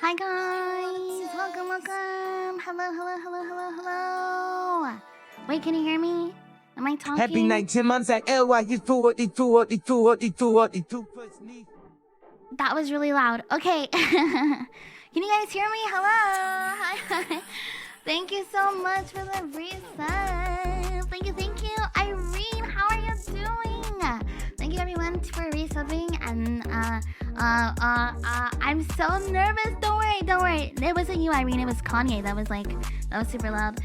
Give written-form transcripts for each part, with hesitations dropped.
Hi guys! Welcome! Hello! Wait, can you hear me? Am I talking? Happy 19 months at LY. That was really loud. Okay. Can you guys hear me? Hello! Hi. Thank you so much for the reset. Thank you. Irene, how are you doing? Thank you everyone for resubbing, and I'm so nervous. Don't worry. It wasn't you, Irene. It was Kanye. That was super loud.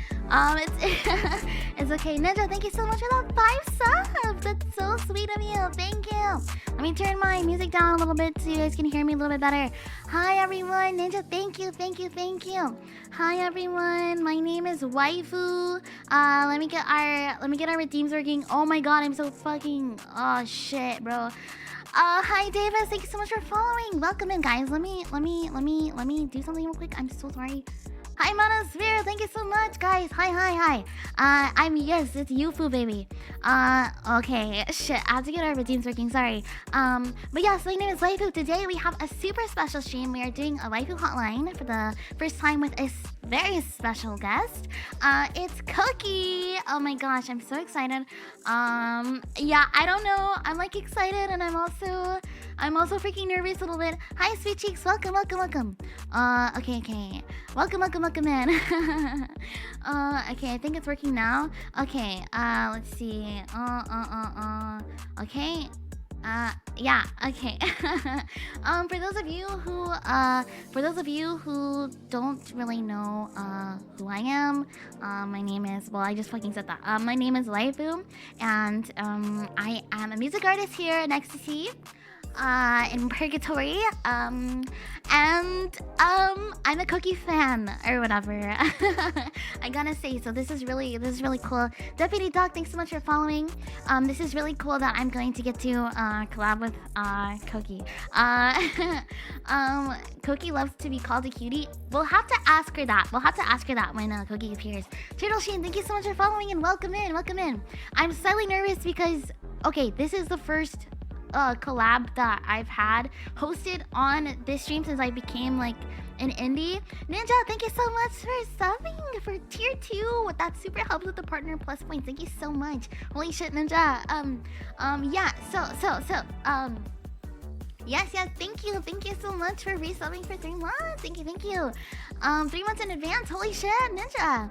It's okay. Ninja, thank you so much for that 5 subs. That's so sweet of you. Thank you. Let me turn my music down a little bit so you guys can hear me a little bit better. Hi everyone. Ninja, thank you. Hi everyone. My name is Waifu. Let me get our redeems working. Oh my god, I'm so fucking shit, bro. Hi Davis, thank you so much for following. Welcome in, guys. Let me do something real quick. I'm so sorry. Hi Manosphere, thank you so much, guys. Hi. Yes, it's Yufu, baby. Okay, shit, I have to get our redeems working, sorry. But yes, my name is Waifu. Today we have a super special stream. We are doing a Waifu Hotline for the first time with a very special guest. It's Cookie. Oh my gosh, I'm so excited. Yeah, I don't know. I'm like excited, and I'm also freaking nervous a little bit. Hi, sweet cheeks. Welcome. Okay. Welcome in. Okay, I think it's working now. Okay, let's see. Okay. Yeah, okay. For those of you who don't really know who I am, my name is, well, I just fucking said that. My name is Waifu, and I am a music artist here in Ecstasy, in Purgatory, and I'm a Cookie fan or whatever. I gotta say, so this is really cool. Deputy Doc, thanks so much for following. This is really cool that I'm going to get to collab with Cookie. Cookie loves to be called a cutie. We'll have to ask her that when Cookie appears. Turtle Sheen, thank you so much for following, and welcome in. I'm slightly nervous because, okay, this is the first collab that I've had hosted on this stream since I became like an indie. Ninja, thank you so much for subbing for tier 2. That super helps with the partner plus points. Thank you so much. Holy shit, Ninja. Yeah, yes, thank you so much for resubbing for 3 months. Thank you. 3 months in advance. Holy shit, Ninja.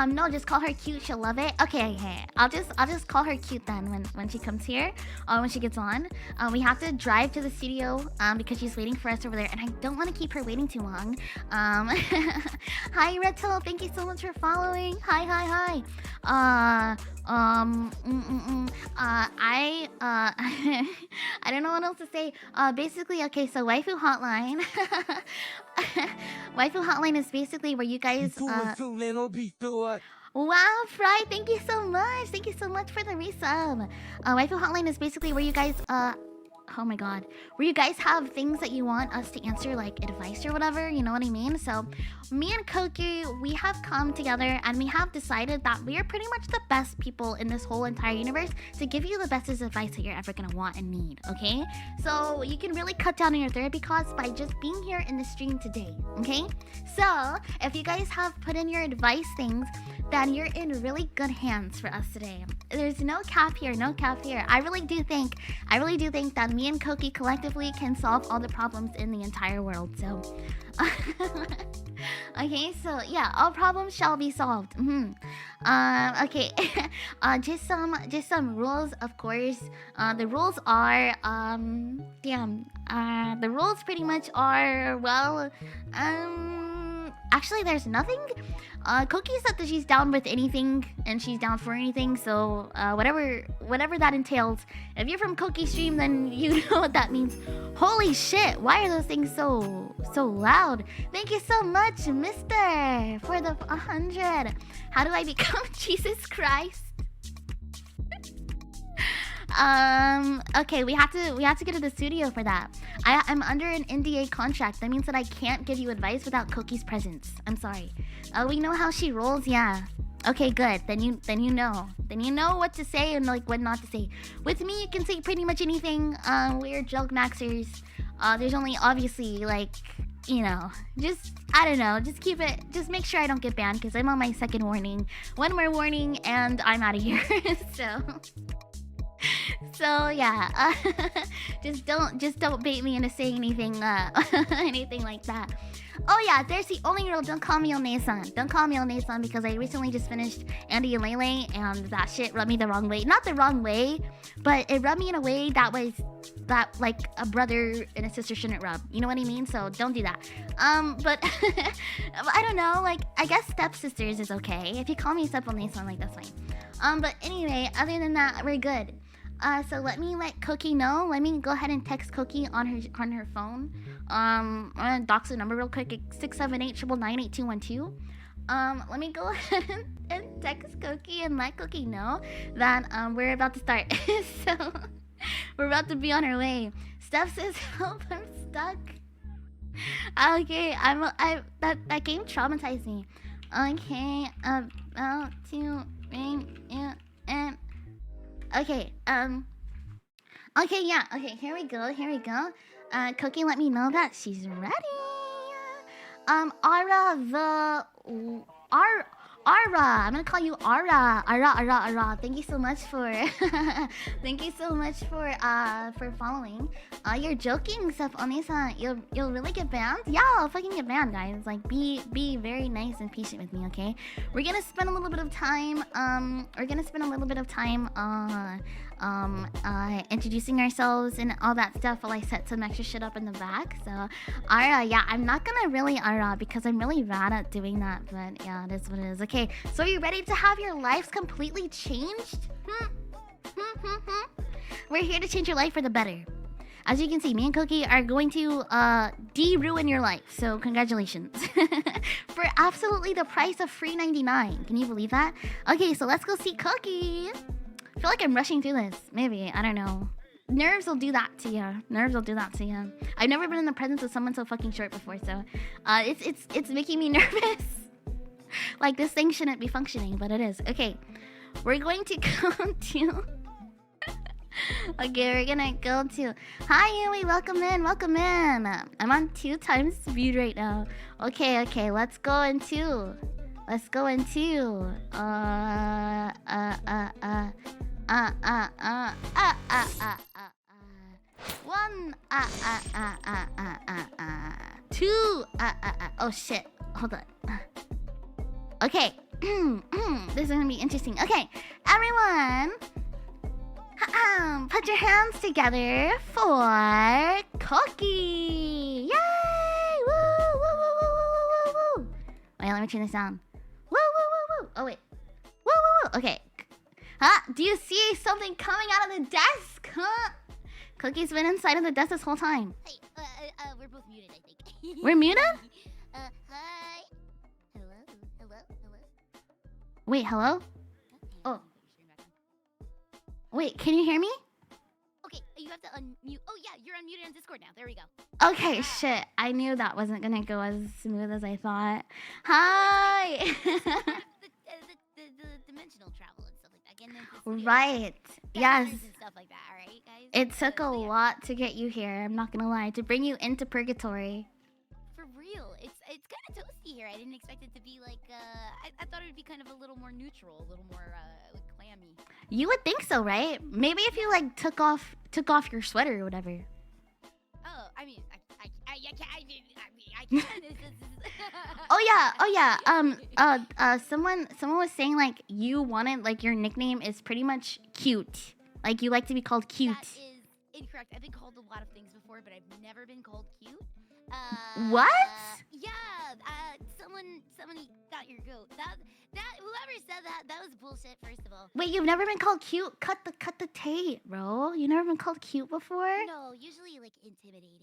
No, just call her cute. She'll love it. Okay. I'll just call her cute then when she comes here. When she gets on. We have to drive to the studio because she's waiting for us over there, and I don't want to keep her waiting too long. Hi, Reto. Thank you so much for following. Hi. I don't know what else to say. Basically, okay, so Waifu Hotline. Waifu Hotline is basically where you guys wow, Fry, thank you so much. Thank you so much for the resub. Waifu Hotline is basically where you guys oh my god, where you guys have things that you want us to answer, like advice or whatever, you know what I mean? So me and Koki, we have come together and we have decided that we are pretty much the best people in this whole entire universe to give you the bestest advice that you're ever gonna want and need, okay? So you can really cut down on your therapy costs by just being here in the stream today, okay? So if you guys have put in your advice things, then you're in really good hands for us today. There's no cap here. I really do think that me and Koki collectively can solve all the problems in the entire world. So okay, so yeah, all problems shall be solved. Okay. Just some rules, of course. The rules are the rules pretty much are, well, actually there's nothing. Cookie said that she's down with anything and she's down for anything, so whatever that entails. If you're from Cookie stream, then you know what that means. Holy shit, why are those things so loud? Thank you so much, mister, for the 100. How do I become Jesus Christ? Okay, we have to get to the studio for that. I'm under an NDA contract. That means that I can't give you advice without Cookie's presence. I'm sorry. We know how she rolls, yeah. Okay, good. Then you know. Then you know what to say and like what not to say. With me, you can say pretty much anything. We're joke maxers. There's only obviously like you know, just, I don't know, just keep it, just make sure I don't get banned because I'm on my second warning. One more warning and I'm out of here. So yeah, just don't bait me into saying anything, anything like that. Oh yeah, there's the only rule. Don't call me Onesan. Don't call me Onesan because I recently just finished Andy and Lele, and that shit rubbed me the wrong way. Not the wrong way, but it rubbed me in a way that like a brother and a sister shouldn't rub. You know what I mean? So don't do that. But I don't know. Like I guess stepsisters is okay. If you call me step Onesan, like that's fine. But anyway, other than that, we're good. So let Cookie know. Let me go ahead and text Cookie on her phone. I'm gonna dox the number real quick. It's 678-999-8212. Let me go ahead and text Cookie and let Cookie know that we're about to start. So we're about to be on our way. Steph says, "Help! I'm stuck." Okay, that game traumatized me. Okay, about to bring you in. Okay, okay, yeah, okay, here we go. Cookie let me know that she's ready. Ara, I'm gonna call you Ara. Thank you so much for, for following. You're joking, Seth Onisa. You'll really get banned? Yeah, I'll fucking get banned, guys. Like, be very nice and patient with me, okay? We're gonna spend a little bit of time, introducing ourselves and all that stuff while I set some extra shit up in the back. So, Ara, yeah, I'm not gonna really Ara because I'm really bad at doing that, but yeah, it is what it is. Okay, so are you ready to have your lives completely changed? We're here to change your life for the better. As you can see, me and Cookie are going to de-ruin your life. So congratulations. For absolutely the price of $3.99. Can you believe that? Okay, so let's go see Cookie. I feel like I'm rushing through this. Maybe, I don't know. Nerves will do that to you. I've never been in the presence of someone so fucking short before, so it's making me nervous. Like this thing shouldn't be functioning, but it is. Okay, we're going to go to. Okay, we're gonna go to. Hi, Yui. Welcome in. I'm on 2 times speed right now. Okay. Let's go into. One. Two. Oh shit. Hold on. Okay. This is gonna be interesting. Okay, everyone. Put your hands together for Cookie! Yay! Woo! Wait, let me turn this down. Woo! Oh wait. Woo! Okay. Do you see something coming out of the desk? Cookie's been inside of the desk this whole time. Hey, we're both muted, I think. We're muted? Hi. Hello. Wait, hello? Oh. Wait, can you hear me? Okay, you have to unmute. Oh yeah, you're unmuted on Discord now. There we go. Okay, shit. I knew that wasn't gonna go as smooth as I thought. Hi! the dimensional travel and stuff like that. Right. Yes. And stuff like that, alright, guys? It took a lot to get you here, I'm not gonna lie. To bring you into purgatory. For real. It's kind of toasty here. I didn't expect it to be like, I thought it would be kind of a little more neutral, a little more, like clammy. You would think so, right? Maybe if you like took off your sweater or whatever. Oh, I mean, I can. Oh yeah. Someone was saying like you wanted like your nickname is pretty much cute. Like you like to be called cute. That is incorrect. I've been called a lot of things before, but I've never been called cute. What? Yeah. Someone got your goat. That whoever said that was bullshit. First of all. Wait, you've never been called cute? Cut the tape, bro. You never been called cute before? No, usually like intimidating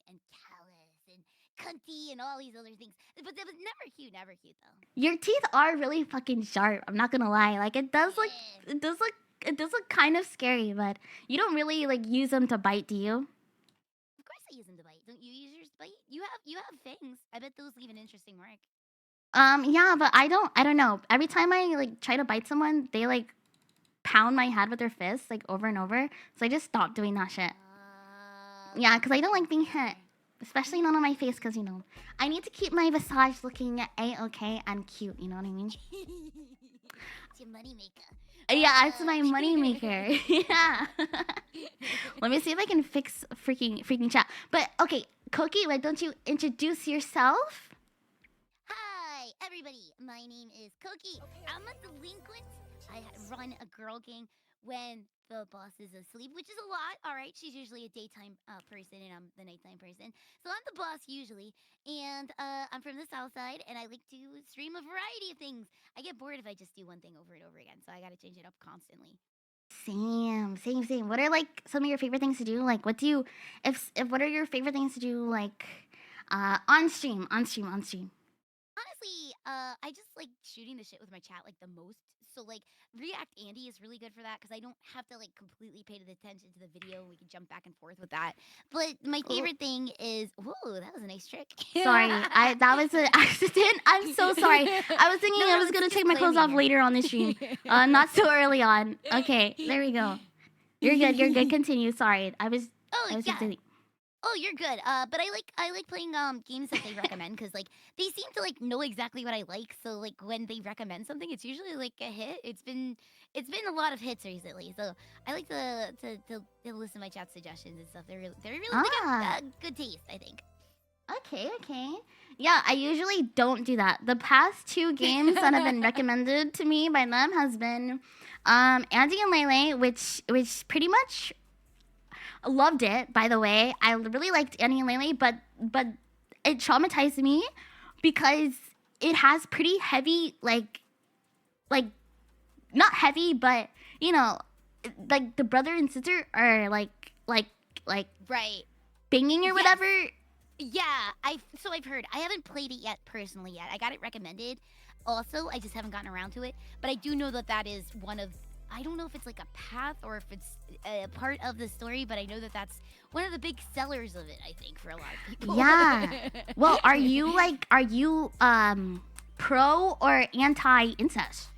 and callous and cunty and all these other things. But it was never cute though. Your teeth are really fucking sharp. I'm not gonna lie. Like it does look kind of scary, but you don't really like use them to bite, do you? Of course I use them to bite. Don't you use yours to bite? You have fangs. I bet those leave an interesting mark. Yeah, but I don't know. Every time I like try to bite someone, they like pound my head with their fists like over and over. So I just stopped doing that shit. Yeah, because I don't like being hit. Especially not on my face, because, you know, I need to keep my visage looking A-okay and cute, you know what I mean? It's your money maker. Yeah, it's my money maker. Yeah. Let me see if I can fix freaking chat. But, okay, Cookie, why don't you introduce yourself? Hi, everybody. My name is Koki. I'm a delinquent. I run a girl gang when the boss is asleep, which is a lot. All right, she's usually a daytime person, and I'm the nighttime person. So I'm the boss usually, and I'm from the south side, and I like to stream a variety of things. I get bored if I just do one thing over and over again, so I got to change it up constantly. Same. What are, like, some of your favorite things to do? Like, what do you, if what are your favorite things to do, like, on stream? Honestly, I just like shooting the shit with my chat like the most. So like React Andy is really good for that because I don't have to like completely pay attention to the video. We can jump back and forth with that. But my favorite thing is, whoa, that was a nice trick. Sorry, that was an accident. I'm so sorry. I was thinking I was gonna take my clothes off later on the stream. Not so early on. Okay, there we go. You're good. Continue. Sorry, I was yeah. Oh, you're good. But I like playing games that they recommend because like they seem to like know exactly what I like. So like when they recommend something, it's usually like a hit. It's been a lot of hits recently. So I like to listen to my chat suggestions and stuff. They're really good taste, I think. Okay. Yeah, I usually don't do that. The past 2 games that have been recommended to me by them has been Andy and Lele, which pretty much loved it, by the way. I really liked Annie and Lele, but it traumatized me because it has pretty heavy, like not heavy, but, you know, like the brother and sister are like right banging or whatever. Yeah, I've heard. I haven't played it yet personally yet. I got it recommended. Also, I just haven't gotten around to it. But I do know that is one of, I don't know if it's like a path or if it's a part of the story, but I know that's one of the big sellers of it, I think, for a lot of people. Yeah. Well, are you pro or anti-incest?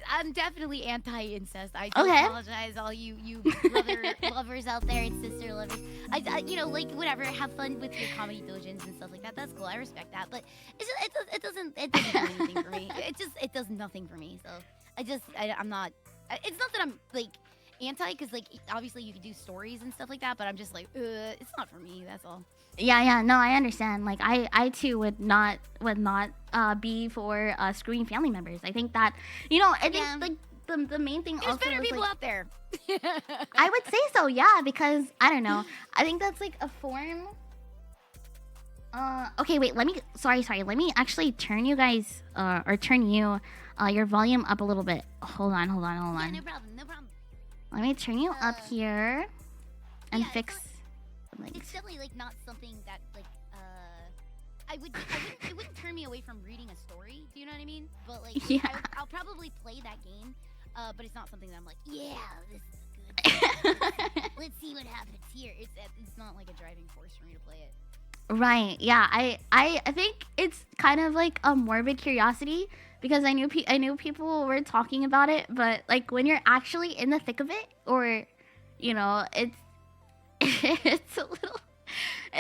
I'm definitely anti-incest. I do apologize, all you brother lovers out there and sister lovers. I you know, like whatever, have fun with your comedy dojins and stuff like that. That's cool. I respect that, but it doesn't do anything for me. It does nothing for me. So I'm not. It's not that I'm like anti, because like obviously you can do stories and stuff like that, but I'm just like, it's not for me. That's all. Yeah. No, I understand. Like I too would not be for screwing family members. I think that, you know, I think like the main thing. There's also better was, people like, out there. I would say so, yeah, because I don't know. I think that's like a form. Okay, wait. Sorry. Let me actually turn you guys or turn you your volume up a little bit. Hold on. Yeah, no problem. Let me turn you up here and fix. It's definitely like not something that like it wouldn't turn me away from reading a story. Do you know what I mean? But like I'll probably play that game, but it's not something that I'm like, yeah, this is good. Let's see what happens here. It's not like a driving force for me to play it. Right. Yeah. I think it's kind of like a morbid curiosity because I knew people were talking about it, but like when you're actually in the thick of it, or, you know, it's a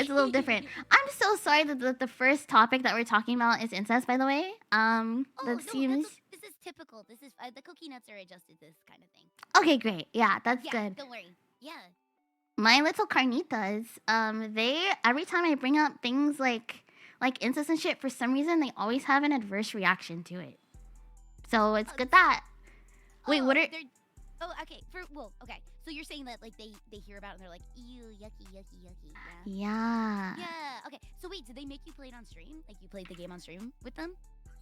little different. I'm so sorry that the first topic that we're talking about is incest, by the way. This is typical. This is the cookie nuts are adjusted to this kind of thing. Okay, great. Yeah, that's good. Don't worry. Yeah. My little carnitas, they, every time I bring up things like incest and shit, for some reason they always have an adverse reaction to it. So it's good that. Wait, what are? Okay. Okay. So you're saying that like they hear about it and they're like, ew, yucky. Yeah. Yeah. Okay. So wait, did they make you play it on stream? Like you played the game on stream with them?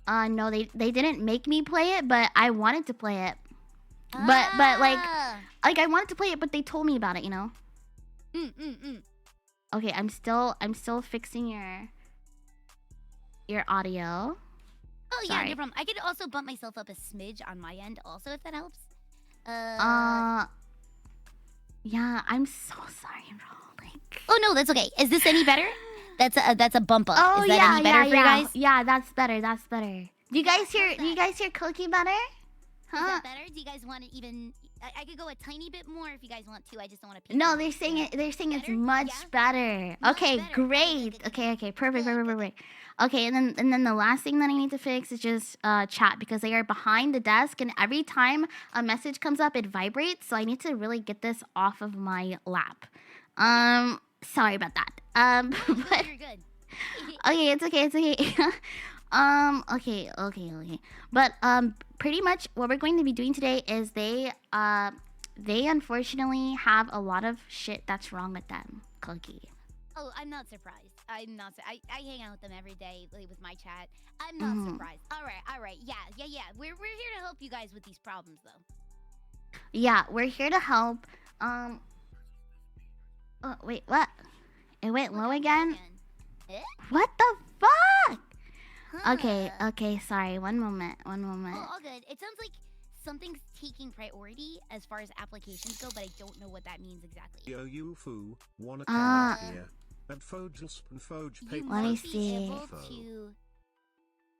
No, they didn't make me play it, but I wanted to play it. But like I wanted to play it, but they told me about it, you know. Okay, I'm still fixing your audio. Oh yeah, no problem. I could also bump myself up a smidge on my end, also, if that helps. Yeah, I'm so sorry, bro. Like. Oh no, that's okay. Is this any better? That's a bump up. Oh, is that any better for you guys? Yeah, that's better. Do you guys hear Cookie better? Huh? Is that better? Do you guys want it even I could go a tiny bit more if you guys want to. I just don't want to. No, they're saying it. They're saying it's much better. Okay, great. Okay, perfect. Okay, and then the last thing that I need to fix is just chat, because they are behind the desk, and every time a message comes up, it vibrates. So I need to really get this off of my lap. Sorry about that. But You're good. okay, it's okay. Okay. But pretty much what we're going to be doing today is they unfortunately have a lot of shit that's wrong with them, Cookie. Oh, I'm not surprised. I hang out with them every day, like, with my chat. I'm not surprised. All right. Yeah. We're here to help you guys with these problems, though. Yeah, we're here to help. Oh, wait, what? It went low again? What the fuck? Huh. Okay, sorry. One moment. Oh, all good. It sounds like something's taking priority as far as applications go, but I don't know what that means exactly. Yo, you foo, wanna come here? And Foge and Foge You paper. Let me might be see. able to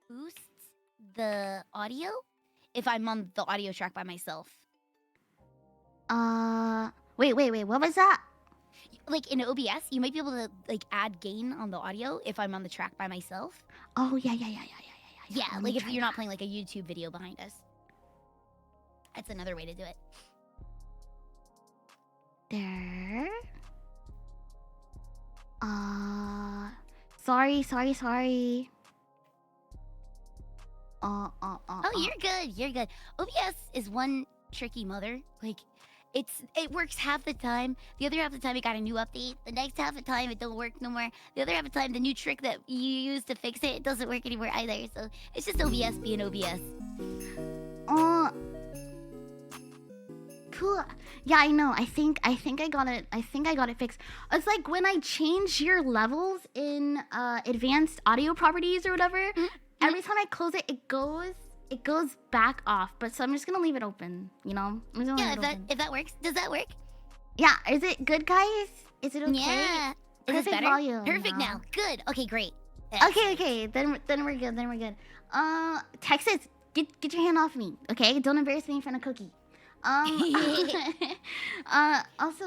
boost the audio if I'm on the audio track by myself. Wait, what was that? Like in OBS, you might be able to like add gain on the audio if I'm on the track by myself. Oh, yeah. Yeah, Let like me if try you're not that. playing like a YouTube video behind us. That's another way to do it. There. Sorry. Oh, you're good. OBS is one tricky mother. Like, it works half the time. The other half of the time, it got a new update. The next half of the time, it don't work no more. The other half of the time, the new trick that you use to fix it doesn't work anymore either. So it's just OBS being OBS. Cool. Yeah, I know. I think I got it. I think I got it fixed. It's like when I change your levels in advanced audio properties or whatever. Every time I close it, it goes back off. But so I'm just gonna leave it open. You know. Yeah, if that works, does that work? Yeah. Is it good, guys? Is it okay? Yeah. Is Perfect this better? volume Perfect now. now. Good. Okay, great. Okay. Then we're good. Texas, get your hand off me. Okay. Don't embarrass me in front of Cookie. Also,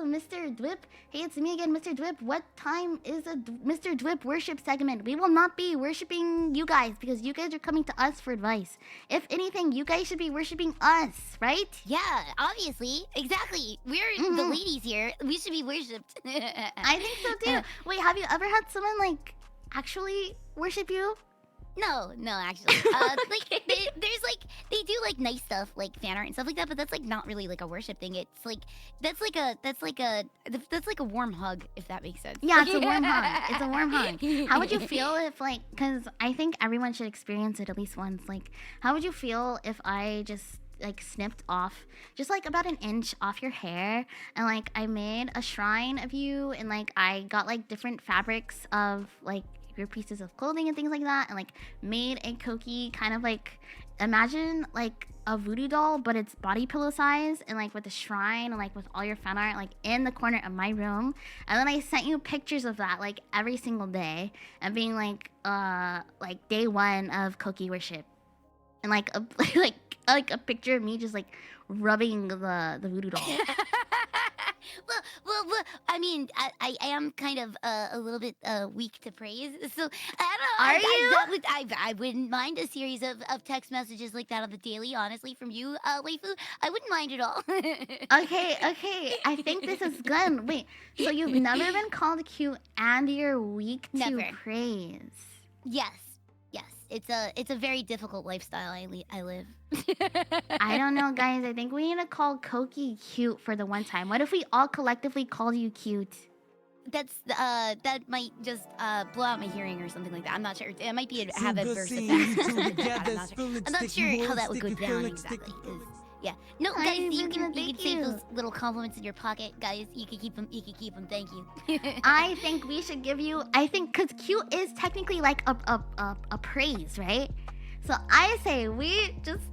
Mr. Dwip. Hey, it's me again, Mr. Dwip. What time is a Mr. Dwip worship segment? We will not be worshiping you guys because you guys are coming to us for advice. If anything, you guys should be worshiping us, right? Yeah, obviously. Exactly. We're the ladies here. We should be worshipped. I think so too. Wait, have you ever had someone like actually worship you? No, actually. There's like they do like nice stuff like fan art and stuff like that, but that's like not really like a worship thing. It's like that's like a warm hug, if that makes sense. Yeah, it's a warm hug. It's a warm hug. How would you feel if like, because I think everyone should experience it at least once. Like, how would you feel if I just like snipped off just like about an inch off your hair and like I made a shrine of you and like I got like different fabrics of like your pieces of clothing and things like that and like made a Koki kind of like, imagine like a voodoo doll but it's body pillow size and like with a shrine and like with all your fan art like in the corner of my room, and then I sent you pictures of that like every single day and being like day one of Koki worship and like a like a picture of me just like rubbing the voodoo doll. Well, I mean, I am kind of a little bit weak to praise, so I don't know. I wouldn't mind a series of text messages like that on the daily, honestly, from you, waifu. I wouldn't mind at all. Okay. I think this is good. Wait, so you've never been called cute and you're weak to Never. praise? Yes. It's a very difficult lifestyle I live. I don't know, guys. I think we need to call Koki cute for the one time. What if we all collectively called you cute? That might just blow out my hearing or something like that. I'm not sure. It might have adverse effects. I'm not sure how that would go down exactly. Yeah. No, guys, you can save those little compliments in your pocket, guys. You can keep them. Thank you. I think we should give you. I think because cute is technically like a praise, right? So I say we just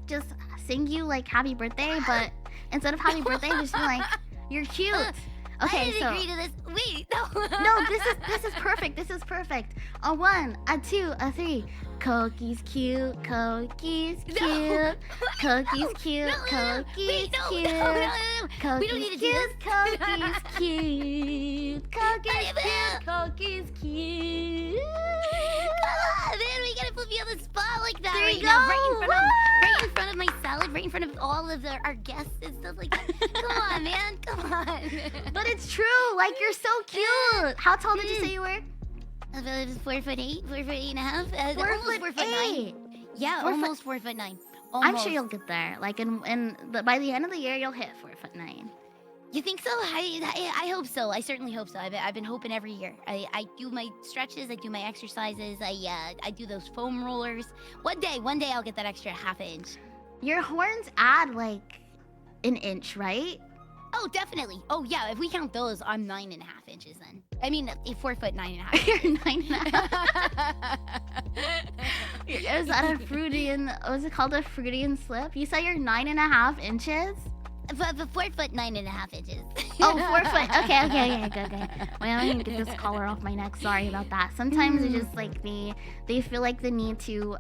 sing you like happy birthday, but instead of happy birthday, just be like you're cute. Okay, I didn't agree to this. Wait, no. No, this is perfect. This is perfect. A 1, a 2, a 3. Cookie's cute. Cookie's cute. No. Cookie's cute. No. Cookie's Wait, no, cute. no, no, no. Cookie's We don't need to do cute. this. Cookie's cute. Cookie's cute. Come Cookie's cute. on, man, we gotta put me on the spot like that There right you now. go. Right in front of my salad, right in front of all of our guests and stuff like that. Come on, man. Come on. But it's true. Like, you're so cute. How tall did you say you were? It was 4'8", 4'8.5". 4'8". Yeah, 4 foot- almost 4'9". I'm Almost. sure you'll get there. Like, by the end of the year, you'll hit 4'9". You think so? I hope so. I certainly hope so. I've been hoping every year. I do my stretches. I do my exercises. I do those foam rollers. One day I'll get that extra half inch. Your horns add like an inch, right? Oh, definitely. Oh, yeah. If we count those, I'm 9.5 inches then. I mean, 4 foot 9.5. You're 9.5. Is that a Freudian? Was it called a Freudian slip? You said you're 9.5 inches. But 4 foot 9.5 inches. Oh, 4 foot. Okay, good. Wait, I need to get this collar off my neck. Sorry about that. Sometimes it's just like they feel like the need to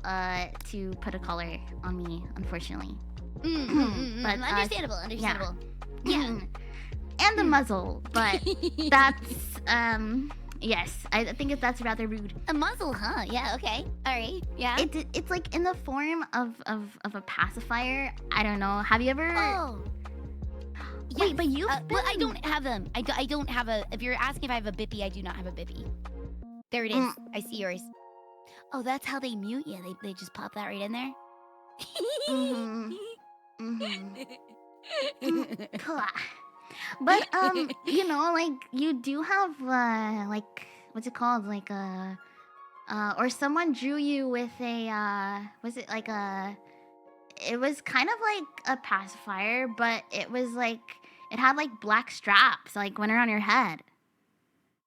put a collar on me, unfortunately. But Understandable. Yeah. And the muzzle, but that's yes, I think that's rather rude. A muzzle, huh? Yeah. Okay. All right. Yeah. It's like in the form of a pacifier. I don't know. Have you ever? Oh. Wait, Yes. but you've Well, I don't have them. I don't have a. If you're asking if I have a bippy, I do not have a bippy. There it is. I see yours. Oh, that's how they mute you. They just pop that right in there. Cool. But you know, like you do have like what's it called? Like a or someone drew you with a was it like a? It was kind of like a pacifier, but it was like it had like black straps like went around your head.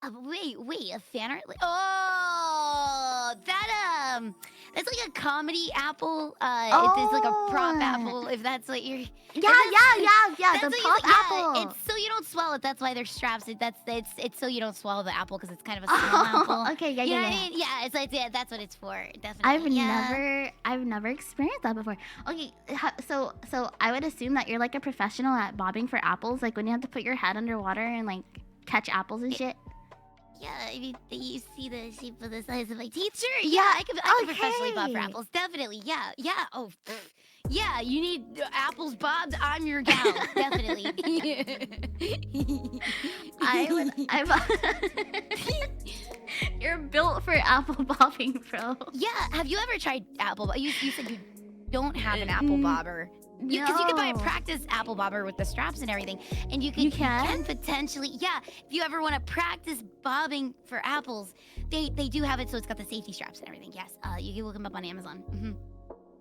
Wait, a fan art? Oh, that's like a comedy apple. It's like a prop apple. If that's what you're. Yeah. That's The what pop apple. It's so you don't swallow it. That's why there's straps. It's so you don't swallow the apple because it's kind of a small apple. Okay, yeah. You know what I mean? Yeah, it's like that's what it's for. Definitely. I've never experienced that before. Okay, so I would assume that you're like a professional at bobbing for apples, like when you have to put your head underwater and like catch apples and shit. Yeah, I mean, you see the shape of the size of my teeth? Sure, Yeah, I could professionally bob for okay. apples. Definitely, yeah. Oh, yeah, you need apples bobbed. I'm your gal, definitely. You're built for apple bobbing, bro. Yeah, have you ever tried apple bob? You said you don't have an apple bobber. Because you can buy a No. practice apple bobber with the straps and everything, and you You can can? potentially, yeah. If you ever want to practice bobbing for apples, they do have it, so it's got the safety straps and everything. Yes, you can look them up on Amazon.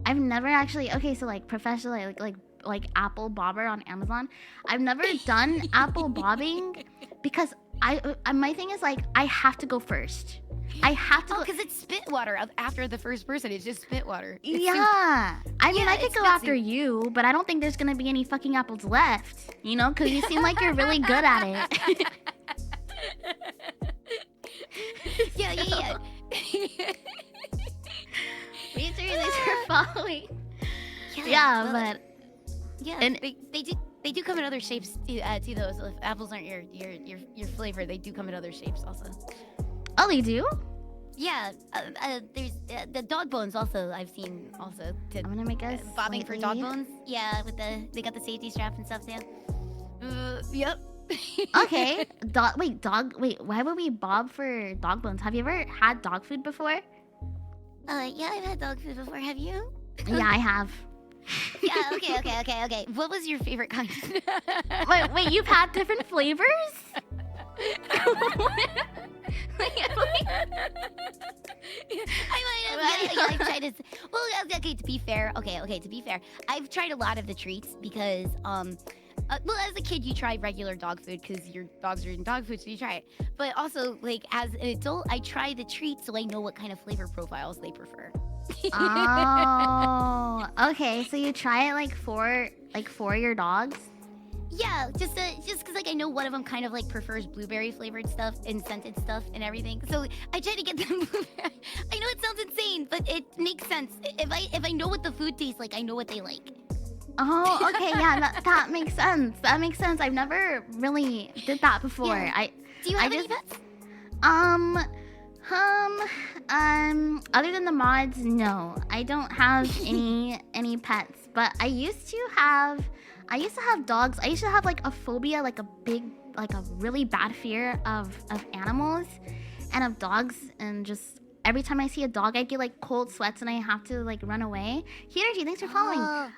I've never actually. Okay, so like professionally, like apple bobber on Amazon. I've never done apple bobbing because my thing is like I have to go first. I have to. Oh, because it's spit water after the first person. It's just spit water. It's Yeah. I mean, Yeah, I could it's go spit after you, but I don't think there's gonna be any fucking apples left. You know, because you seem like you're really good at it. Yeah. Thanks for following. well, But yeah, and- they do come in other shapes too. Though, so if apples aren't your flavor, they do come in other shapes also. oh, they do. Yeah, there's the dog bones also. I've seen also to I'm gonna make us bobbing for dog bones. Yeah, with they got the safety strap and stuff. Yeah. Yep. Okay. Wait. Why would we bob for dog bones? Have you ever had dog food before? Yeah, I've had dog food before. Have you? Yeah, I have. Yeah. Okay. What was your favorite kind? Wait. You've had different flavors? I might have. Yeah, I've tried it. Well, okay. To be fair, I've tried a lot of the treats because, well, as a kid, you try regular dog food because your dogs are eating dog food, so you try it. But also, like as an adult, I try the treats so I know what kind of flavor profiles they prefer. Oh, okay. So you try it like for your dogs? Yeah, just because like I know one of them kind of like prefers blueberry flavored stuff and scented stuff and everything. So I try to get them. I know it sounds insane, but it makes sense. If I know what the food tastes like, I know what they like. Oh, okay, yeah, that makes sense. That makes sense. I've never really did that before. Yeah. Do you have any pets? Other than the mods, no. I don't have any pets. But I used to have dogs. I used to have like a phobia, like a really bad fear of animals and of dogs, and just every time I see a dog, I get like cold sweats and I have to like run away. Energy, thanks for following.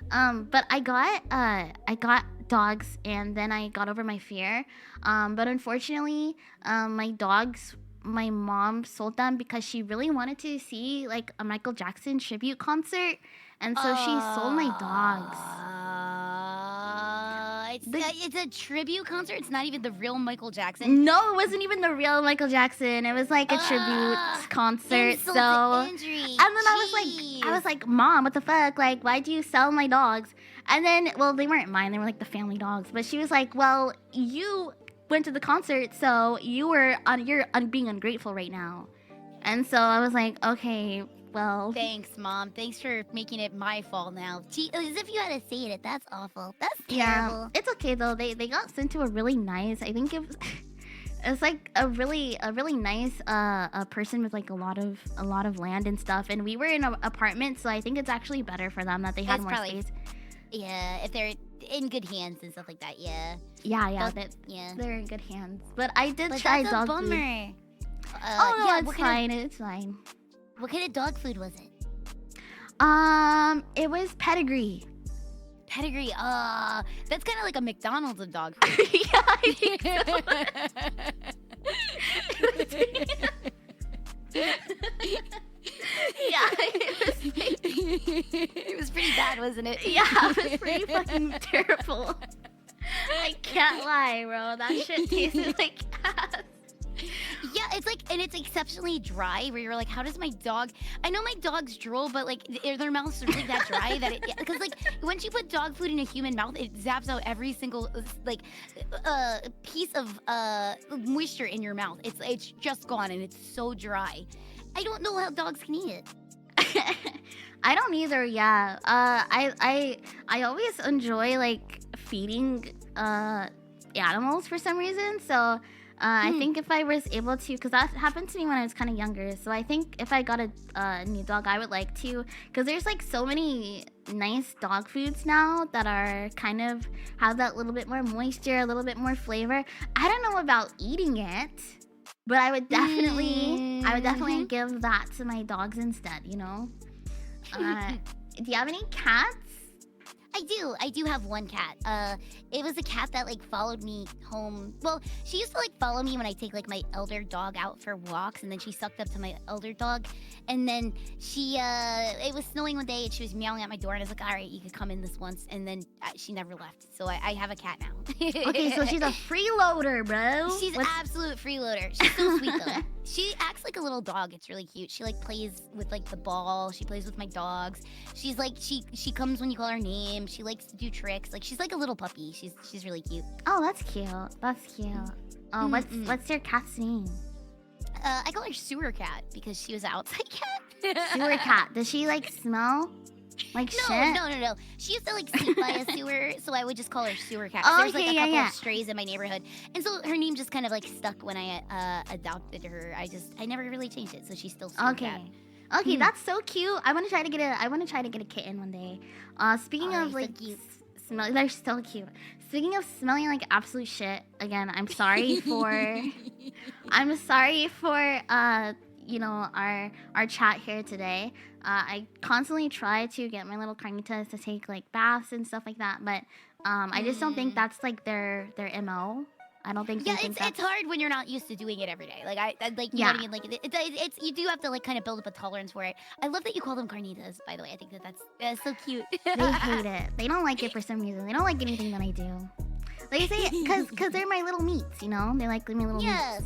But I got dogs and then I got over my fear. But unfortunately, my dogs, my mom sold them because she really wanted to see like a Michael Jackson tribute concert, and so she sold my dogs. It's a tribute concert. It's not even the real Michael Jackson. No, it wasn't even the real Michael Jackson. It was like a tribute concert. So, and then I was like, Mom, what the fuck? Like, why'd you sell my dogs? And then, well, they weren't mine. They were like the family dogs. But she was like, well, you went to the concert, so you're being ungrateful right now. And so I was like, okay, well. Thanks, Mom. Thanks for making it my fault now. Gee, as if you had to say it. That's awful. That's terrible. Yeah, it's okay though. They got sent to a really nice. I think it's like a really nice a person with like a lot of land and stuff. And we were in an apartment, so I think it's actually better for them that they had more space. Yeah, if they're in good hands and stuff like that. Yeah. Yeah, they're in good hands. But I did try dog food. Bummer. It's fine. It's fine. What kind of dog food was it? It was pedigree. Pedigree. That's kind of like a McDonald's of dog food. Yeah, I think so. Yeah, it was pretty bad, wasn't it? Yeah, it was pretty fucking terrible. I can't lie, bro. That shit tasted like ass. Yeah, it's like, and it's exceptionally dry, where you're like, how does my dog, I know my dogs drool, but like their mouths are really that dry that it, because like once you put dog food in a human mouth, it zaps out every single like piece of moisture in your mouth. It's just gone, and it's so dry. I don't know how dogs can eat it. I don't either. Yeah. I always enjoy like feeding animals for some reason. So I think if I was able to, because that happened to me when I was kind of younger. So I think if I got a new dog, I would like to, because there's like so many nice dog foods now that are kind of have that little bit more moisture, a little bit more flavor. I don't know about eating it. But I would definitely give that to my dogs instead, you know? Do you have any cats? I do have one cat. It was a cat that like followed me home. Well, she used to like follow me when I take like my elder dog out for walks, and then she sucked up to my elder dog. And then she, it was snowing one day and she was meowing at my door, and I was like, all right, you could come in this once. And then she never left. So I have a cat now. Okay, so she's a freeloader, bro. She's absolute freeloader. She's so sweet though. She acts like a little dog. It's really cute. She like plays with like the ball. She plays with my dogs. She's like, she comes when you call her name. She likes to do tricks. Like she's like a little puppy. She's really cute. Oh, that's cute. That's cute. Oh, what's your cat's name? I call her Sewer Cat because she was an outside cat. Sewer Cat. Does she like smell like shit? No. She used to like sleep by a sewer, so I would just call her Sewer Cat. Oh, there was like a couple of strays in my neighborhood, and so her name just kind of like stuck when I adopted her. I never really changed it, so she's still Sewer Cat. Okay, that's so cute. I want to try to get a kitten one day. Speaking of like smell, they're so cute. Speaking of smelling like absolute shit, again, I'm sorry for you know, our chat here today. I constantly try to get my little carnitas to take like baths and stuff like that, but I just don't think that's like their MO. I don't think. Yeah, it's hard when you're not used to doing it every day. Like I like you know what I mean. Like it's you do have to like kind of build up a tolerance for it. I love that you call them carnitas. By the way, I think that's so cute. They hate it. They don't like it for some reason. They don't like anything that I do. They say it because they're my little meats. You know, they like my little meats.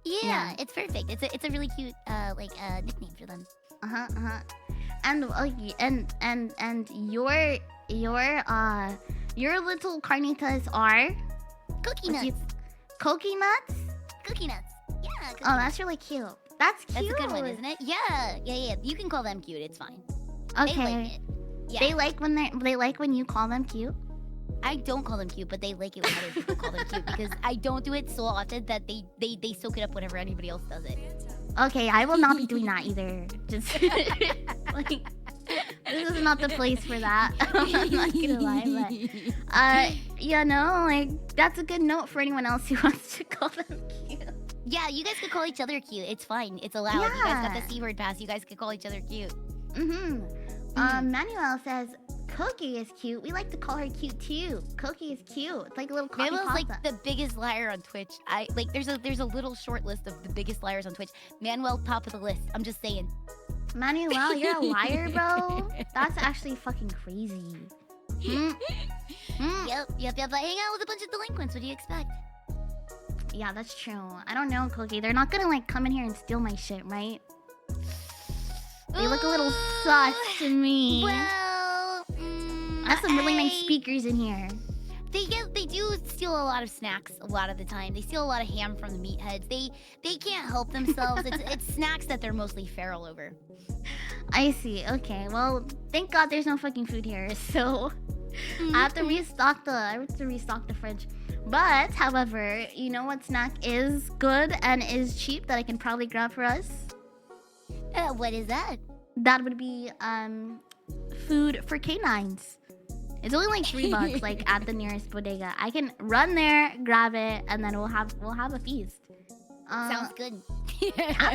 Yeah, it's perfect. It's a really cute nickname for them. And your little carnitas are cookie nuts. Cookie nuts? Cookie nuts. Yeah. Oh, that's really cute. That's cute. That's a good one, isn't it? Yeah. You can call them cute. It's fine. Okay. They like it. Yeah. They like when you call them cute. I don't call them cute, but they like it when other people call them cute because I don't do it so often that they soak it up whenever anybody else does it. Okay, I will not be doing that either. Just like this is not the place for that. I'm not gonna lie, but you know, like that's a good note for anyone else who wants to call them cute. Yeah, you guys could call each other cute. It's fine. It's allowed. Yeah. You guys got the C word pass. You guys could call each other cute. Manuel says Cookie is cute. We like to call her cute too. Cookie is cute. It's like a little coffee Manuel's pasta. like the biggest liar on Twitch. There's a little short list of the biggest liars on Twitch. Manuel, top of the list. I'm just saying. Manuel, you're a liar, bro. That's actually fucking crazy. Yep. I hang out with a bunch of delinquents. What do you expect? Yeah, that's true. I don't know, Cookie. They're not gonna like come in here and steal my shit, right? They look a little sus to me. Well, I have some really nice speakers in here. They do steal a lot of snacks a lot of the time. They steal a lot of ham from the meatheads. They can't help themselves. It's snacks that they're mostly feral over. I see. Okay. Well, thank God there's no fucking food here. So I have to restock the fridge. But, however, you know what snack is good and is cheap that I can probably grab for us? What is that? That would be food for canines. It's only like $3, like at the nearest bodega. I can run there, grab it, and then we'll have a feast. Sounds good.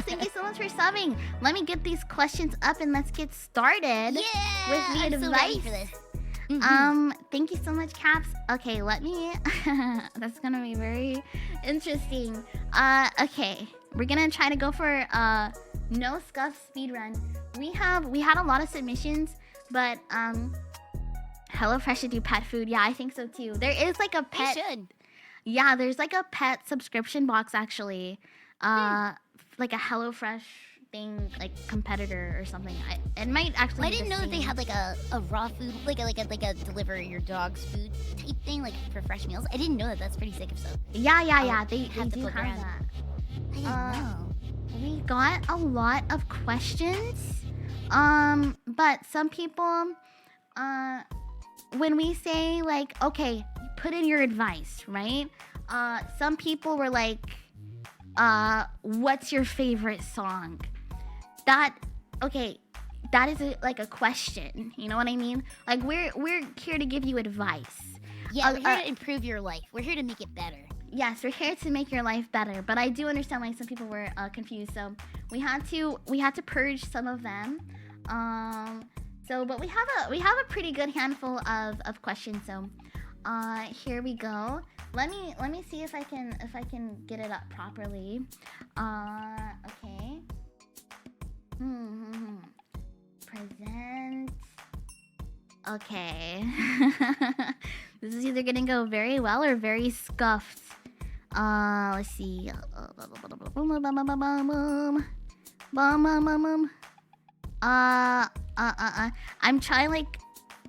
Thank you so much for subbing. Let me get these questions up and let's get started with the I'm advice. so ready for this. Thank you so much, Caps. Okay, let me. That's gonna be very interesting. Okay, we're gonna try to go for no scuff speedrun. We had a lot of submissions, but HelloFresh should do pet food. Yeah, I think so too. There is like a pet. They should. Yeah, there's like a pet subscription box actually. Like a HelloFresh thing, like competitor or something. It might actually. I didn't know that they had like a raw food, like a deliver your dog's food type thing, like for fresh meals. I didn't know that. That's pretty sick of stuff. Yeah. They do have poke around. that. I didn't know. We got a lot of questions. But some people, when we say like, okay, put in your advice, right? Some people were like, what's your favorite song? That is like a question. You know what I mean? Like we're here to give you advice. Yeah, we're here to improve your life. We're here to make it better. Yes, we're here to make your life better. But I do understand why some people were confused. So we had to purge some of them. But we have a pretty good handful of questions. So here we go. Let me see if I can get it up properly. Okay. Present. Okay. This is either gonna go very well or very scuffed. Let's see. I'm trying like.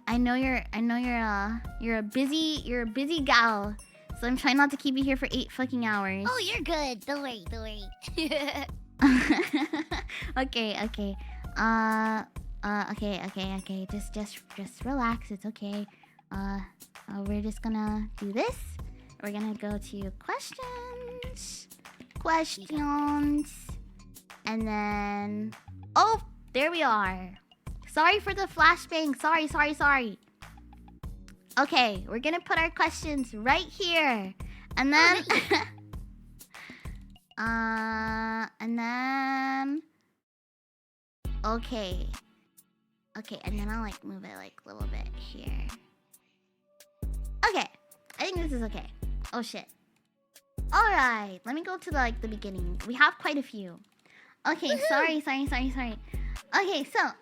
I know you're a busy gal. So I'm trying not to keep you here for 8 fucking hours. Oh, you're good. Don't worry. Okay. Okay. Just relax. It's okay. We're just gonna do this. We're gonna go to questions, and then there we are. Sorry for the flashbang. Sorry. Okay, we're gonna put our questions right here, and then okay, and then I'll like move it like a little bit here. Okay, I think this is okay. Oh shit. All right, let me go to the beginning. We have quite a few. Okay, sorry. Okay, so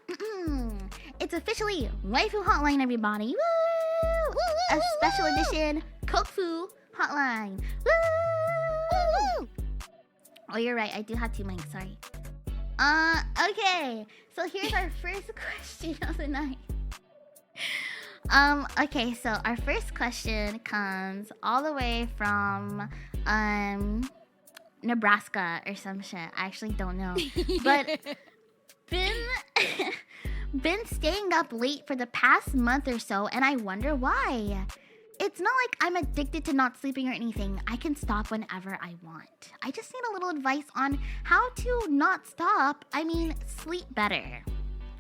it's officially Waifu Hotline, everybody. Woo! A special edition COQFU Hotline. Woo! Oh, you're right. I do have 2 mics. Sorry. Okay. So here's our first question of the night. Okay. So our first question comes all the way from Nebraska or some shit. I actually don't know. But been been staying up late for the past month or so, and I wonder why. It's not like I'm addicted to not sleeping or anything. I can stop whenever I want. I just need a little advice on how to not stop. I mean, sleep better.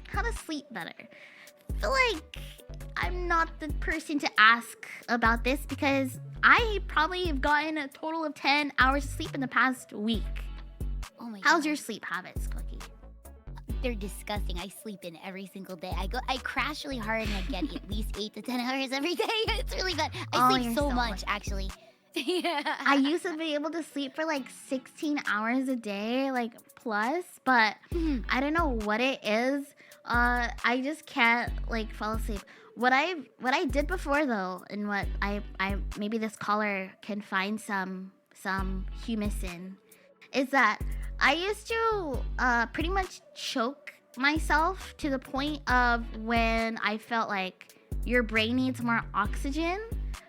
How to sleep better. I feel like I'm not the person to ask about this because I probably have gotten a total of 10 hours of sleep in the past week. Oh my How's God. your sleep habits, Cookie? They're disgusting. I sleep in every single day. I crash really hard and I get at least 8 to 10 hours every day. It's really bad. I sleep you're so so much, lucky. actually. Yeah. I used to be able to sleep for like 16 hours a day, like plus, but I don't know what it is. I just can't like fall asleep. What I did before though, and what I maybe this caller can find some humus in, is that I used to pretty much choke myself to the point of when I felt like your brain needs more oxygen.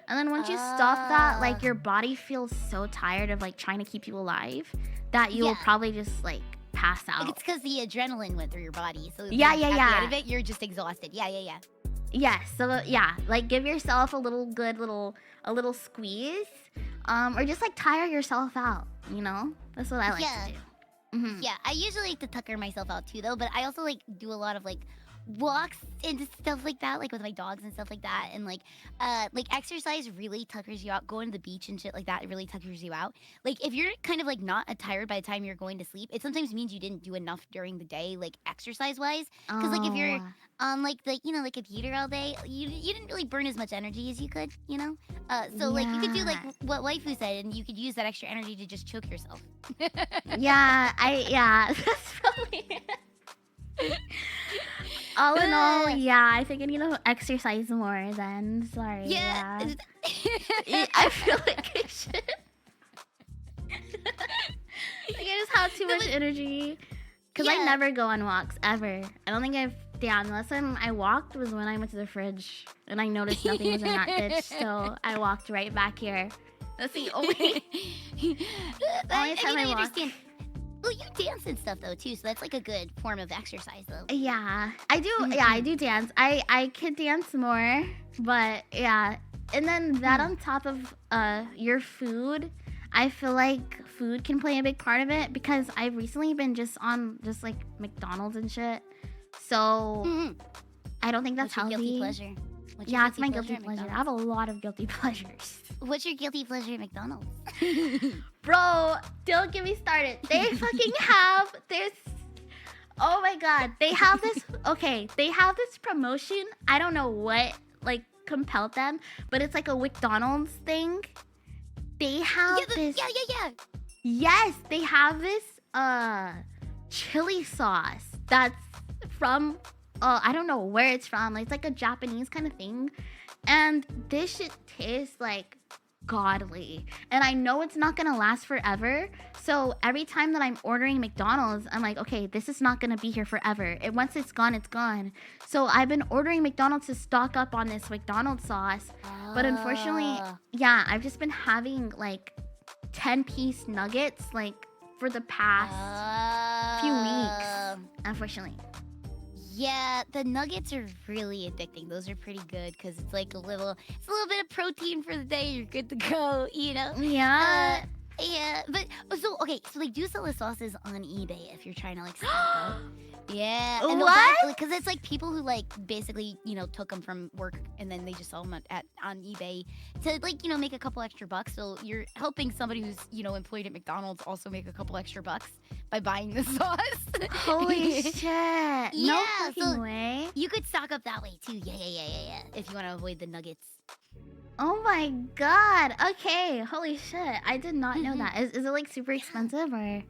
And then once you stop that, like your body feels so tired of like trying to keep you alive that you'll probably just like pass out. It's because the adrenaline went through your body. So Yeah, like, yeah, at yeah. the end of it, you're just exhausted. Yeah. Yeah, so yeah, like give yourself a little squeeze, or just like tire yourself out, you know? That's what I like to do. Yeah, I usually like to tucker myself out too, though. But I also like do a lot of like walks and stuff like that, like with my dogs and stuff like that. And like exercise really tuckers you out. Going to the beach and shit like that, it really tuckers you out. Like if you're kind of like not tired by the time you're going to sleep, it sometimes means you didn't do enough during the day, like exercise wise. Because like if you're on like the the computer all day, you didn't really burn as much energy as you could, you know. So like you could do like what waifu said, and you could use that extra energy to just choke yourself. That's probably it. All in all, I think I need to exercise more then. Sorry. Yeah. I feel like I should. Like I just have too much energy. Because I never go on walks, ever. I don't think the last time I walked was when I went to the fridge. And I noticed nothing was in that ditch, so I walked right back here. That's the only time I walked. Understand. Well, you dance and stuff though too, so that's like a good form of exercise though. Yeah, I do. Yeah, I do dance. I could dance more, but yeah. And then that on top of your food, I feel like food can play a big part of it because I've recently been just on like McDonald's and shit. So I don't think that's What's your healthy. guilty pleasure? It's my guilty pleasure. I have a lot of guilty pleasures. What's your guilty pleasure at McDonald's? Bro, don't get me started. They fucking have this. Oh my god, they have this. Okay, they have this promotion. I don't know what like compelled them, but it's like a McDonald's thing. They have this. Yeah. Yes, they have this chili sauce that's from I don't know where it's from. It's like a Japanese kind of thing. And this shit tastes like godly. And I know it's not gonna last forever. So every time that I'm ordering McDonald's, I'm like, okay, this is not gonna be here forever. Once it's gone, it's gone. So I've been ordering McDonald's to stock up on this McDonald's sauce. But unfortunately, I've just been having like 10-piece nuggets like for the past few weeks. Unfortunately. Yeah, the nuggets are really addicting. Those are pretty good because it's like a little bit of protein for the day. You're good to go, you know? Yeah. Yeah, but so they do sell the sauces on eBay if you're trying to like stock up. Yeah. What? Because it's like people who like basically took them from work and then they just sell them on eBay to like make a couple extra bucks. So you're helping somebody who's employed at McDonald's also make a couple extra bucks by buying the sauce. Holy shit! No fucking so way. You could stock up that way too. Yeah. If you want to avoid the nuggets. Oh my god. Okay. Holy shit. I did not know that. Is it like super expensive or?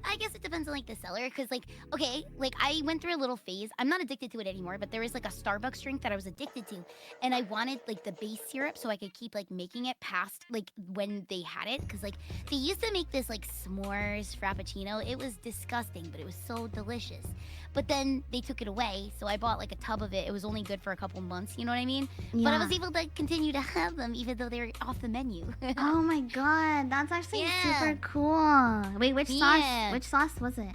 I guess it depends on like the seller, cause like okay, like I went through a little phase. I'm not addicted to it anymore, but there was like a Starbucks drink that I was addicted to, and I wanted like the base syrup so I could keep like making it past like when they had it, cause like they used to make this like s'mores frappuccino. It was disgusting, but it was so delicious. But then they took it away, so I bought like a tub of it. It was only good for a couple months, you know what I mean? Yeah. But I was able to continue to have them even though they were off the menu. Oh my god, that's actually Yeah. super cool. Wait, which sauce? Yeah. Which sauce was it?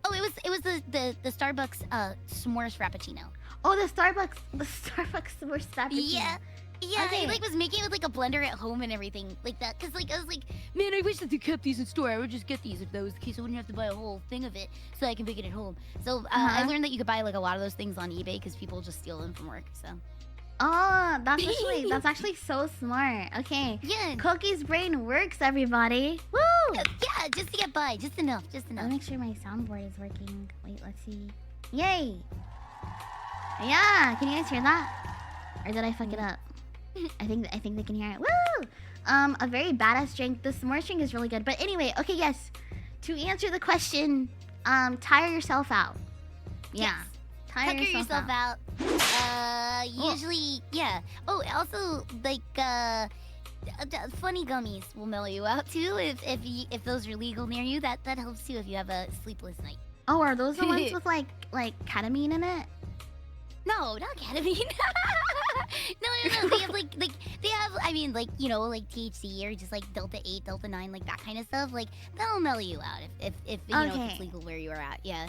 Oh, it was the Starbucks s'mores frappuccino. Oh, the Starbucks s'mores frappuccino. Yeah. Yeah, Okay. I like was making it with like a blender at home and everything like that. Cause like I was like, man, I wish that they kept these in store. I would just get these if that was the case. I wouldn't have to buy a whole thing of it so I can make it at home. So I learned that you could buy like a lot of those things on eBay because people just steal them from work. So Oh, that's actually so smart. Okay. yeah, Cookie's brain works, everybody. Woo! yeah, just to get by, just enough. Let me make sure my soundboard is working. Wait, let's see. Yay! Yeah, can you guys hear that? Or did I fuck it up? I think they can hear it. Woo! A very badass drink. The s'more drink is really good. But anyway, okay, yes. To answer the question, tire yourself out. Yeah. Yes. Tire Tucker yourself out. Usually, yeah. Oh, also like funny gummies will mellow you out too. If those are legal near you, that helps too. If you have a sleepless night. Oh, are those the ones with like ketamine in it? No, not ketamine. No. They have they have. I mean, like you know, like THC or just like Delta 8, Delta 9, like that kind of stuff. Like that'll mellow you out if you know if it's legal where you are at. Yeah.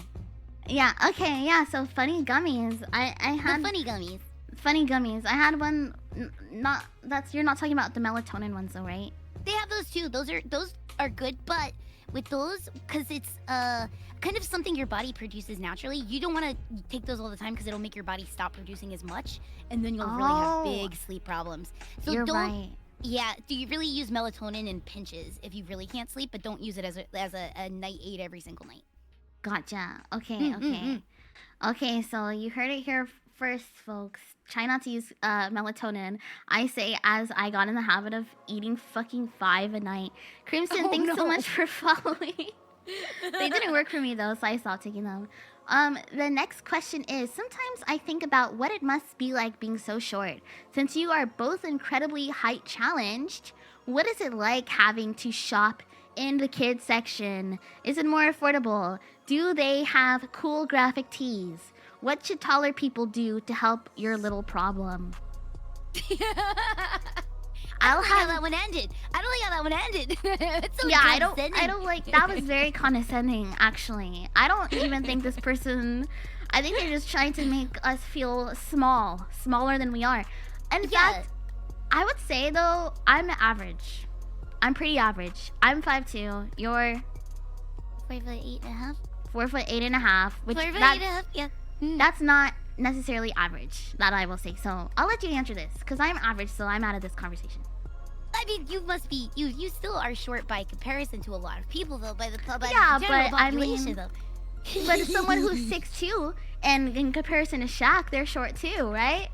Yeah. Okay. Yeah. So funny gummies. I had The funny gummies. funny gummies. I had one. You're not talking about the melatonin ones though, right? They have those too. Those are good, but with those, because it's kind of something your body produces naturally. You don't want to take those all the time because it'll make your body stop producing as much, and then you'll really have big sleep problems. So You're don't. right. Yeah, do you really use melatonin in pinches if you really can't sleep, but don't use it as a night aid every single night. Gotcha. Okay. Okay. Okay. So you heard it here first, folks. Try not to use melatonin. I say as I got in the habit of eating fucking 5 a night. Crimson, thanks so much for following. They didn't work for me though, so I stopped taking them. The next question is, sometimes I think about what it must be like being so short. Since you are both incredibly height challenged, what is it like having to shop in the kids section? Is it more affordable? Do they have cool graphic tees? What should taller people do to help your little problem? I don't like how that one ended. It's so I condescending. don't like that was very condescending actually. I don't even think this person, I think they're just trying to make us feel smaller than we are. In fact, I would say though, I'm average. I'm pretty average. I'm 5'2". You're 4'8.5". 4'8.5", which 4'8.5", yeah. that's not necessarily average, that I will say. So I'll let you answer this, because I'm average, so I'm out of this conversation. I mean, you must be, you still are short by comparison to a lot of people, though, by the general but population, I mean, though. But someone who's 6'2", and in comparison to Shaq, they're short too, right?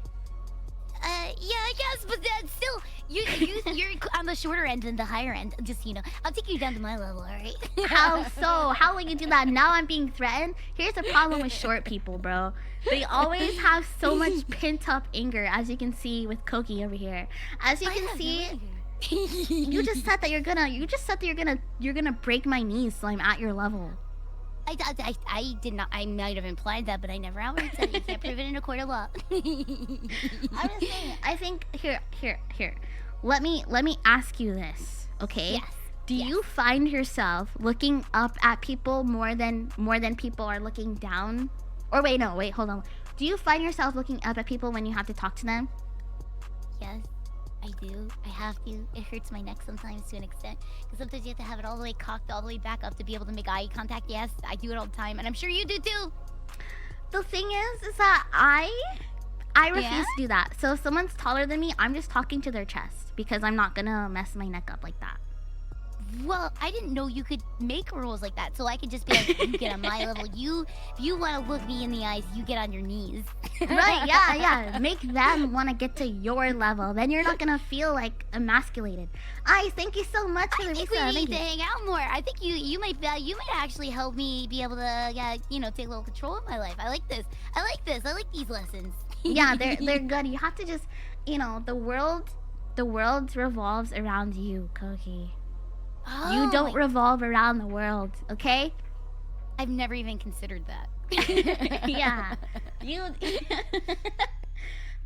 Yeah, I guess, but that's still, you're on the shorter end than the higher end, just, you know. I'll take you down to my level, alright? How so? How will you do that? Now I'm being threatened? Here's the problem with short people, bro. They always have so much pent-up anger, as you can see with Koki over here. As you can see, you just said that you're gonna break my knees, so I'm at your level. I did not. I might have implied that, but I never outright said it. You can't prove it in a court of law. I'm just saying. I think here. Let me ask you this, okay? Yes. Do you find yourself looking up at people more than people are looking down? Or wait, hold on. Do you find yourself looking up at people when you have to talk to them? Yes, I do. I have to. It hurts my neck sometimes to an extent. Because sometimes you have to have it all the way cocked, all the way back up to be able to make eye contact. Yes, I do it all the time. And I'm sure you do too. The thing is that I refuse to do that. So if someone's taller than me, I'm just talking to their chest. Because I'm not gonna mess my neck up like that. Well, I didn't know you could make rules like that, so I could just be like, you get on my level. If you want to look me in the eyes, you get on your knees. Right, yeah. Make them want to get to your level. Then you're not gonna feel like emasculated. Thank you so much for the I think reset. we need to hang out more. I think you might actually help me be able to take a little control of my life. I like this. I like these lessons. Yeah, they're good. You have to just, the world revolves around you, Koki. Oh, You don't revolve around the world, okay? I've never even considered that. Yeah.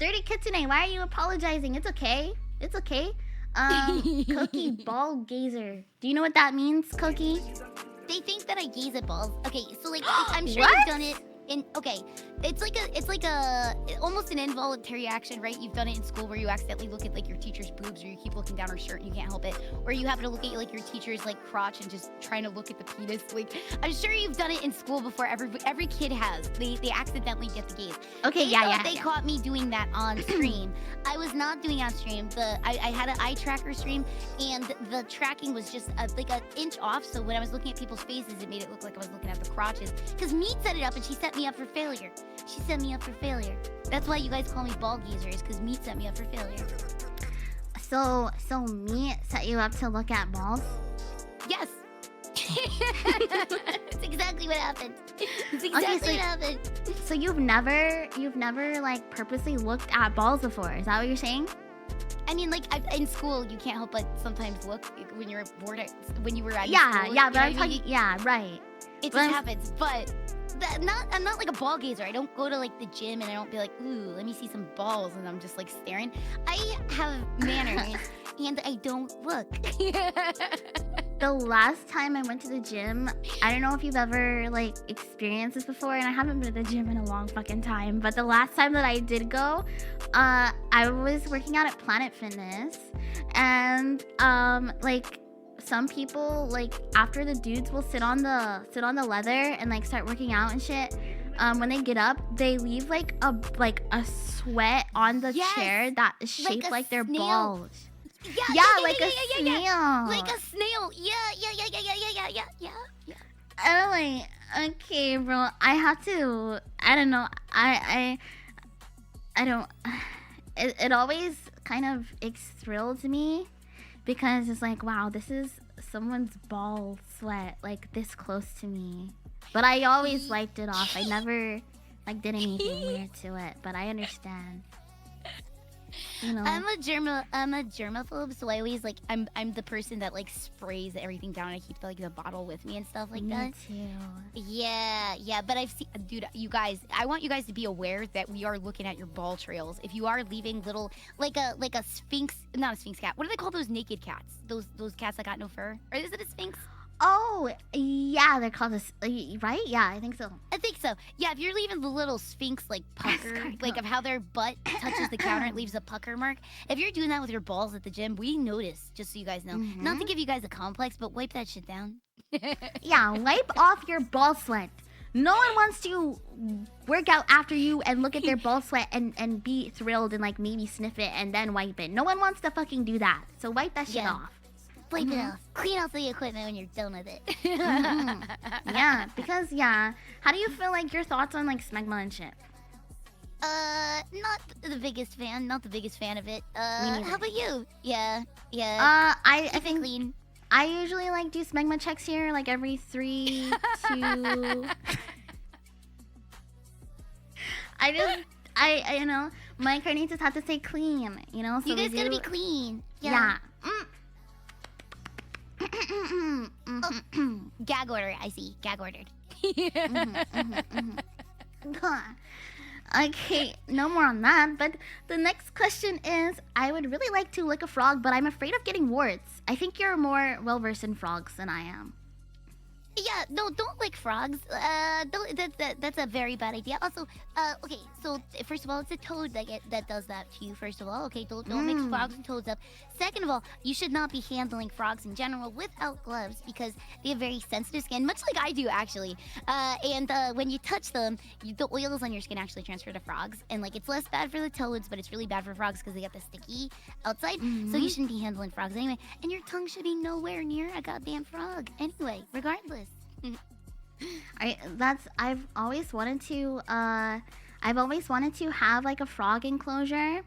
Dirty Kitsune, why are you apologizing? It's okay. It's okay. Koki ball gazer. Do you know what that means, Koki? They think that I gaze at balls. Okay, so like I'm sure What? you've done it. It's like a almost an involuntary action, right? You've done it in school where you accidentally look at like your teacher's boobs, or you keep looking down her shirt and you can't help it, or you happen to look at like your teacher's like crotch and just trying to look at the penis. Like I'm sure you've done it in school before. Every kid has. They accidentally get the gaze. Okay, yeah. They caught me doing that on stream. I was not doing it on stream. I had an eye tracker stream, and the tracking was just like an inch off. So when I was looking at people's faces, it made it look like I was looking at the crotches. Because Meat set it up, and she set me up for failure. She set me up for failure. That's why you guys call me ball gazers, because Meat set me up for failure. So Meat set you up to look at balls? Yes. That's exactly what happened. It's exactly what happened. So you've never like purposely looked at balls before? Is that what you're saying? I mean, like in school, you can't help but sometimes look when you're bored. When you were at Yeah, school, yeah, but I'm talking. Yeah, right. It just happens, but. I'm not like a ball gazer. I don't go to like the gym and I don't be like, ooh, let me see some balls, and I'm just like staring. I have manners and I don't look. The last time I went to the gym, I don't know if you've ever like experienced this before, and I haven't been to the gym in a long fucking time, but the last time that I did go, I was working out at Planet Fitness, and like some people, like after the dudes will sit on the leather and like start working out and shit, when they get up, they leave like a sweat on the chair that is shaped like their balls. Yeah, like a snail. Like a snail. Yeah. I'm like, okay, bro. I have to. I don't know. I don't. It always kind of thrills me, because it's like, wow, this is someone's ball sweat like this close to me. But I always wiped it off. I never like did anything weird to it. But I understand. I'm a germaphobe, so I always like I'm the person that like sprays everything down. I keep like the bottle with me and stuff like that. Me too. Yeah, but I've seen, dude, you guys, I want you guys to be aware that we are looking at your ball trails. If you are leaving little like a sphinx, not a sphinx cat. What do they call those naked cats? Those cats that got no fur? Or is it a sphinx? Oh, yeah, they're called this, right? Yeah, I think so. I think so. Yeah, if you're leaving the little sphinx like pucker, like of how their butt touches the counter, it leaves a pucker mark. If you're doing that with your balls at the gym, we notice, just so you guys know. Not to give you guys a complex, but wipe that shit down. Yeah, wipe off your ball sweat. No one wants to work out after you and look at their ball sweat and be thrilled and like maybe sniff it and then wipe it. No one wants to fucking do that. So wipe that shit off. Wipe it off. Clean off the equipment when you're done with it. Yeah, because how do you feel like your thoughts on like smegma and shit? Not the biggest fan. Not the biggest fan of it. How about you? Yeah. I think clean. I usually like do smegma checks here like every 3 to. I my carnitas have to stay clean, so you guys gotta be clean. Yeah. Gag order, I see. Gag ordered. Okay, no more on that. But the next question is, I would really like to lick a frog, but I'm afraid of getting warts. I think you're more well-versed in frogs than I am. Yeah, no, don't lick frogs. That's a very bad idea. Also, okay, so first of all, it's a toad that does that to you. First of all, okay, don't mix frogs and toads up. Second of all, you should not be handling frogs in general without gloves because they have very sensitive skin, much like I do actually. And when you touch them, the oils on your skin actually transfer to frogs, and like it's less bad for the toads, but it's really bad for frogs because they got the sticky outside. So you shouldn't be handling frogs anyway, and your tongue should be nowhere near a goddamn frog anyway, regardless. I've always wanted to have like a frog enclosure,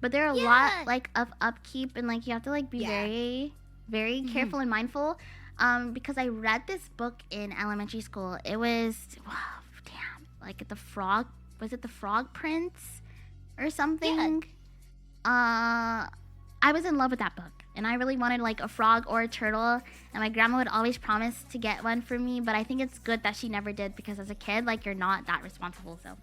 but there are a lot like of upkeep and like you have to like be very, very careful and mindful. Because I read this book in elementary school. It was like the Frog, was it the Frog Prince or something? I was in love with that book. And I really wanted like a frog or a turtle. And my grandma would always promise to get one for me. But I think it's good that she never did because as a kid, like you're not that responsible. So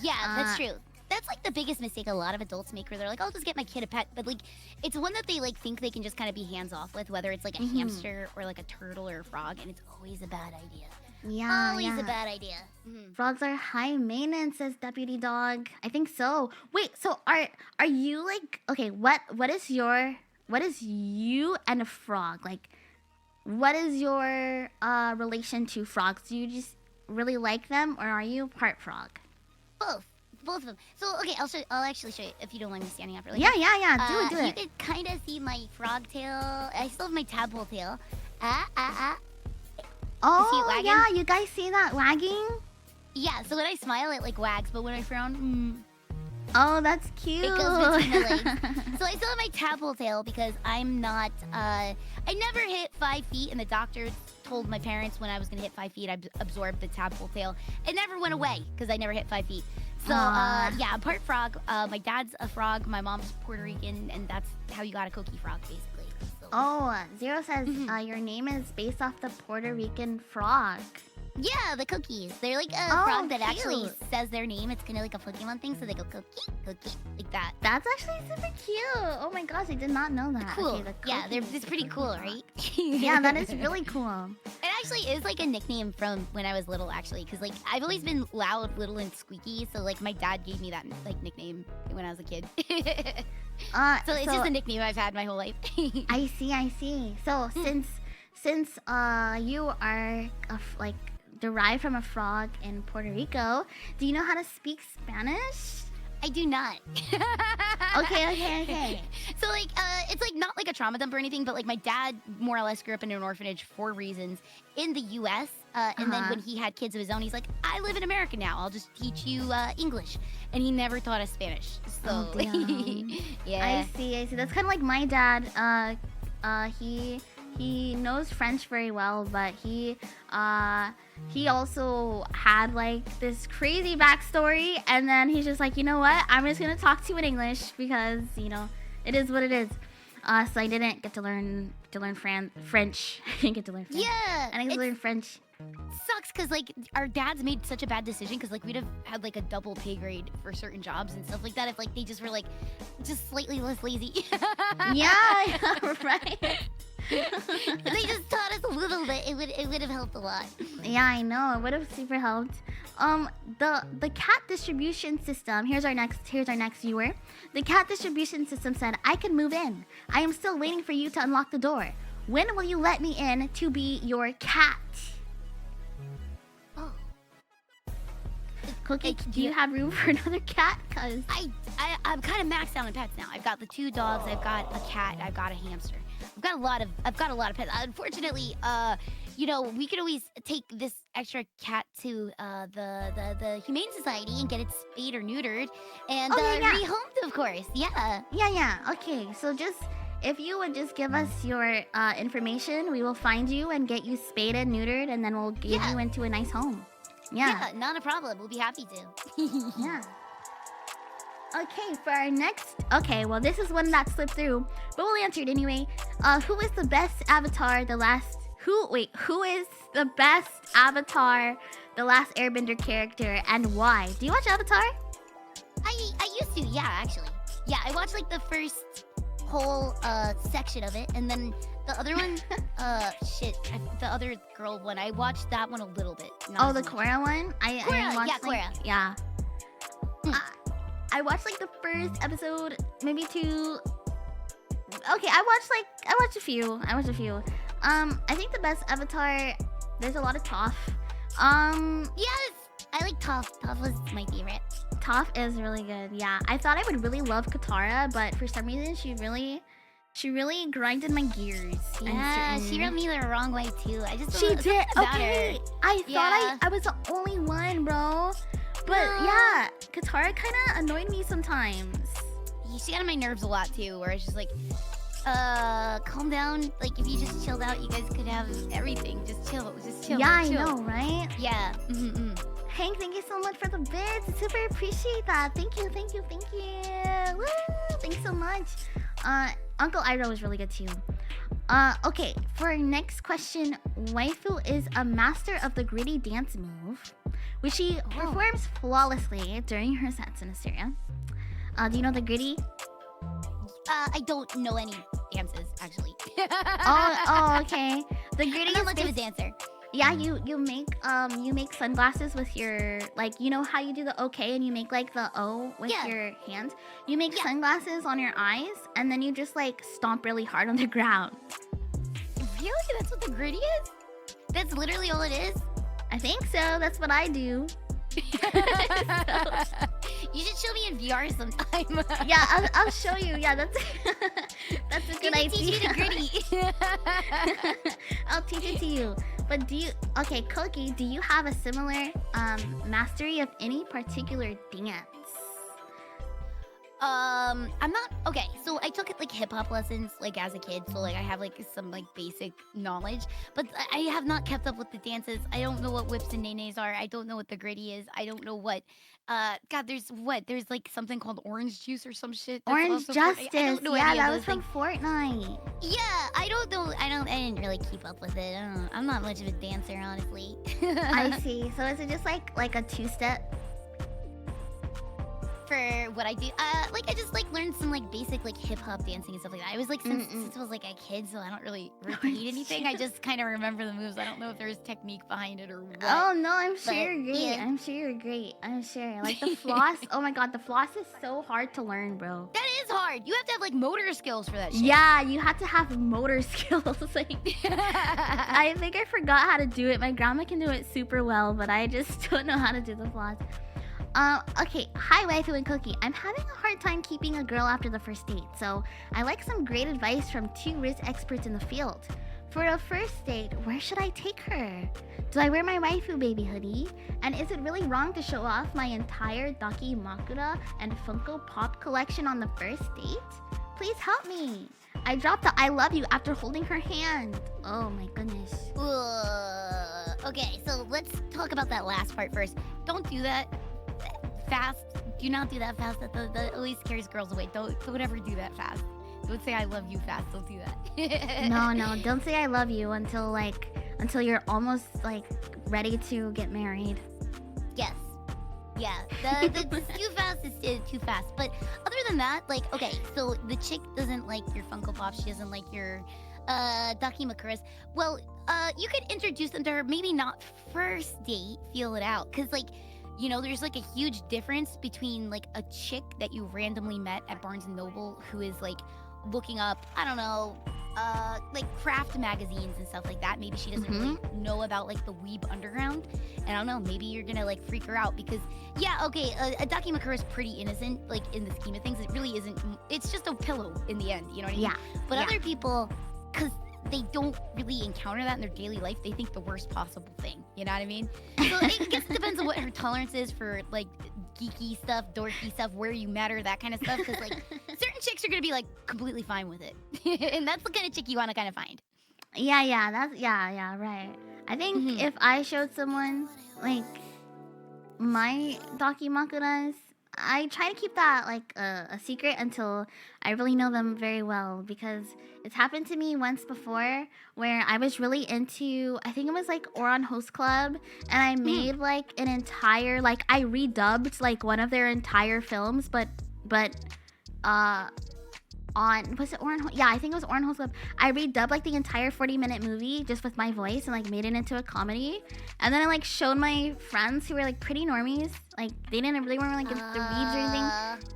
yeah, that's true. That's like the biggest mistake a lot of adults make where they're like, I'll just get my kid a pet. But like it's one that they like think they can just kind of be hands off with, whether it's like a hamster or like a turtle or a frog. And it's always a bad idea. Yeah, always a bad idea. Frogs are high maintenance, says Deputy Dog. I think so. Wait, so are you like, okay, what is you and a frog? Like, what is your relation to frogs? Do you just really like them, or are you part frog? Both of them. So okay, I'll actually show you if you don't mind me standing up really Yeah, quick. do it. You can kind of see my frog tail. I still have my tadpole tail. Oh, yeah, you guys see that wagging? Yeah, so when I smile, it like wags, but when I frown, oh, that's cute. it goes between the legs. So I still have my tadpole tail because I'm not, I never hit 5 feet, and the doctor told my parents when I was gonna hit 5 feet, I'd absorb the tadpole tail. It never went away because I never hit 5 feet. So, yeah, I'm part frog. My dad's a frog, my mom's Puerto Rican, and that's how you got a coqui frog, basically. So. Oh, Zero says your name is based off the Puerto Rican frog. Yeah, the cookies. They're like a frog that actually says their name. It's kind of like a Pokemon thing, so they go cookie, like that. That's actually super cute. Oh my gosh, I did not know that. Cool. Okay, yeah, it's pretty cool, right? Yeah, that is really cool. It actually is like a nickname from when I was little, actually, because like I've always been loud, little, and squeaky. So like my dad gave me that like nickname when I was a kid. So it's just a nickname I've had my whole life. I see. So since you are like derived from a frog in Puerto Rico, do you know how to speak Spanish? I do not. Okay. So like, it's like not like a trauma dump or anything, but like my dad more or less grew up in an orphanage for reasons in the U.S. And then when he had kids of his own, he's like, I live in America now. I'll just teach you English. And he never taught us Spanish. So yeah. I see. That's kind of like my dad. He knows French very well, but he also had like this crazy backstory, and then he's just like, you know what? I'm just gonna talk to you in English because you know it is what it is. So I didn't get to learn French. I didn't get to learn French. Yeah, I didn't learn French. Sucks because like our dads made such a bad decision because like we'd have had like a double pay grade for certain jobs and stuff like that if like they just were like just slightly less lazy. Yeah, right. They just taught us a little bit. It would have helped a lot. Yeah, I know. It would have super helped. The cat distribution system. Here's our next viewer. The cat distribution system said, "I can move in. I am still waiting for you to unlock the door. When will you let me in to be your cat?" Oh. Cookie, do you have room for another cat? Cause I'm kind of maxed out on pets now. I've got the 2 dogs. I've got a cat. I've got a hamster. I've got a lot of pets. Unfortunately, you know, we could always take this extra cat to the Humane Society and get it spayed or neutered and rehomed, of course. Yeah. Okay, so just if you would just give us your information, we will find you and get you spayed and neutered, and then we'll give you into a nice home. Yeah, not a problem. We'll be happy to. Yeah. Okay, for our next... Okay, well, this is one that slipped through, but we'll answer it anyway. Who is the best Avatar, the last... Who is the best Avatar, the Last Airbender character, and why? Do you watch Avatar? I used to, yeah, actually. Yeah, I watched, like, the first whole section of it, and then The other one, the other girl one. I watched that one a little bit. Oh, the Korra one. I watched Korra. Yeah. I watched like the first episode, maybe 2. Okay, I watched a few. I think the best Avatar. There's a lot of Toph. Yes, I like Toph. Toph was my favorite. Toph is really good. Yeah, I thought I would really love Katara, but for some reason she really grinded my gears. Yeah, she rubbed me the wrong way too. I just she did. Okay, her. I thought I was the only one, bro. But yeah, Katara kind of annoyed me sometimes. She got on my nerves a lot too, where it's just like, calm down. Like, if you just chilled out, you guys could have everything. Just chill. Yeah, I chill. know, right? Yeah. Hank, thank you so much for the bits. Super appreciate that. Thank you. Woo! Thanks so much. Uncle Iroh was really good too. Okay, for our next question, waifu is a master of the gritty dance move, which she performs flawlessly during her sets in Asteria. Do you know the gritty? I don't know any dances actually. oh, okay. The gritty I'm not is much of a dancer. Yeah, you make sunglasses with your, like, you know how you do the okay and you make like the O with your hands? You make sunglasses on your eyes and then you just like stomp really hard on the ground. Really? That's what the gritty is? That's literally all it is? I think so. That's what I do. You should show me in VR sometime. Yeah, I'll show you. Yeah, that's a good idea. Teach me the gritty. I'll teach it to you. But okay, Koki, do you have a similar mastery of any particular dance? I'm not okay. So I took like hip hop lessons like as a kid, so like I have like some like basic knowledge, but I have not kept up with the dances. I don't know what whips and nays are. I don't know what the gritty is. I don't know what. God, there's like something called orange juice or some shit. Orange Justice. Yeah, that was from things. Fortnite. Yeah, I don't know. I didn't really keep up with it. I'm not much of a dancer, honestly. I see. So is it just like a 2-step? For what I do, like I just like learned some like basic like hip hop dancing and stuff like that. I was like since I was like a kid, so I don't really repeat anything. I just kind of remember the moves. I don't know if there's technique behind it or what. Oh no, I'm sure you're great. Yeah. I'm sure you're great. I'm sure. Like the floss. Oh my god, the floss is so hard to learn, bro. That is hard. You have to have like motor skills for that shit. Yeah, you have to have motor skills. Like I think I forgot how to do it. My grandma can do it super well, but I just don't know how to do the floss. Okay, hi waifu and Cookie. I'm having a hard time keeping a girl after the first date, so I like some great advice from 2 Riz experts in the field. For a first date, where should I take her? Do I wear my waifu baby hoodie? And is it really wrong to show off my entire Daki Makura and Funko Pop collection on the first date? Please help me. I dropped the I love you after holding her hand. Oh my goodness. Okay, so let's talk about that last part first. Don't do that fast. Do not do that fast. That always scares girls away. Don't ever do that fast. Don't say I love you fast. Don't do that. No, don't say I love you until you're almost like ready to get married. Yes. Yeah. The too fast is too fast. But other than that, like, okay, so the chick doesn't like your Funko Pop. She doesn't like your Daki Makuras. Well, you could introduce them to her. Maybe not first date. Feel it out, cause like, you know, there's like a huge difference between like a chick that you randomly met at Barnes & Noble who is like looking up, I don't know, like craft magazines and stuff like that. Maybe she doesn't really know about like the weeb underground. And I don't know, maybe you're gonna like freak her out because, yeah, okay, a Daki Makura is pretty innocent, like in the scheme of things. It really isn't, it's just a pillow in the end, you know what I mean? Yeah. But other people, because they don't really encounter that in their daily life, they think the worst possible thing, you know what I mean? So it guess depends on what her tolerance is for like geeky stuff, dorky stuff, where you met her, that kind of stuff, because like certain chicks are gonna be like completely fine with it. And that's the kind of chick you want to kind of find. Yeah, right. I think if I showed someone like my Daki Makuras, I try to keep that like a secret until I really know them very well, because it's happened to me once before where I was really into, I think it was like Oran Host Club, and I made like an entire, like I redubbed like one of their entire films, but on, was it Orange? Yeah, I think it was Orange Club. I redubbed like the entire 40-minute movie just with my voice and like made it into a comedy. And then I like showed my friends who were like pretty normies. Like they weren't like into the reads or anything.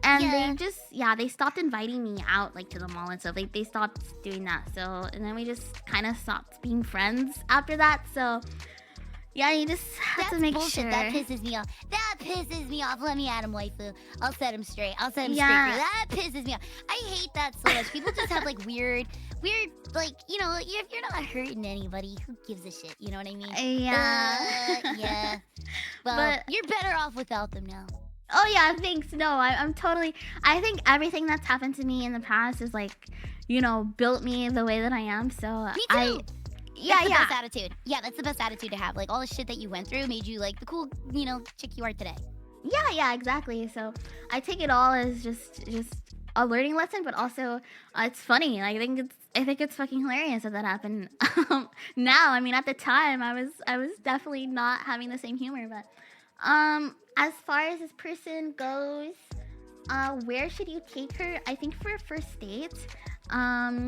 And they stopped inviting me out like to the mall and stuff. Like they stopped doing that. So, and then we just kind of stopped being friends after that. So yeah, you just have to make bullshit. sure. That pisses me off. Let me at him, waifu. I'll set him straight. Straight for you. That pisses me off. I hate that so much. People just have like weird, like, you know, if you're not hurting anybody, who gives a shit? You know what I mean? Yeah. Yeah. Well, you're better off without them now. Oh yeah, thanks. No, I'm totally. I think everything that's happened to me in the past is like, you know, built me the way that I am. So me too. That's the best attitude. Yeah, that's the best attitude to have. Like all the shit that you went through made you like the cool, you know, chick you are today. Yeah, exactly. So I take it all as just a learning lesson, but also it's funny. Like, I think it's fucking hilarious that happened. Now, I mean, at the time, I was definitely not having the same humor. But as far as this person goes, where should you take her? I think for a first date, I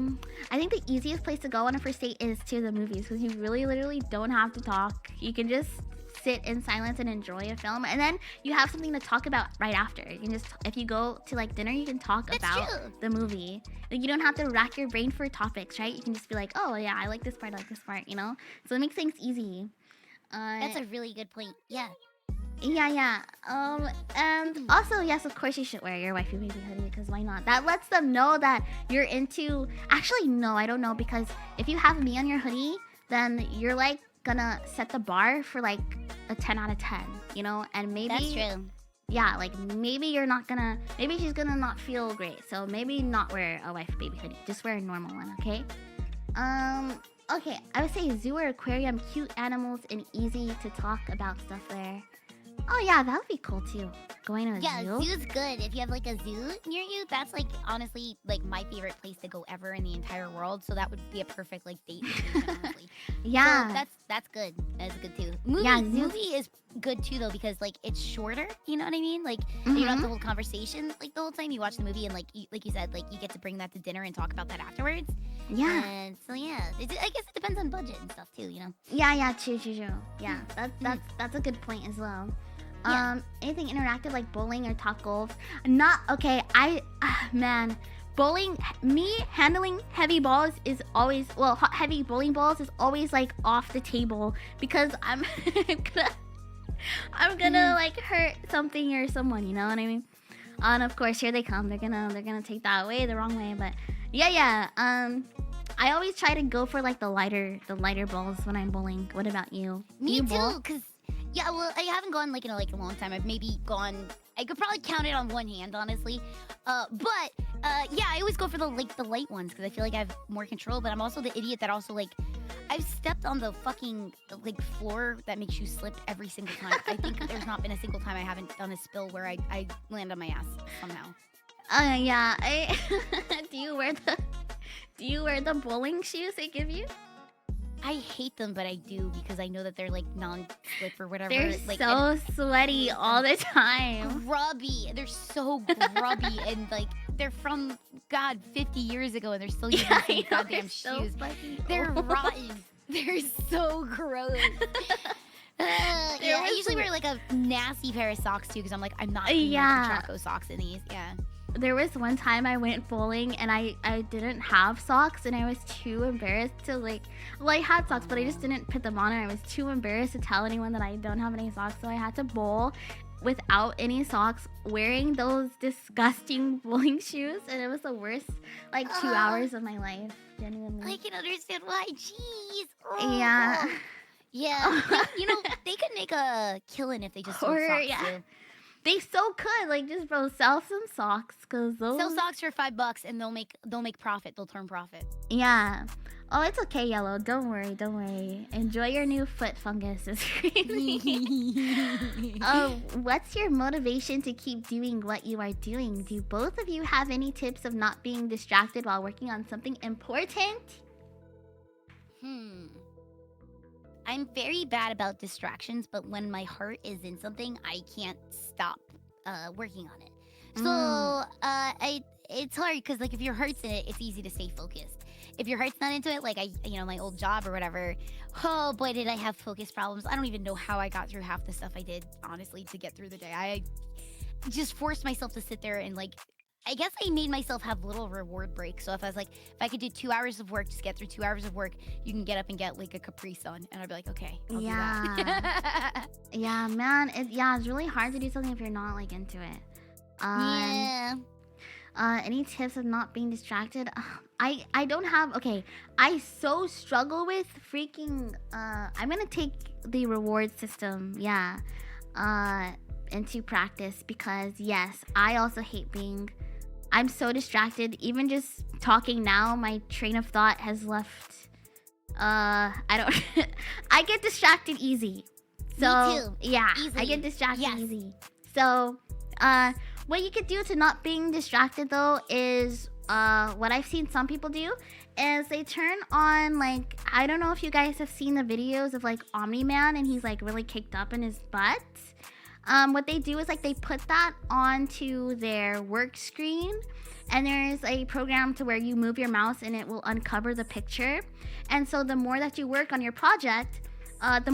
think the easiest place to go on a first date is to the movies, because you really literally don't have to talk. You can just sit in silence and enjoy a film, and then you have something to talk about right after. You can just, if you go to like dinner, you can talk about the movie. Like, you don't have to rack your brain for topics, right? You can just be like, oh yeah, I like this part, you know? So it makes things easy. That's a really good point. Yeah. Yeah. And also, yes, of course you should wear your wifey baby hoodie, because why not? That lets them know that you're into... Actually, no, I don't know, because if you have me on your hoodie, then you're like gonna set the bar for like a 10 out of 10, you know? And maybe... That's true. Yeah, like maybe you're not gonna... Maybe she's gonna not feel great, so maybe not wear a wifey baby hoodie. Just wear a normal one, okay? Okay, I would say zoo or aquarium, cute animals and easy to talk about stuff there. Oh yeah, that would be cool too. Going to a zoo. Yeah, zoo's good. If you have like a zoo near you, that's like honestly like my favorite place to go ever in the entire world. So that would be a perfect like date vacation, honestly. Yeah. So that's good. That's good too. Movie is good too though, because like it's shorter. You know what I mean? Like you don't have to hold conversation like the whole time. You watch the movie and like you said, like you get to bring that to dinner and talk about that afterwards. Yeah. And so yeah, I guess it depends on budget and stuff too. You know. Yeah. True. Yeah, that's a good point as well. Yeah. Anything interactive like bowling or top golf? Not okay. Man, bowling. Me handling heavy balls is always heavy bowling balls is always like off the table, because I'm gonna like hurt something or someone. You know what I mean? And of course, here they come. They're gonna take that away the wrong way. But yeah. I always try to go for like the lighter balls when I'm bowling. What about you? Me too, cause. Yeah, well, I haven't gone like in a long time. I've maybe gone. I could probably count it on one hand, honestly. Yeah, I always go for the light ones because I feel like I have more control. But I'm also the idiot that also like, I've stepped on the fucking like floor that makes you slip every single time. I think there's not been a single time I haven't done a spill where I land on my ass somehow. Yeah. Do you wear the bowling shoes they give you? I hate them, but I do because I know that they're like non-slip or whatever. They're like, so sweaty all the time. Grubby. They're so grubby and like they're from 50 years ago and they're still using the same goddamn shoes. They're rotten. They're so gross. I usually wear like a nasty pair of socks too because I'm like, I'm not putting Choco socks in these. Yeah. There was one time I went bowling and I didn't have socks and I was too embarrassed to I had socks but I just didn't put them on and I was too embarrassed to tell anyone that I don't have any socks, so I had to bowl without any socks wearing those disgusting bowling shoes, and it was the worst 2 hours of my life, genuinely. I can understand why. Jeez. Yeah. Yeah. They could make a killing if they just sold socks too. They so could just sell some socks, cause those sell socks for $5 and they'll make profit. They'll turn profit. Yeah. Oh, it's okay, Yellow. Don't worry. Enjoy your new foot fungus. What's your motivation to keep doing what you are doing? Do both of you have any tips of not being distracted while working on something important? I'm very bad about distractions, but when my heart is in something, I can't stop working on it. So, it's hard because like if your heart's in it, it's easy to stay focused. If your heart's not into it, like my old job or whatever, oh boy, did I have focus problems. I don't even know how I got through half the stuff I did, honestly, to get through the day. I just forced myself to sit there and like, I guess I made myself have little reward breaks. So if I was like, if I could do 2 hours of work, just get through 2 hours of work, you can get up and get like a Capri Sun. And I'd be like, okay, I'll do that. Yeah, man. It's really hard to do something if you're not like into it. Yeah. Any tips of not being distracted? I don't have. Okay, I so struggle with freaking. I'm gonna take the reward system. Yeah. Into practice because yes, I also hate being. I'm so distracted. Even just talking now, my train of thought has left. I don't. I get distracted easy. So me too. Yeah, Easily. I get distracted Yes. easy. So what you could do to not being distracted though is what I've seen some people do is they turn on like, I don't know if you guys have seen the videos of like Omni-Man and he's like really kicked up in his butt. What they do is like they put that onto their work screen and there's a program to where you move your mouse and it will uncover the picture. And so the more that you work on your project, like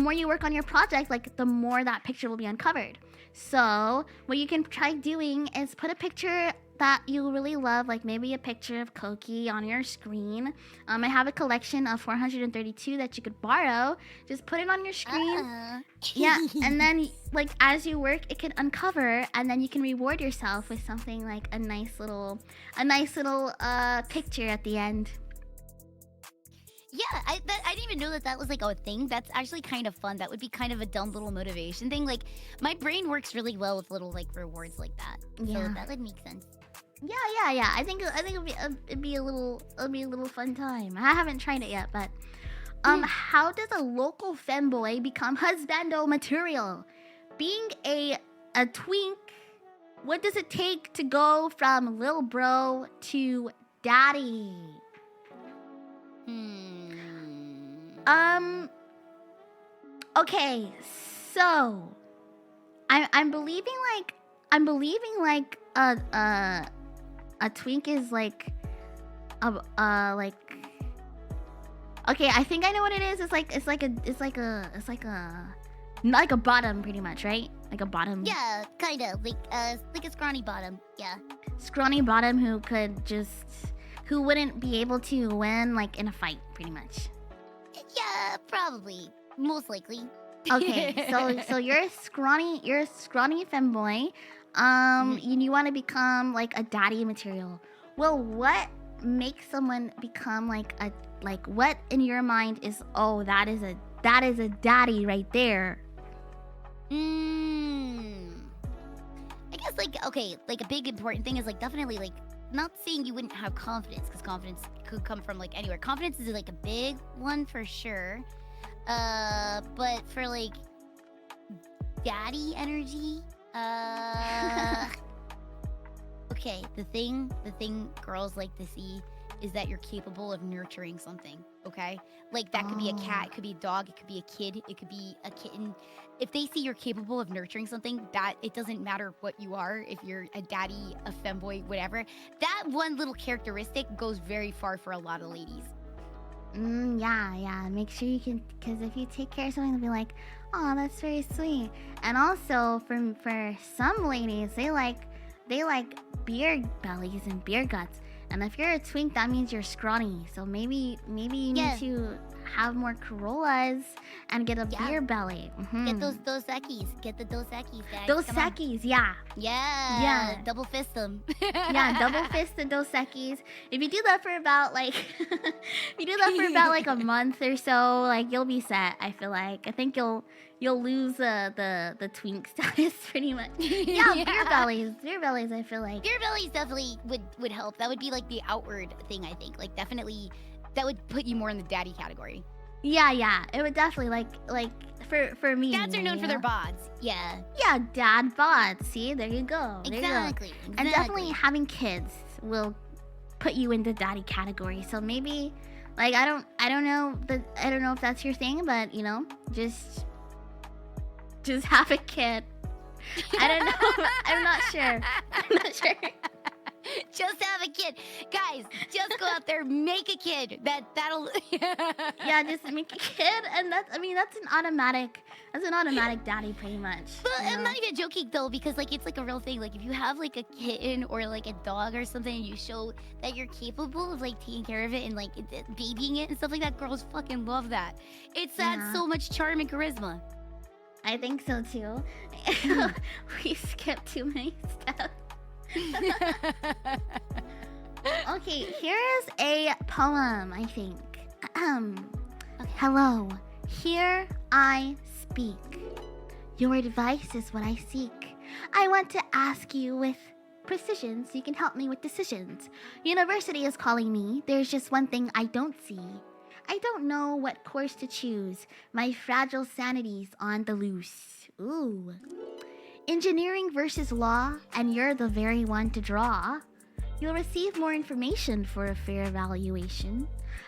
the more that picture will be uncovered. So what you can try doing is put a picture that you really love, like maybe a picture of Koki on your screen. I have a collection of 432 that you could borrow. Just put it on your screen. Yeah, and then like as you work, it can uncover, and then you can reward yourself with something like a nice little picture at the end. Yeah, I didn't even know that was like a thing. That's actually kind of fun. That would be kind of a dumb little motivation thing. Like my brain works really well with little like rewards like that. Yeah. So that would make sense. Yeah. I think it'd be a little fun time. I haven't tried it yet, but how does a local femboy become husbando material? Being a twink, what does it take to go from lil bro to daddy? Okay, so I'm believing like a twink is like like okay, I think I know what it is. It's like a bottom pretty much, right? Like a bottom. Yeah, kind of like a scrawny bottom. Yeah. Scrawny bottom who wouldn't be able to win like in a fight pretty much. Yeah, probably. Most likely. Okay, so you're a scrawny femboy. You want to become like a daddy material. Well, what makes someone become what in your mind is, oh, that is a daddy right there? I guess okay, a big important thing is definitely not saying you wouldn't have confidence, because confidence could come from anywhere. Confidence is a big one for sure. But for daddy energy, okay, the thing girls like to see is that you're capable of nurturing something, okay? That could be a cat, it could be a dog, it could be a kid, it could be a kitten. If they see you're capable of nurturing something, that it doesn't matter what you are, if you're a daddy, a femboy, whatever, that one little characteristic goes very far for a lot of ladies. Yeah. Make sure you can, because if you take care of something, they'll be like, oh, that's very sweet. And also, for some ladies, they like beer bellies and beer guts. And if you're a twink, that means you're scrawny. So maybe you need to have more Corollas and get a beer belly. Mm-hmm. Get those Dos Equis. Get the Dos Equis, guys. Dos Equis, yeah. Yeah. Double fist them. Yeah, double fist the Dos Equis. If you do that for about a month or so, you'll be set. I feel like. I think you'll lose the twink status pretty much. Yeah, beer bellies. I feel like beer bellies definitely would help. That would be the outward thing. I think definitely that would put you more in the daddy category. Yeah. It would definitely for me. Dads are known for their bods. Yeah. Yeah, dad bods. See, there you go. Exactly. And definitely having kids will put you in the daddy category. So maybe I don't know if that's your thing, but just have a kid. I don't know. I'm not sure. Just have a kid. Guys, just go out there, make a kid. That'll Yeah, just make a kid, and that's an automatic daddy pretty much. Well, you I'm know? not even joking though, because like it's like a real thing. Like if you have like a kitten or like a dog or something, and you show that you're capable of like taking care of it and like babying it and stuff like that, girls fucking love that. It's Yeah. so much charm and charisma. I think so too. We skipped too many steps. Okay, here's a poem, I think. Hello, here I speak. Your advice is what I seek. I want to ask you with precision so you can help me with decisions. University is calling me. There's just one thing I don't see. I don't know what course to choose. My fragile sanity's on the loose. Ooh. Engineering versus law, and you're the very one to draw. You'll receive more information for a fair evaluation.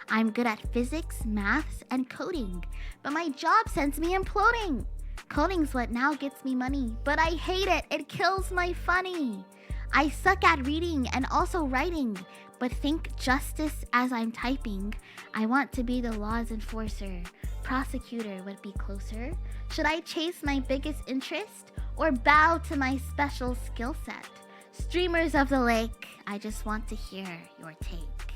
I'm good at physics, maths, and coding, but my job sends me imploding. Coding's what now gets me money, but I hate it. It kills my funny. I suck at reading and also writing, but think justice as I'm typing. I want to be the law's enforcer. Prosecutor would be closer. Should I chase my biggest interest or bow to my special skill set? Streamers of the lake, I just want to hear your take.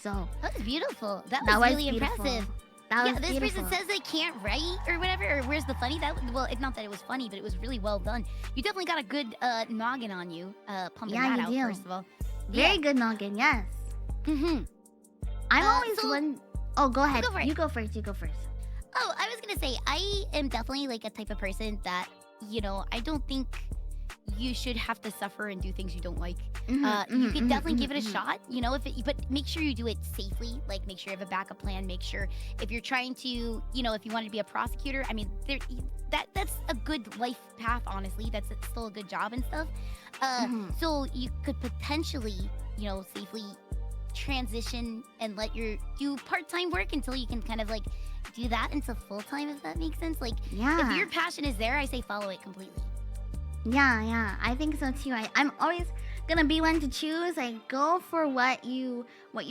So That was beautiful. That that was was really beautiful. impressive. That Yeah, was this beautiful. person says they can't write or whatever. Or where's the funny? Well, it's not that it was funny, but it was really well done. You definitely got a good noggin on you. Pumping Yeah, that you out do. first of all. Very good noggin, yes. Mm-hmm. I'm always so- one. Oh, go ahead. Go for it. You go first. Oh, I was gonna say I am definitely like a type of person that I don't think you should have to suffer and do things you don't like. You could definitely give it a shot, but make sure you do it safely. Like, make sure you have a backup plan. Make sure if you're trying to, if you wanted to be a prosecutor, I mean, that's a good life path. Honestly, that's still a good job and stuff. So you could potentially, safely transition and let do part-time work until you can kind of like do that into full-time, if that makes sense. Like, Yeah. if your passion is there, I say follow it completely. Yeah, I think so too. I'm always gonna be one to choose. Like, go for what you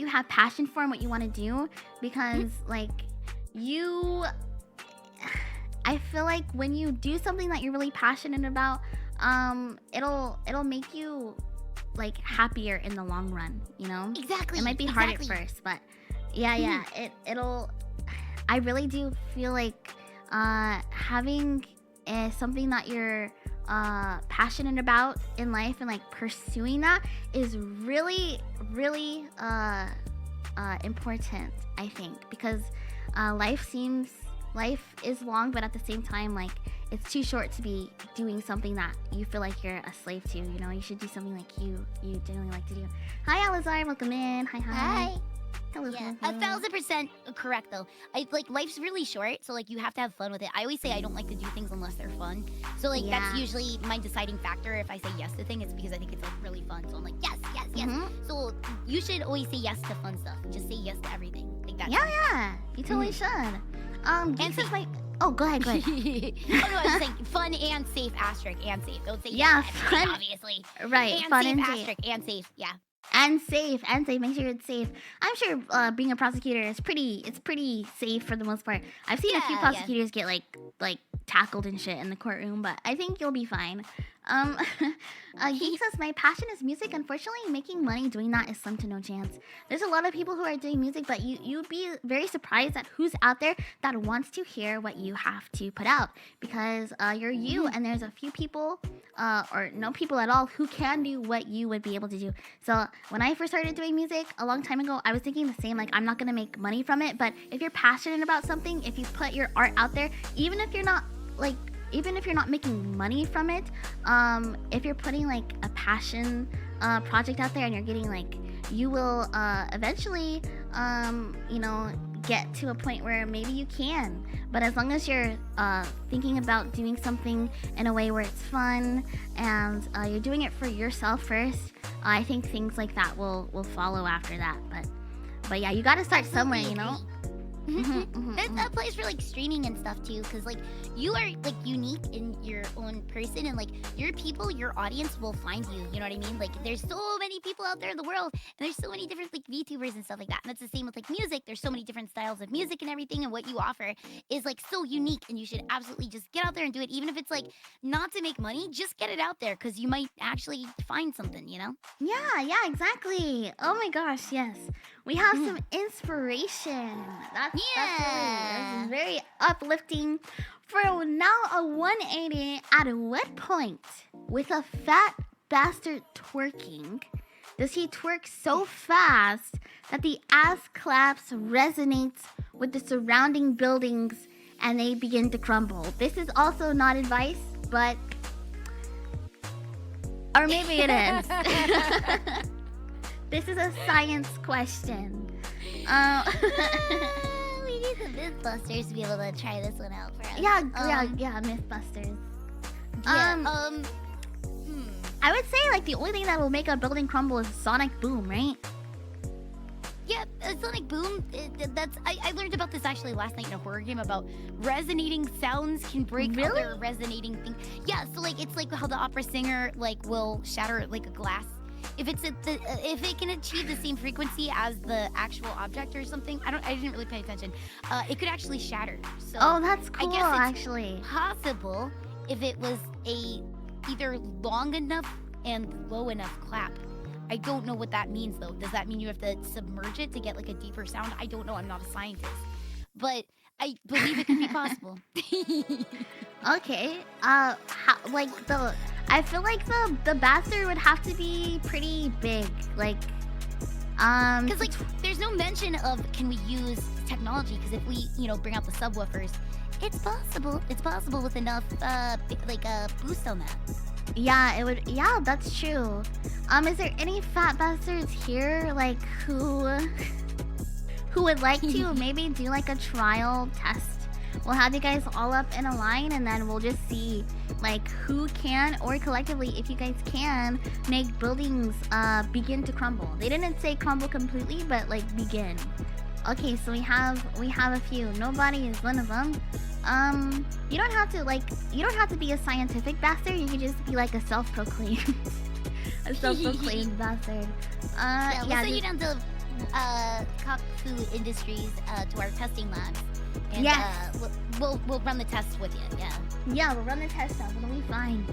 have passion for and what you want to do, because like I feel like when you do something that you're really passionate about, it'll make you like happier in the long run. Exactly. It might be hard at exactly. first, but yeah, it'll. I really do feel like having something that you're passionate about in life and like pursuing that is really important, I think, because life is long, but at the same time, like, it's too short to be doing something that you feel like you're a slave to. You should do something like you genuinely like to do. Hi, Alizar, welcome in. Hi. Hello. Yeah, hello. 1000% correct though. Like, life's really short, so like you have to have fun with it. I always say I don't like to do things unless they're fun. So like Yeah. that's usually my deciding factor. If I say yes to things, it's because I think it's like really fun. So I'm like yes. Mhm. So you should always say yes to fun stuff. Just say yes to everything. Like that. Yeah, you totally should. Geeks is like, oh, go ahead. Oh no, I was saying fun and safe asterisk and safe. Don't say Yeah, yes to everything, fun- obviously. Right, And fun safe and safe. asterisk and safe. Yeah. And safe. Make sure it's safe. I'm sure being a prosecutor is pretty safe for the most part. I've seen a few Yeah, prosecutors get like tackled and shit in the courtroom, but I think you'll be fine. Geek says, my passion is music. Unfortunately, making money doing that is slim to no chance. There's a lot of people who are doing music, but you'd be very surprised at who's out there that wants to hear what you have to put out, because you're you, and there's a few people or no people at all who can do what you would be able to do. So when I first started doing music a long time ago, I was thinking the same, like, I'm not gonna make money from it, but if you're passionate about something, if you put your art out there, even if you're not making money from it, if you're putting like a passion project out there and you're getting like, you will eventually get to a point where maybe you can. But as long as you're thinking about doing something in a way where it's fun and you're doing it for yourself first, I think things like that will follow after that. But yeah, you got to start somewhere, Absolutely agree. That plays for like streaming and stuff too, because like you are like unique in your own person, and like your people, your audience will find you. You know what I mean? Like there's so many people out there in the world, and there's so many different like VTubers and stuff like that. And that's the same with like music. There's so many different styles of music and everything, and what you offer is like so unique, and you should absolutely just get out there and do it, even if it's like not to make money. Just get it out there, because you might actually find something. You know? Yeah, exactly. Oh my gosh, yes. We have some inspiration. That's very uplifting. For now, a 180. At what point, with a fat bastard twerking, does he twerk so fast that the ass claps resonates with the surrounding buildings and they begin to crumble? This is also not advice, but... Or maybe it is. This is a science question. We need some Mythbusters to be able to try this one out for us. Yeah, Mythbusters. I would say like the only thing that will make a building crumble is a sonic boom, right? Yeah, a sonic boom. I learned about this actually last night in a horror game about resonating sounds can break other resonating things. Yeah, so like it's like how the opera singer like will shatter like a glass. If it's if it can achieve the same frequency as the actual object or something, I didn't really pay attention. It could actually shatter. So that's cool. I guess it's actually possible if it was a either long enough and low enough clap. I don't know what that means though. Does that mean you have to submerge it to get like a deeper sound? I don't know. I'm not a scientist, but I believe it could be possible. Okay. I feel like the bastard would have to be pretty big, like, because like there's no mention of can we use technology? Because if we bring out the subwoofers, it's possible. It's possible with enough like a boost on that. Yeah, it would. Yeah, that's true. Is there any fat bastards here, like who would like to maybe do like a trial test? We'll have you guys all up in a line, and then we'll just see like who can, or collectively, if you guys can, make buildings begin to crumble. They didn't say crumble completely, but like begin. Okay, so we have a few. Nobody is one of them. You don't have to be a scientific bastard. You can just be like a self-proclaimed bastard. We'll send you down to COQFU Industries to our testing labs. And we'll run the tests with you. Yeah, we'll run the test out. It'll be fine.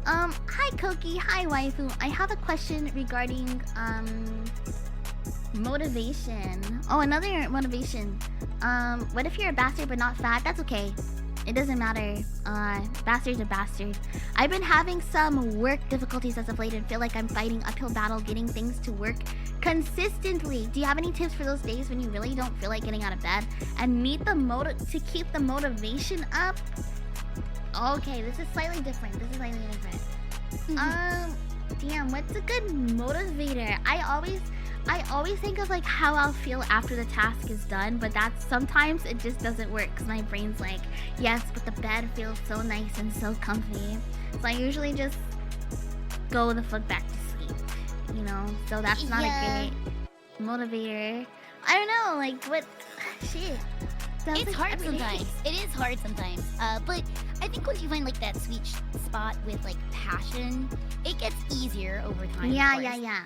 Hi Koki, hi waifu. I have a question regarding motivation. Oh, another motivation. What if you're a bastard but not fat? That's okay. It doesn't matter. Bastard's a bastard. I've been having some work difficulties as of late and feel like I'm fighting uphill battle getting things to work consistently. Do you have any tips for those days when you really don't feel like getting out of bed and need the to keep the motivation up? Okay, this is slightly different. Damn, what's a good motivator? I always think of like how I'll feel after the task is done, but sometimes it just doesn't work because my brain's like, yes, but the bed feels so nice and so comfy. So I usually just go the fuck back to sleep, so that's not a great motivator. I don't know, like what shit. It's hard sometimes. It is hard sometimes. But I think once you find like that sweet spot with like passion, it gets easier over time. Yeah.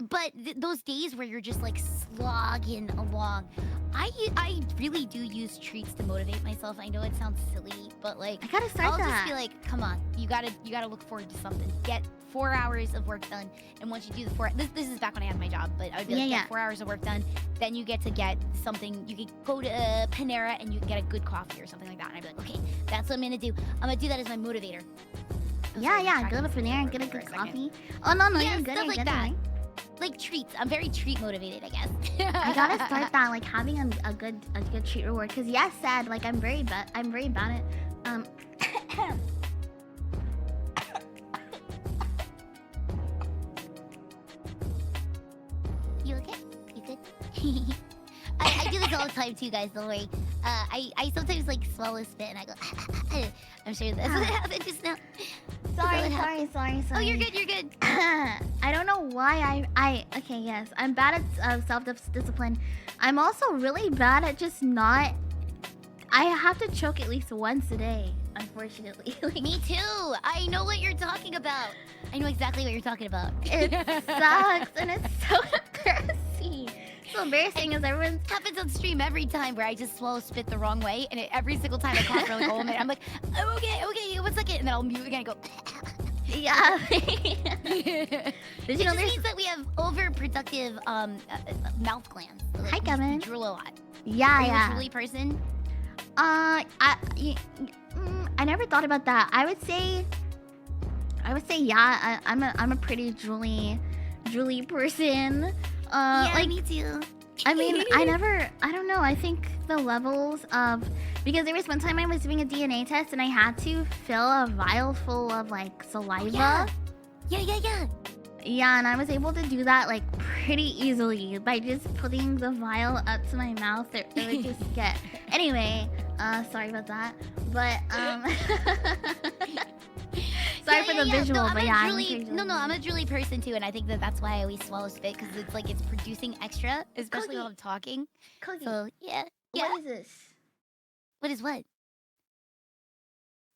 But those days where you're just like slogging along, I really do use treats to motivate myself. I know it sounds silly, but like I gotta start I'll just be like, come on, you gotta look forward to something. Get 4 hours of work done, and once you do the 4, this is back when I had my job, but I would be like, get 4 hours of work done, then you get to get something. You could go to Panera and you can get a good coffee or something like that, and I'd be like, okay, that's what I'm gonna do. I'm gonna do that as my motivator. Yeah, go to Panera and get a good coffee. Oh no, you're good. Stuff like that. Like treats. I'm very treat motivated, I guess. I gotta start that, like having a good treat reward. Cause yes, sad. Like I'm very bad at You okay? You good? I do this all the time too, guys. Don't worry. I sometimes like swallow spit and I go. I'm sure that's what happened just now. Sorry. sorry. Oh, you're good. You're good. I don't know why okay, yes, I'm bad at self-discipline. I'm also really bad at just not. I have to choke at least once a day, unfortunately. Me too. I know what you're talking about. I know exactly what you're talking about. It sucks, and it's so embarrassing. So embarrassing as everyone happens on stream every time where I just swallow spit the wrong way, and every single time I cough for like a whole minute, I'm like, oh, okay, 1 second, and then I'll mute again and go. Yeah. Did you know this means that we have overproductive mouth glands. So, like, Hi, Kevin. We drool a lot. Yeah, Are you a drooly person? I never thought about that. I would say yeah. I'm a pretty drooly person. Yeah, like, me too. I mean, I don't know. I think the levels of, because there was one time I was doing a DNA test and I had to fill a vial full of like saliva. Oh, yeah. Yeah, and I was able to do that like pretty easily by just putting the vial up to my mouth. It would just get. Anyway, sorry about that. But sorry for the visual, no, but yeah, I'm a drooly person too, and I think that's why I always swallow spit, because it's like it's producing extra, especially while I'm talking. Cookie. So yeah. What is this? What is what?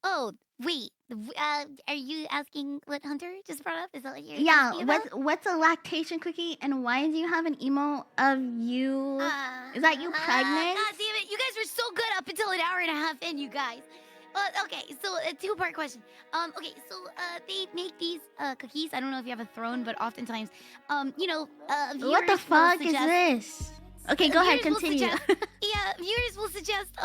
Oh, wait. Are you asking what Hunter just brought up? Is that what you're asking about? What's a lactation cookie, and why do you have an emo of you? Is that you pregnant? God damn it! You guys were so good up until an hour and a half in, you guys. Okay, so a two-part question. Okay, so they make these cookies. I don't know if you have a throne, but oftentimes, What the fuck is this? Okay, go ahead, continue. Viewers will suggest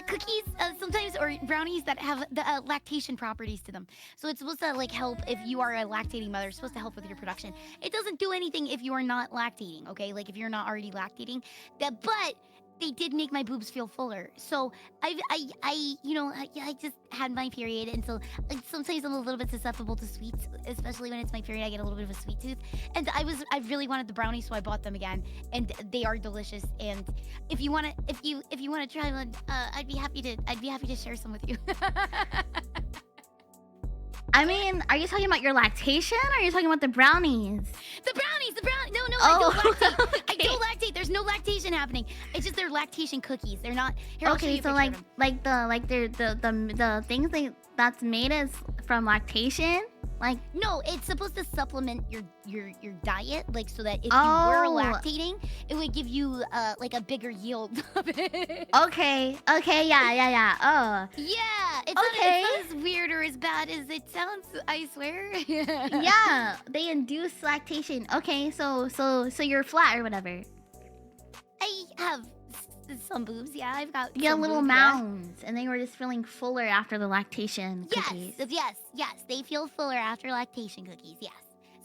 cookies sometimes, or brownies that have the lactation properties to them. So it's supposed to like help if you are a lactating mother. It's supposed to help with your production. It doesn't do anything if you are not lactating. Okay, like if you're not already lactating. But they did make my boobs feel fuller. So I just had my period, and so like, sometimes I'm a little bit susceptible to sweets, especially when it's my period. I get a little bit of a sweet tooth, and I really wanted the brownies, so I bought them again, and they are delicious. And if you wanna try one, I'd be happy to share some with you. I mean, are you talking about your lactation, or are you talking about the brownies? The brownies. No, Oh, I don't lactate. okay. I don't lactate. There's no lactation happening. It's just they're lactation cookies. They're not. Here, I'll show you Okay, a so picture of them. the things that's made is from lactation. Like, no, it's supposed to supplement your diet, like so that if you were lactating, it would give you like a bigger yield of it. Okay, yeah. Oh. Yeah, it's not as weird or as bad as it sounds, I swear. Yeah, they induce lactation. Okay, so you're flat or whatever. I have some boobs, yeah. I've got You have some little boobs, mounds, and they were just feeling fuller after the lactation cookies. Yes. They feel fuller after lactation cookies. Yes.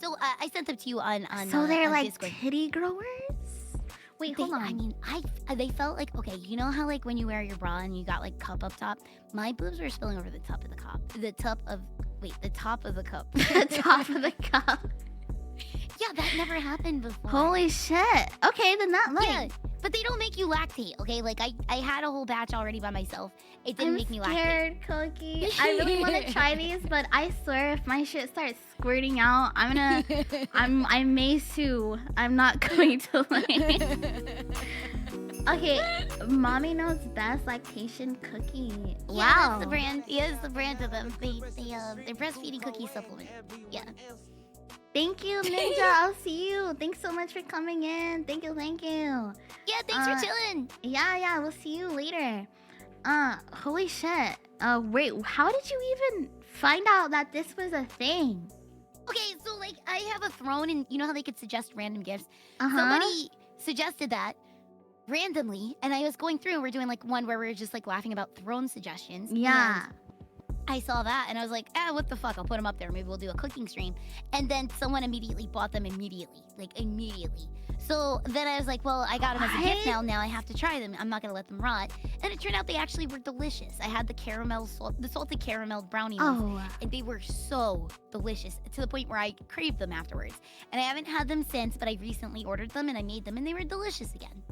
So I sent them to you on. So they're on like Discord. titty growers. Wait, hold on. I mean, they felt like, okay, you know how like when you wear your bra and you got like cup up top? My boobs were spilling over the top of the cup. The top of the cup. The top of the cup. Yeah, that never happened before. Holy shit. Okay, then that like. Yeah, but they don't make you lactate, okay? Like I had a whole batch already by myself. It didn't make me lactate. I'm scared, Cookie. I really want to try these, but I swear if my shit starts squirting out, I may sue. I'm not going to like. Okay, Mommy Knows Best Lactation Cookie. Yeah, Wow. that's the brand. Yeah, it's the brand of them. They're breastfeeding cookie supplement. Yeah. Thank you, Ninja. I'll see you. Thanks so much for coming in. Thank you. Yeah, thanks for chilling. Yeah, we'll see you later. Holy shit. Wait, how did you even find out that this was a thing? Okay, so like I have a throne, and you know how they could suggest random gifts? Uh-huh. Somebody suggested that randomly, and I was going through and we're doing like one where we were just like laughing about throne suggestions. Yeah. And I saw that and I was like, what the fuck? I'll put them up there. Maybe we'll do a cooking stream. And then someone immediately bought them immediately. So then I was like, well, I got them as a gift now. Now I have to try them. I'm not going to let them rot. And it turned out they actually were delicious. I had the salted caramel brownie ones, and they were so delicious to the point where I craved them afterwards. And I haven't had them since, but I recently ordered them and I made them and they were delicious again.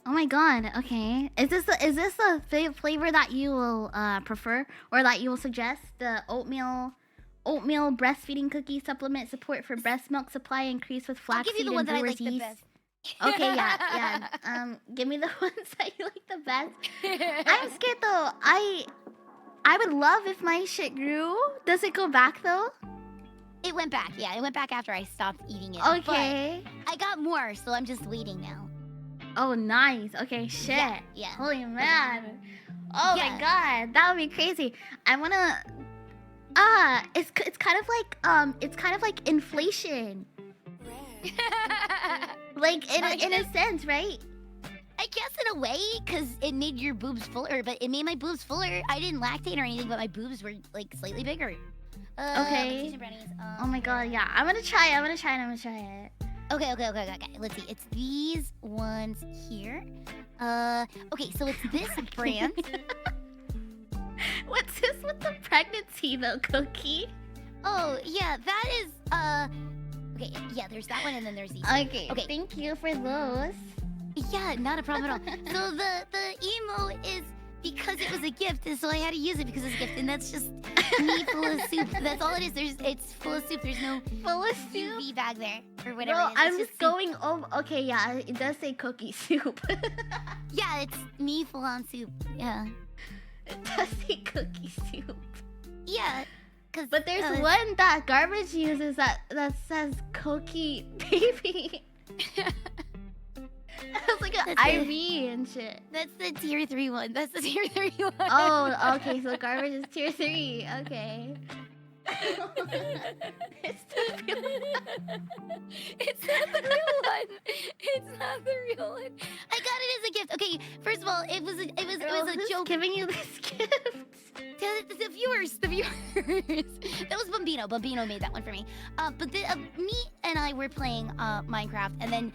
Oh my god. Okay. Is this the flavor that you will prefer, or that you will suggest? The oatmeal oatmeal breastfeeding cookie supplement support for breast milk supply increase with I'll give you flaxseed the one and that I brewer's like the yeast. best. Okay, yeah. Give me the ones that you like the best. I'm scared though. I would love if my shit grew. Does it go back though? It went back. Yeah, it went back after I stopped eating it. Okay. But I got more, so I'm just waiting now. Oh, nice. Okay, shit. Yeah. Holy man. Oh Yeah. my god, that would be crazy. I wanna. It's kind of like inflation. Like in a sense, right? I guess in a way, because it made your boobs fuller, but it made my boobs fuller. I didn't lactate or anything, but my boobs were like slightly bigger. Okay. Brownies, Oh my god, yeah. I'm gonna try it. Okay. Let's see. It's these ones here. Okay, so it's this brand. What's this with the pregnancy though, Cookie? Oh, yeah, that is, okay, yeah, there's that one and then there's these. Okay, thank you for those. Yeah, not a problem at all. So the emo is because it was a gift, and so I had to use it because it's a gift, and that's just me full of soup. That's all it is. It's full of soup. There's no Full of soup? UV bag there or whatever. Bro, it is. I'm It's just soup. going over. Okay, yeah, it does say cookie soup. Yeah, it's me full on soup. Yeah. It does say cookie soup. Yeah. But there's one that Garbage uses that says Cokie Baby. It's like an IV and shit. That's the tier 3 one. That's the tier 3 one. Oh, okay, so Garbage is tier 3. Okay. It's the real one. It's not the real one. It's not the real one. I got it as a gift. Okay, first of all, it was a joke. Giving you this gift. The viewers. That was Bambino. Bambino made that one for me. But me and I were playing Minecraft, and then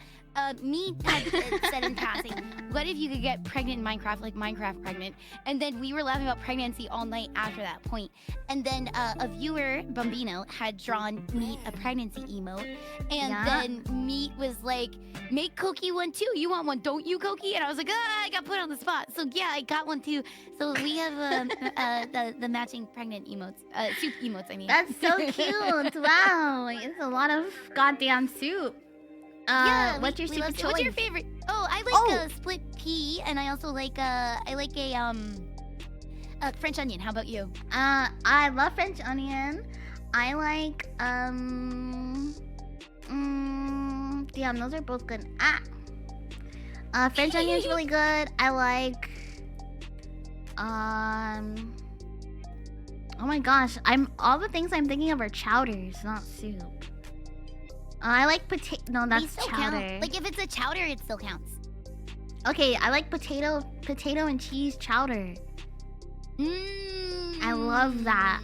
me had said in passing, what if you could get pregnant in Minecraft, like Minecraft pregnant? And then we were laughing about pregnancy all night after that point. And then a viewer, Bambino, had drawn Meat a pregnancy emote. And then Meat was like, make Koki one too. You want one, don't you, Koki? And I was like, I got put on the spot. So yeah, I got one too. So we have the matching pregnant emotes, soup emotes, I mean. That's so cute. Wow. It's a lot of goddamn soup. Yeah, what's your super choice? What's your favorite? Oh, I like a split pea, and I also like a French onion. How about you? I love French onion. I like damn, those are both good. French onion's really good. I like oh my gosh, all the things I'm thinking of are chowders, not soup. I like potato. No, that's chowder. Count. Like if it's a chowder, it still counts. Okay, I like potato and cheese chowder. I love that.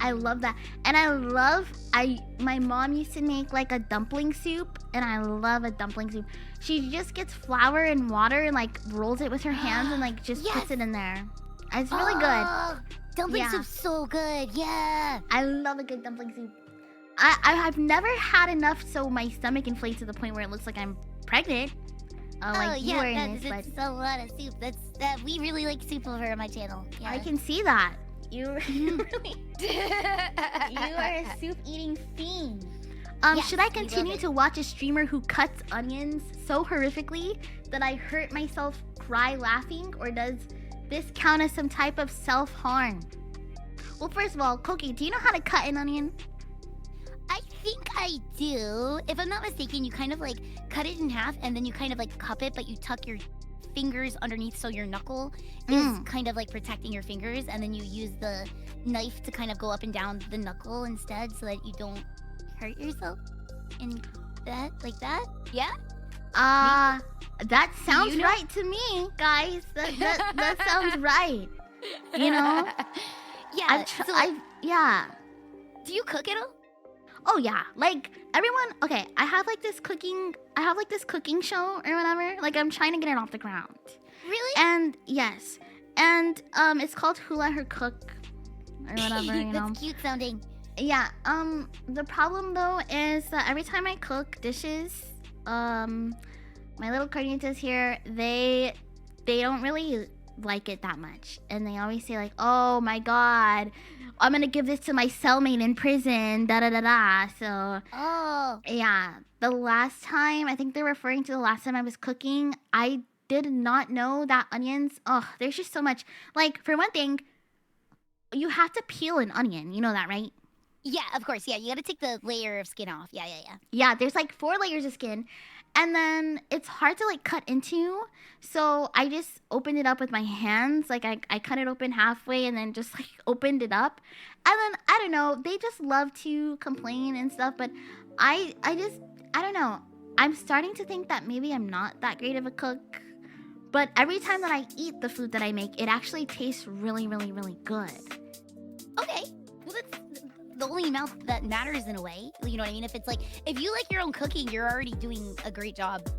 And my mom used to make like a dumpling soup, and I love a dumpling soup. She just gets flour and water and like rolls it with her hands and like just puts it in there. It's really good. Dumpling soup's so good. Yeah. I love a good dumpling soup. I've never had enough so my stomach inflates to the point where it looks like I'm pregnant. Like you are in this, it's a lot of soup. We really like soup over on my channel. Yeah. I can see that. You really you are a soup eating fiend. Should I continue to watch a streamer who cuts onions so horrifically that I hurt myself cry laughing, or does this count as some type of self-harm? Well, first of all, Koki, do you know how to cut an onion? I think I do. If I'm not mistaken, you kind of like cut it in half and then you kind of like cup it, but you tuck your fingers underneath so your knuckle is kind of like protecting your fingers, and then you use the knife to kind of go up and down the knuckle instead so that you don't hurt yourself. And like that? Yeah? That sounds right to me, guys. That sounds right. You know? Yeah. Yeah. Do you cook at all? Oh yeah, like everyone. Okay, I have like this cooking show or whatever. Like I'm trying to get it off the ground. Really? And yes, and it's called Who Let Her Cook or whatever. You know. That's cute sounding. Yeah. The problem though is that every time I cook dishes, my little carnitas here, they don't really like it that much. And they always say like, oh my god, I'm gonna give this to my cellmate in prison, da da da da. So yeah, the last time, I think they're referring to the last time I was cooking, I did not know that onions, there's just so much. Like, for one thing, you have to peel an onion, you know that, right? Yeah, of course. Yeah, you gotta take the layer of skin off. Yeah. Yeah, there's like 4 layers of skin. And then it's hard to like cut into. So I just opened it up with my hands. Like I cut it open halfway and then just like opened it up. And then I don't know, they just love to complain and stuff. But I don't know. I'm starting to think that maybe I'm not that great of a cook. But every time that I eat the food that I make, it actually tastes really, really, really good. Okay. Well, that's the only amount that matters in a way. You know what I mean? If it's like, if you like your own cooking, you're already doing a great job.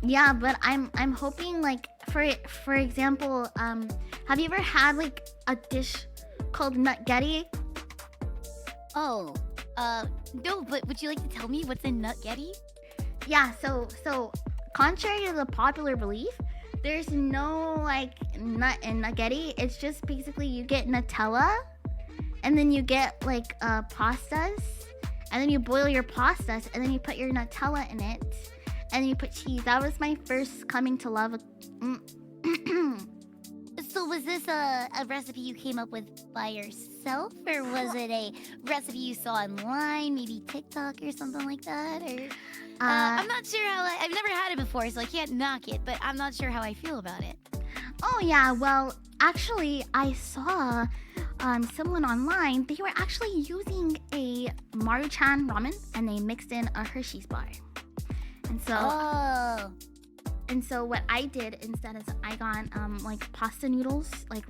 Yeah, but I'm hoping, like, for example, have you ever had like a dish called nutgetti? Oh, no, but would you like to tell me what's in nutgetti? Yeah, so contrary to the popular belief, there's no like nut in nutgetti. It's just basically you get Nutella, and then you get like pastas, and then you boil your pastas, and then you put your Nutella in it, and then you put cheese. That was my first coming to love. So was this a recipe you came up with by yourself, or was it a recipe you saw online, maybe TikTok or something like that? Or I'm not sure how. I've never had it before, so I can't knock it, but I'm not sure how I feel about it. Oh yeah, well, actually, I saw someone online. They were actually using a Maruchan ramen, and they mixed in a Hershey's bar. And so, and so what I did instead is I got like pasta noodles, like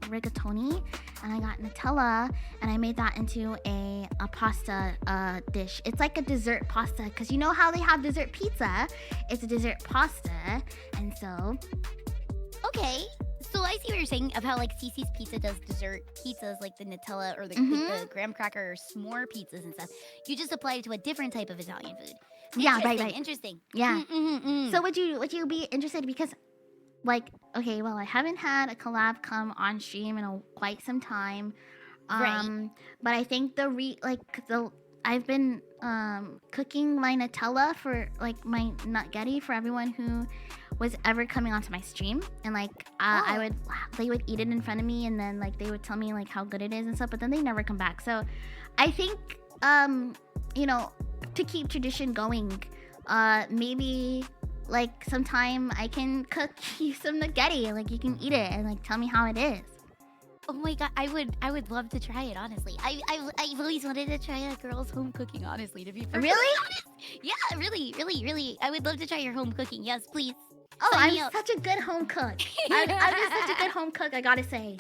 rigatoni, and I got Nutella, and I made that into a pasta dish. It's like a dessert pasta, because you know how they have dessert pizza? It's a dessert pasta, and so... Okay, so I see what you're saying of how like Cece's Pizza does dessert pizzas, like the Nutella or the graham cracker or s'more pizzas and stuff. You just apply it to a different type of Italian food. Yeah, right. Interesting. Yeah. So would you be interested, because like, okay, well, I haven't had a collab come on stream in quite some time. Right. But I think I've been cooking my Nutella for like my nutgetti for everyone who was ever coming onto my stream, and like they would eat it in front of me, and then like they would tell me like how good it is and stuff, but then they never come back. So I think you know, to keep tradition going, maybe like sometime I can cook you some nutgetti, like you can eat it and like tell me how it is. Oh my god, I would love to try it, honestly. I've always wanted to try a girl's home cooking, honestly, to be perfectly honest. Yeah, really. I would love to try your home cooking. Yes, please. Oh, I'm such a good home cook. I'm just such a good home cook, I gotta say.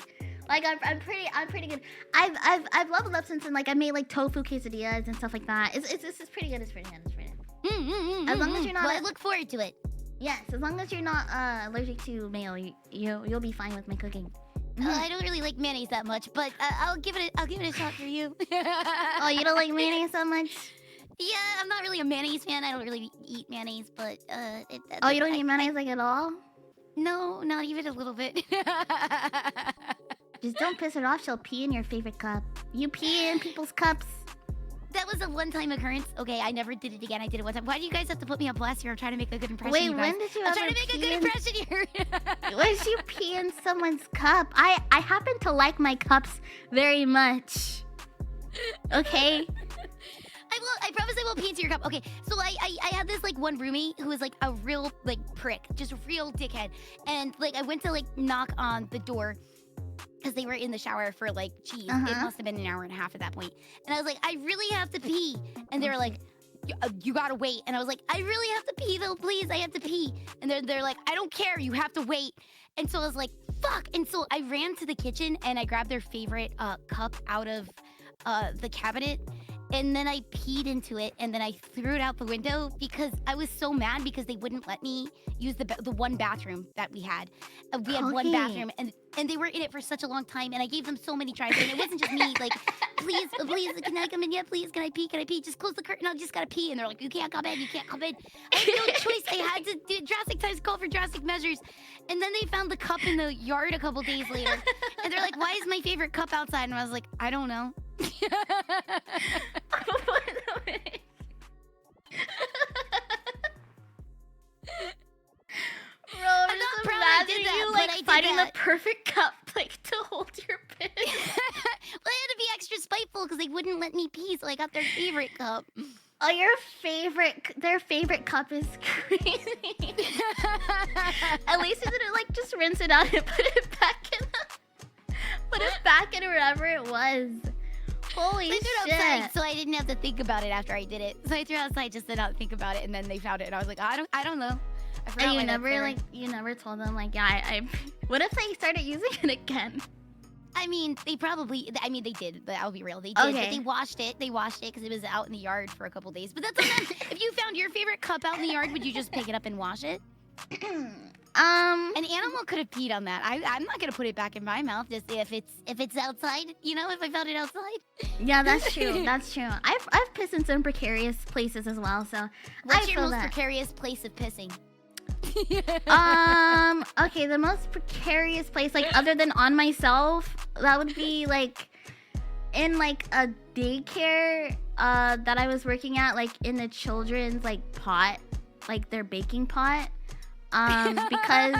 Like I'm pretty good. I've leveled up since, and like I made like tofu quesadillas and stuff like that. It's pretty good. It's pretty good. As long as you're not. Well, I look forward to it. Yes, as long as you're not allergic to mayo, you'll be fine with my cooking. I don't really like mayonnaise that much, but I'll give it a shot for you. Oh, you don't like mayonnaise that much? Yeah, I'm not really a mayonnaise fan. I don't really eat mayonnaise, but oh, you don't eat mayonnaise like at all? No, not even a little bit. Just don't piss her off. She'll pee in your favorite cup. You pee in people's cups. That was a one-time occurrence. Okay, I never did it again. I did it one time. Why do you guys have to put me on blast here? I'm trying to make a good impression. Wait, when did you I'm trying to make a good impression here. When did you pee in someone's cup? I happen to like my cups very much. Okay? I promise I won't pee into your cup. Okay, so I had this like one roomie who was like a real like prick, just a real dickhead. And like I went to like knock on the door because they were in the shower for like, geez, it must have been an hour and a half at that point. And I was like, I really have to pee. And they were like, you gotta wait. And I was like, I really have to pee though, please, I have to pee. And they're like, I don't care, you have to wait. And so I was like, fuck. And so I ran to the kitchen and I grabbed their favorite cup out of the cabinet. And then I peed into it, and then I threw it out the window because I was so mad because they wouldn't let me use the one bathroom that we had. We had one bathroom, and and they were in it for such a long time, and I gave them so many tries, and it wasn't just me, like, please, can I come in yet? Please, can I pee? Just close the curtain, I just gotta pee. And they're like, you can't come in. I had no choice. I had to do drastic times, call for drastic measures. And then they found the cup in the yard a couple days later. And they're like, why is my favorite cup outside? And I was like, I don't know. Bro, I'm just imagining you like finding the perfect cup like to hold your piss. Well, I had to be extra spiteful because they wouldn't let me pee, so I got their favorite cup. Oh, their favorite cup is crazy. At least you didn't like just rinse it out and put it back in wherever it was. Holy shit. I threw it outside, so I didn't have to think about it after I did it. So I threw it outside just to not think about it, and then they found it, and I was like, I don't know. And you never told them like, yeah, I what if they started using it again? I mean, they did, but I'll be real. They did, but they washed it because it was out in the yard for a couple days. But that's on them. If you found your favorite cup out in the yard, would you just pick it up and wash it? An animal could have peed on that. I'm not gonna put it back in my mouth just if it's outside. You know, if I found it outside. Yeah, that's true. That's true. I've pissed in some precarious places as well. So what's your most precarious place of pissing? Okay, the most precarious place, like other than on myself, that would be like in like a daycare that I was working at, like in the children's like pot, like their baking pot. Because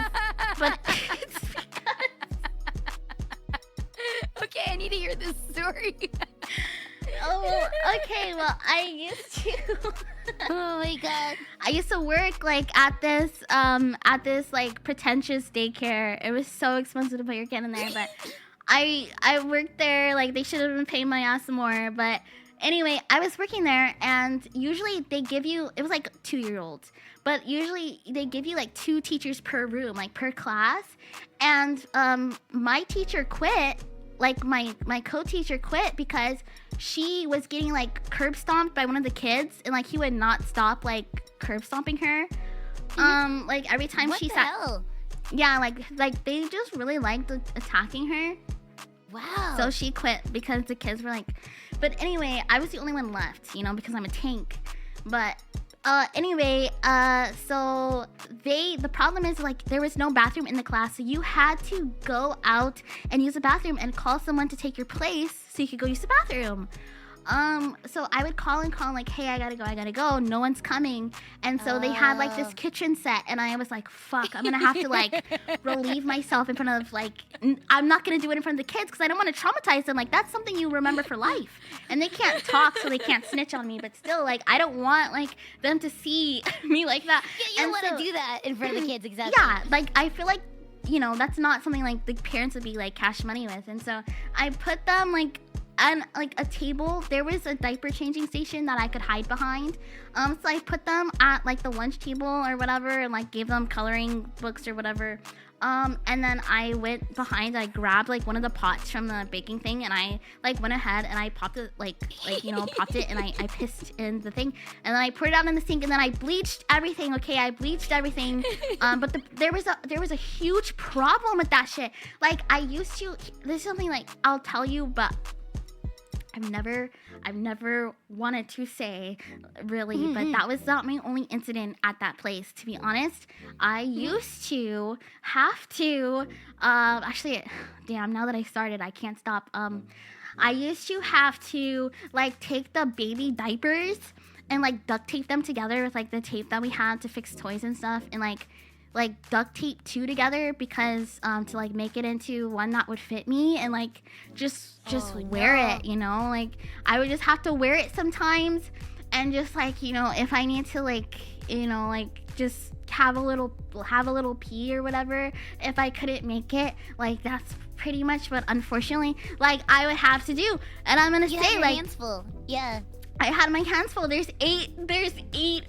okay, I need to hear this story. Oh, okay. Well, I used to. Oh my god. I used to work like at this like pretentious daycare. It was so expensive to put your kid in there, but I worked there. Like they should have been paying my ass more, but anyway, I was working there, and usually they give you, it was like 2-year-olds, but usually they give you like 2 teachers per room, like per class, and my teacher quit. Like my co-teacher quit because she was getting like curb stomped by one of the kids, and like he would not stop like curb stomping her. Like every time what she the sat. Hell? Yeah, like they just really liked attacking her. Wow. So she quit because the kids were like. But anyway, I was the only one left, you know, because I'm a tank. But anyway, so the problem is like there was no bathroom in the class, so you had to go out and use the bathroom and call someone to take your place so you could go use the bathroom. So I would call like, hey, I gotta go. No one's coming. And so they had like this kitchen set, and I was like, fuck, I'm gonna have to like relieve myself in front of like, I'm not gonna do it in front of the kids because I don't want to traumatize them. Like that's something you remember for life. And they can't talk, so they can't snitch on me. But still, like I don't want like them to see me like that. Yeah, you don't want to do that in front of the kids, exactly. Yeah, like I feel like, you know, that's not something like the parents would be like cash money with. And so I put them like on like a table. There was a diaper changing station that I could hide behind. So I put them at like the lunch table or whatever, and like gave them coloring books or whatever. And then I went behind, I grabbed like one of the pots from the baking thing, and I like went ahead and I popped it like you know, popped it, and I pissed in the thing, and then I poured it out in the sink, and then I bleached everything. Okay, I bleached everything. But there was a huge problem with that shit. Like I used to, there's something like I'll tell you, but I've never wanted to say, really, but that was not my only incident at that place, to be honest. I used to have to, actually, damn, now that I started, I can't stop. I used to have to, like, take the baby diapers and, like, duct tape them together with, like, the tape that we had to fix toys and stuff, and, like duct tape 2 together because to like make it into one that would fit me, and like just wear it, you know. Like I would just have to wear it sometimes, and just like, you know, if I need to like, you know, like just have a little pee or whatever, if I couldn't make it, like that's pretty much what unfortunately like I would have to do. And I'm gonna say like hands full. Yeah, I had my hands full. There's eight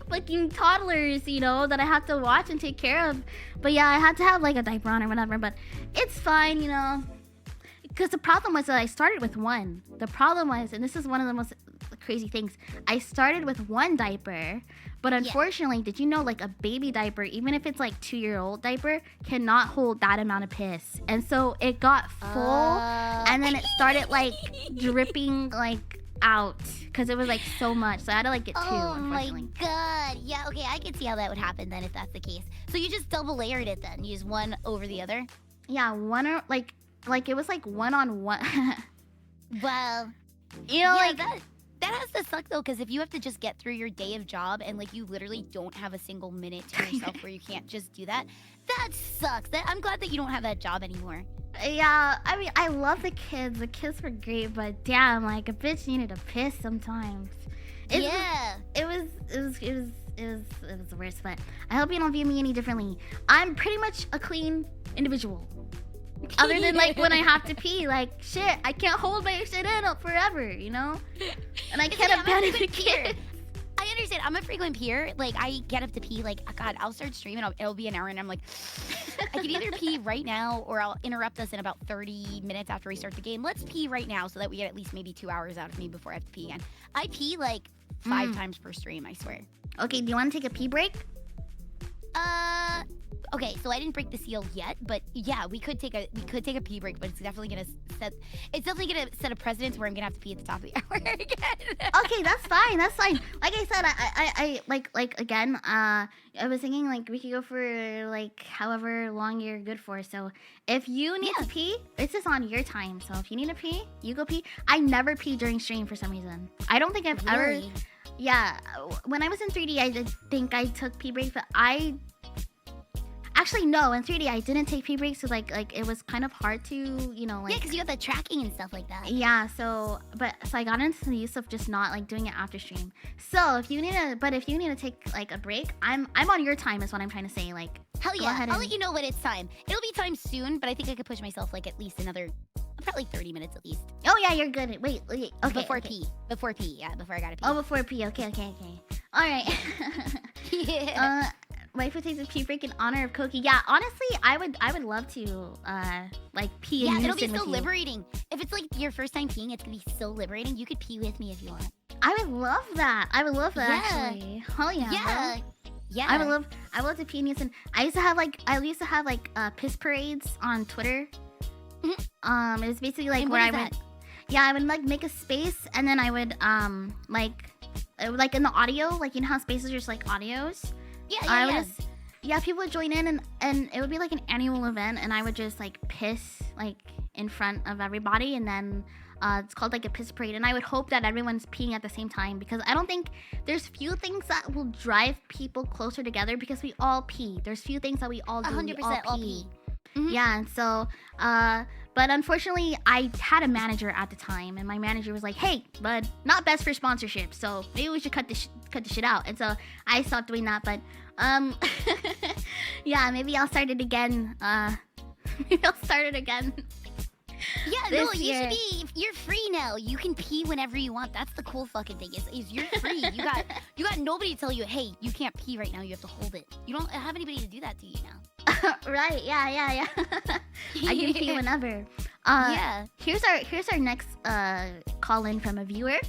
fucking toddlers, you know, that I have to watch and take care of. But yeah, I had to have like a diaper on or whatever, but it's fine, you know. Because the problem was that I started with one. The problem was, and this is one of the most crazy things. I started with one diaper, but unfortunately, did you know like a baby diaper, even if it's like 2-year-old diaper, cannot hold that amount of piss. And so it got full, and then it started like dripping like out because it was like so much. So I had to like get two. Oh my Unfortunately. god. Yeah, okay, I can see how that would happen then if that's the case. So you just double layered it then. You use one over the other? Yeah, one or like it was like one on one. Well, You know, yeah, like that has to suck though, because if you have to just get through your day of job and like you literally don't have a single minute to yourself where you can't just do that, that sucks. I'm glad that you don't have that job anymore. Yeah, I mean, I love the kids. The kids were great, but damn, like a bitch needed to piss sometimes. It was the worst. But I hope you don't view me any differently. I'm pretty much a clean individual. Other than like when I have to pee, like shit, I can't hold my shit in up forever, you know. And I can't abandon the kids. I understand. I'm a frequent peer. Like, I get up to pee. Like, God, I'll start streaming. It'll be an hour, and I'm like, I can either pee right now, or I'll interrupt us in about 30 minutes after we start the game. Let's pee right now, so that we get at least maybe 2 hours out of me before I have to pee again. I pee like 5 times per stream. I swear. Okay, do you want to take a pee break? Okay, so I didn't break the seal yet, but yeah, we could take a pee break, but it's definitely gonna set a precedence where I'm gonna have to pee at the top of the hour again. Okay, that's fine. That's fine. Like I said, I like again. I was thinking like we could go for like however long you're good for. So if you need to pee, it's just on your time. So if you need to pee, you go pee. I never pee during stream for some reason. I don't think I've ever. Yeah, when I was in 3D, I did think I took pee breaks, but actually, no, in 3D I didn't take pee breaks, so like it was kind of hard to, you know, like... Yeah, because you have the tracking and stuff like that. Yeah, so I got into the use of just not like doing it after stream. So if you need to take like a break, I'm on your time is what I'm trying to say. Like, hell yeah, I'll let you know when it's time. It'll be time soon, but I think I could push myself like at least another, probably 30 minutes at least. Oh yeah, you're good. Wait, okay. Before pee, before I gotta pee. Oh, before pee. Okay. All right. Yeah. Waifu takes a pee break in honor of Koki. Yeah, honestly, I would love to like pee in unison with you. Yeah, it'll be so liberating. If it's like your first time peeing, it's gonna be so liberating. You could pee with me if you want. I would love that. Actually. Hell yeah. Yeah. Bro. Yeah. I would love to pee in unison. I used to have like piss parades on Twitter. Mm-hmm. It was basically like where I would I would like make a space, and then I would like in the audio, like you know how spaces are just like audios. Yeah. People would join in, and it would be like an annual event, and I would just like piss like in front of everybody, and then it's called like a piss parade, and I would hope that everyone's peeing at the same time, because I don't think there's few things that will drive people closer together, because we all pee. There's few things that we all do. 100% all pee. Mm-hmm. Yeah, and so but unfortunately I had a manager at the time, and my manager was like, hey bud, not best for sponsorship, so maybe we should cut the shit out. And so I stopped doing that, but yeah, maybe I'll start it again. Yeah, no, you should be. You're free now. You can pee whenever you want. That's the cool fucking thing. Is you're free. You got nobody to tell you, hey, you can't pee right now. You have to hold it. You don't have anybody to do that to you now. Right? Yeah. I can pee whenever. Yeah. Here's our next call in from a viewer.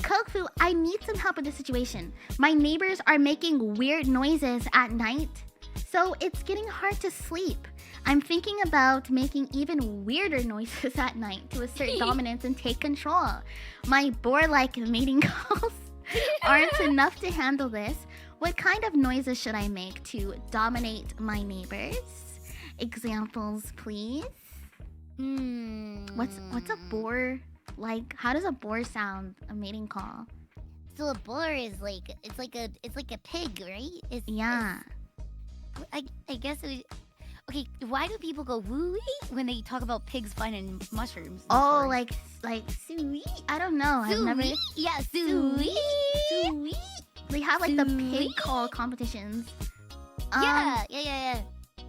COQFU, I need some help with this situation. My neighbors are making weird noises at night, so it's getting hard to sleep. I'm thinking about making even weirder noises at night to assert dominance and take control. My boar-like mating calls aren't enough to handle this. What kind of noises should I make to dominate my neighbors? Examples, please. What's a boar like? How does a boar sound? A mating call. So a boar is like it's like a pig, right? I guess it was. Okay, why do people go woo-wee when they talk about pigs finding mushrooms? Oh, like sweet? I don't know. I've never. Yeah, sweet. They have like the pig call competitions. Yeah.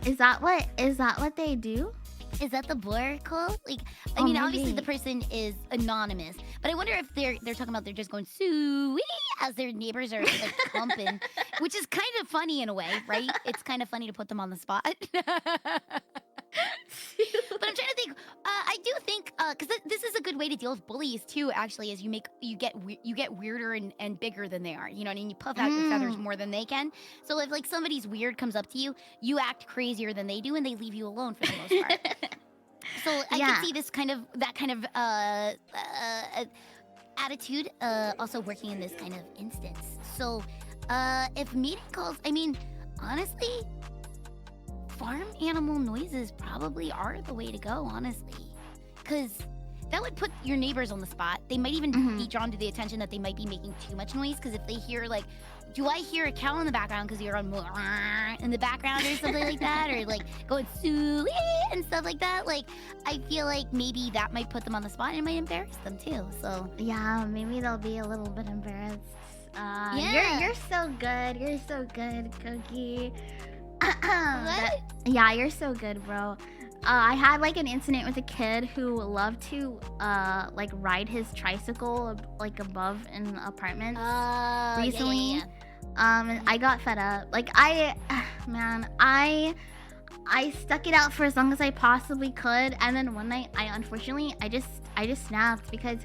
Is that what they do? Is that the boar call? Like, I mean, obviously the person is anonymous, but I wonder if they're talking about they're just going sweet as their neighbors are like pumping, which is kind of funny in a way, right? It's kind of funny to put them on the spot. But I'm trying to think. I do think because this is a good way to deal with bullies too. Actually, is you get weirder and bigger than they are. You know what I mean? You puff out your feathers more than they can. So if like somebody's weird comes up to you, you act crazier than they do, and they leave you alone for the most part. So I Yeah. can see that kind of attitude also working in this kind of instance. So if meeting calls, I mean, honestly, farm animal noises probably are the way to go, honestly. Because that would put your neighbors on the spot. They might even be drawn to the attention that they might be making too much noise. Because if they hear, like, do I hear a cow in the background because you're on in the background or something like that? Or, like, going Suey and stuff like that? Like, I feel like maybe that might put them on the spot and it might embarrass them, too. So, yeah, maybe they'll be a little bit embarrassed. Yeah. You're so good. You're so good, Cookie. What? Yeah, you're so good, bro. I had like an incident with a kid who loved to like ride his tricycle like above in apartments recently. Yeah. And I got fed up. Like man, I stuck it out for as long as I possibly could, and then one night I just snapped because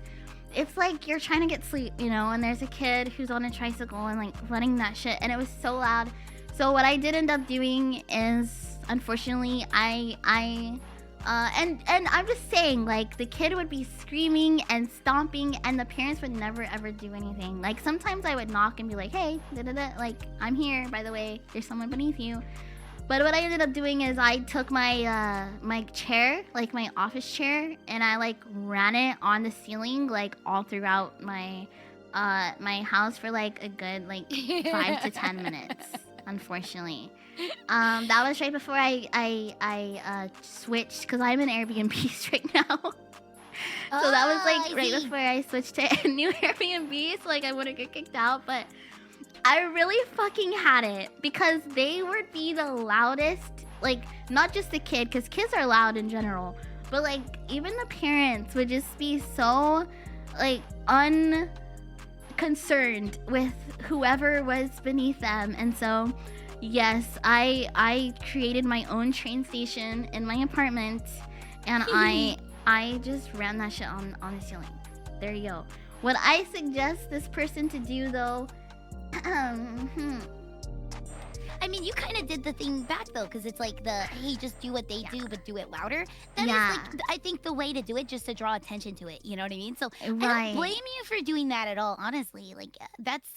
it's like you're trying to get sleep, you know, and there's a kid who's on a tricycle and like running that shit, and it was so loud. So what I did end up doing is, unfortunately, and I'm just saying, like, the kid would be screaming and stomping, and the parents would never ever do anything. Like, sometimes I would knock and be like, hey, like, I'm here, by the way, there's someone beneath you. But what I ended up doing is I took my my chair, like my office chair, and I like ran it on the ceiling, like all throughout my my house for like a good like 5 to 10 minutes. Unfortunately, that was right before I switched, because I'm in Airbnb right now. So that was like right before I switched to a new Airbnb, so like I wouldn't get kicked out. But I really fucking had it because they would be the loudest. Like, not just the kid, because kids are loud in general, but like even the parents would just be so like unconcerned with whoever was beneath them. And so yes, I created my own train station in my apartment, and I just ran that shit on the ceiling. There you go. What I suggest this person to do though, I mean, you kind of did the thing back though, because it's like hey, just do what they do, but do it louder. That is like, I think, the way to do it, just to draw attention to it. You know what I mean? So I don't blame you for doing that at all. Honestly, like that's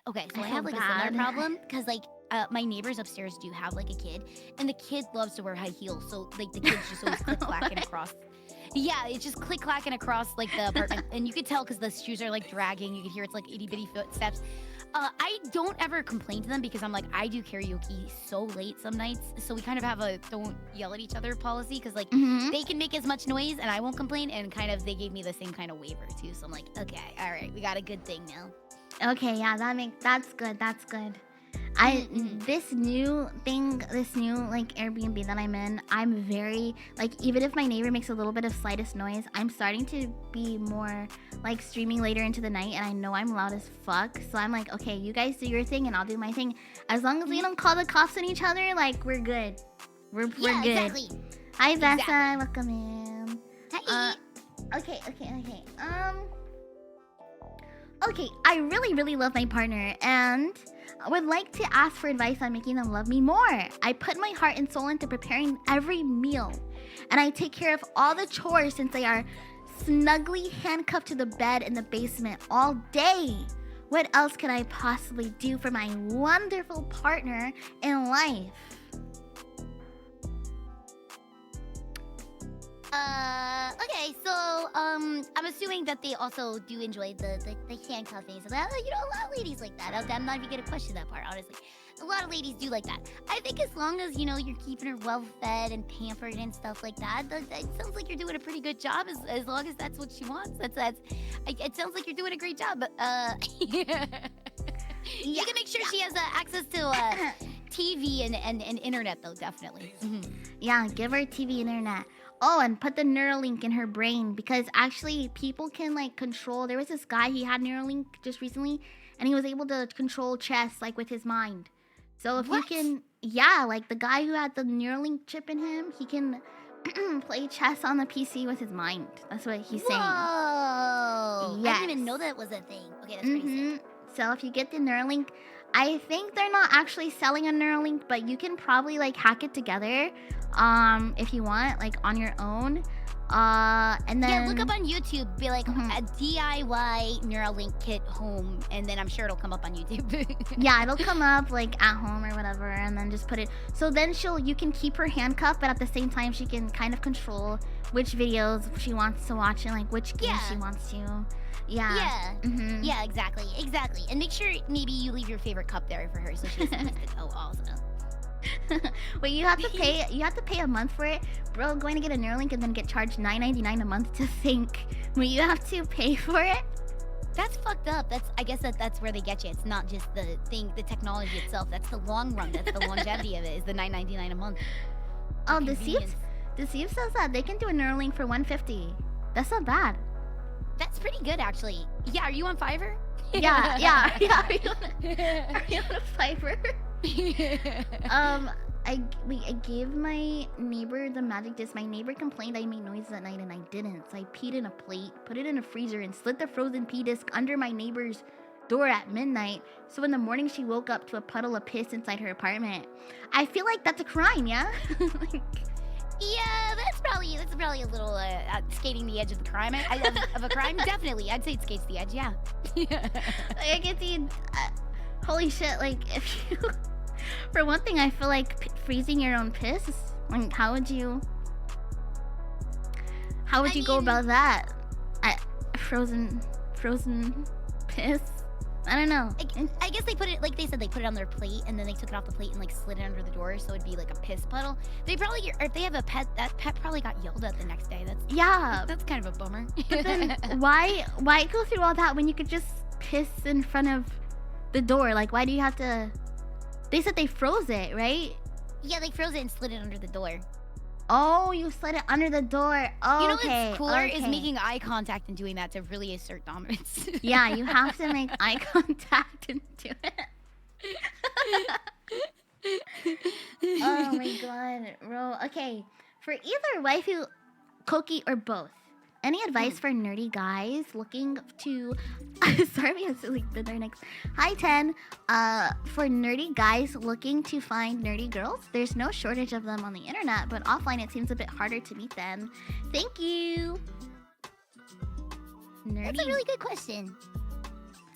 okay. So I have like a similar problem because like my neighbors upstairs do have like a kid, and the kid loves to wear high heels. So like the kid's just always click clacking across. Yeah, it's just click clacking across like the apartment, and you could tell because the shoes are like dragging. You could hear it's like itty bitty footsteps. I don't ever complain to them because I'm like, I do karaoke so late some nights, so we kind of have a don't yell at each other policy, because like they can make as much noise and I won't complain, and kind of they gave me the same kind of waiver too. So I'm like, okay, all right, we got a good thing now. Okay, yeah, that's good. That's good. This new like Airbnb that I'm in, I'm very like, even if my neighbor makes a little bit of slightest noise, I'm starting to be more like streaming later into the night, and I know I'm loud as fuck. So I'm like, okay, you guys do your thing and I'll do my thing. As long as we don't call the cops on each other, like we're good. We're good. Exactly. Hi Vessa, welcome in. Hi. Okay. Okay, I really love my partner, and I would like to ask for advice on making them love me more. I put my heart and soul into preparing every meal, and I take care of all the chores since they are snugly handcuffed to the bed in the basement all day. What else could I possibly do for my wonderful partner in life? Okay, so I'm assuming that they also do enjoy the handcuffing. So that, you know, a lot of ladies like that. I'm not even gonna question that part, honestly. A lot of ladies do like that. I think as long as, you know, you're keeping her well fed and pampered and stuff like that, it sounds like you're doing a pretty good job. As long as that's what she wants. It sounds like you're doing a great job. But you can make sure she has access to TV and internet though, definitely. Yeah, give her TV and internet. Oh, and put the Neuralink in her brain, because actually people can like control. There was this guy, he had Neuralink just recently, and he was able to control chess like with his mind. So if you What? can, yeah, like the guy who had the Neuralink chip in him, he can play chess on the PC with his mind. That's what he's saying. Whoa! I Yes. didn't even know that was a thing. Okay, that's pretty sick. So if you get the Neuralink, I think they're not actually selling a Neuralink, but you can probably like hack it together, if you want, like on your own. And then Yeah, look up on YouTube. Be like a DIY Neuralink kit home, and then I'm sure it'll come up on YouTube. yeah, it'll come up like at home or whatever, and then just put it. So then you can keep her handcuffed, but at the same time she can kind of control which videos she wants to watch and like which games she wants to. Yeah. Yeah. Yeah, exactly. And make sure maybe you leave your favorite cup there for her so she doesn't miss it. Oh, also. Wait, you have to pay. You have to pay a month for it, bro. Going to get a Neuralink and then get charged $9.99 a month to think. When you have to pay for it. That's fucked up. I guess that's where they get you. It's not just the technology itself. That's the long run. That's the longevity of it. Is the $9.99 a month. Oh, Deceive says that they can do a Neuralink for $150. That's not bad. That's pretty good, actually. Yeah, are you on Fiverr? Yeah. Are you on a Fiverr? I gave my neighbor the magic disc. My neighbor complained I made noises at night and I didn't. So I peed in a plate, put it in a freezer, and slid the frozen pee disc under my neighbor's door at midnight. So in the morning she woke up to a puddle of piss inside her apartment. I feel like that's a crime, yeah? Yeah, that's probably a little skating the edge of the crime. Of a crime, definitely. I'd say it skates the edge. Yeah. I can see. Holy shit! Like, if you, for one thing, I feel like freezing your own piss. Like, how would you go about that? Frozen piss. I don't know. I guess they put it, like they said, they put it on their plate and then they took it off the plate and like slid it under the door so it'd be like a piss puddle. They probably, or if they have a pet, that pet probably got yelled at the next day. That's kind of a bummer. But then why go through all that when you could just piss in front of the door? Like, why do you have to? They said they froze it, right? Yeah, they froze it and slid it under the door. Oh, you slid it under the door. Oh, you know what's cooler is making eye contact and doing that to really assert dominance. Yeah, you have to make eye contact and do it. Oh my god, bro. Okay, for either waifu, Koki, or both, any advice for nerdy guys looking to... Sorry, I'm silly. There next. Hi, 10. For nerdy guys looking to find nerdy girls, there's no shortage of them on the internet, but offline it seems a bit harder to meet them. Thank you. Nerdy. That's a really good question.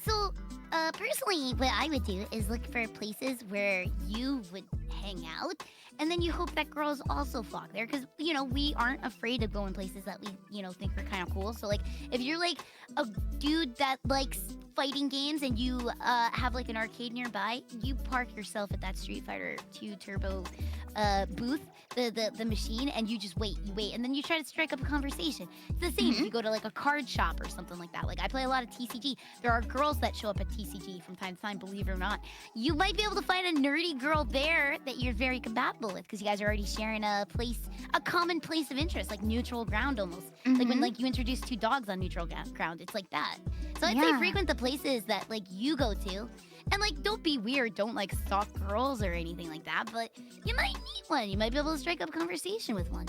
So, personally, what I would do is look for places where you would hang out, and then you hope that girls also flock there, because, you know, we aren't afraid to go in places that we, you know, think are kind of cool. So, like, if you're, like, a dude that likes fighting games and you have, like, an arcade nearby, you park yourself at that Street Fighter 2 Turbo booth, the machine, and you just wait, and then you try to strike up a conversation. It's the same if you go to, like, a card shop or something like that. Like, I play a lot of TCG. There are girls that show up at TCG from time to time, believe it or not. You might be able to find a nerdy girl there that you're very compatible with, because you guys are already sharing a common place of interest, like neutral ground almost. Like when like you introduce two dogs on neutral ground, it's like that. So I'd say frequent the places that like you go to, and like don't be weird, don't like stalk girls or anything like that, but you might meet one. You might be able to strike up a conversation with one.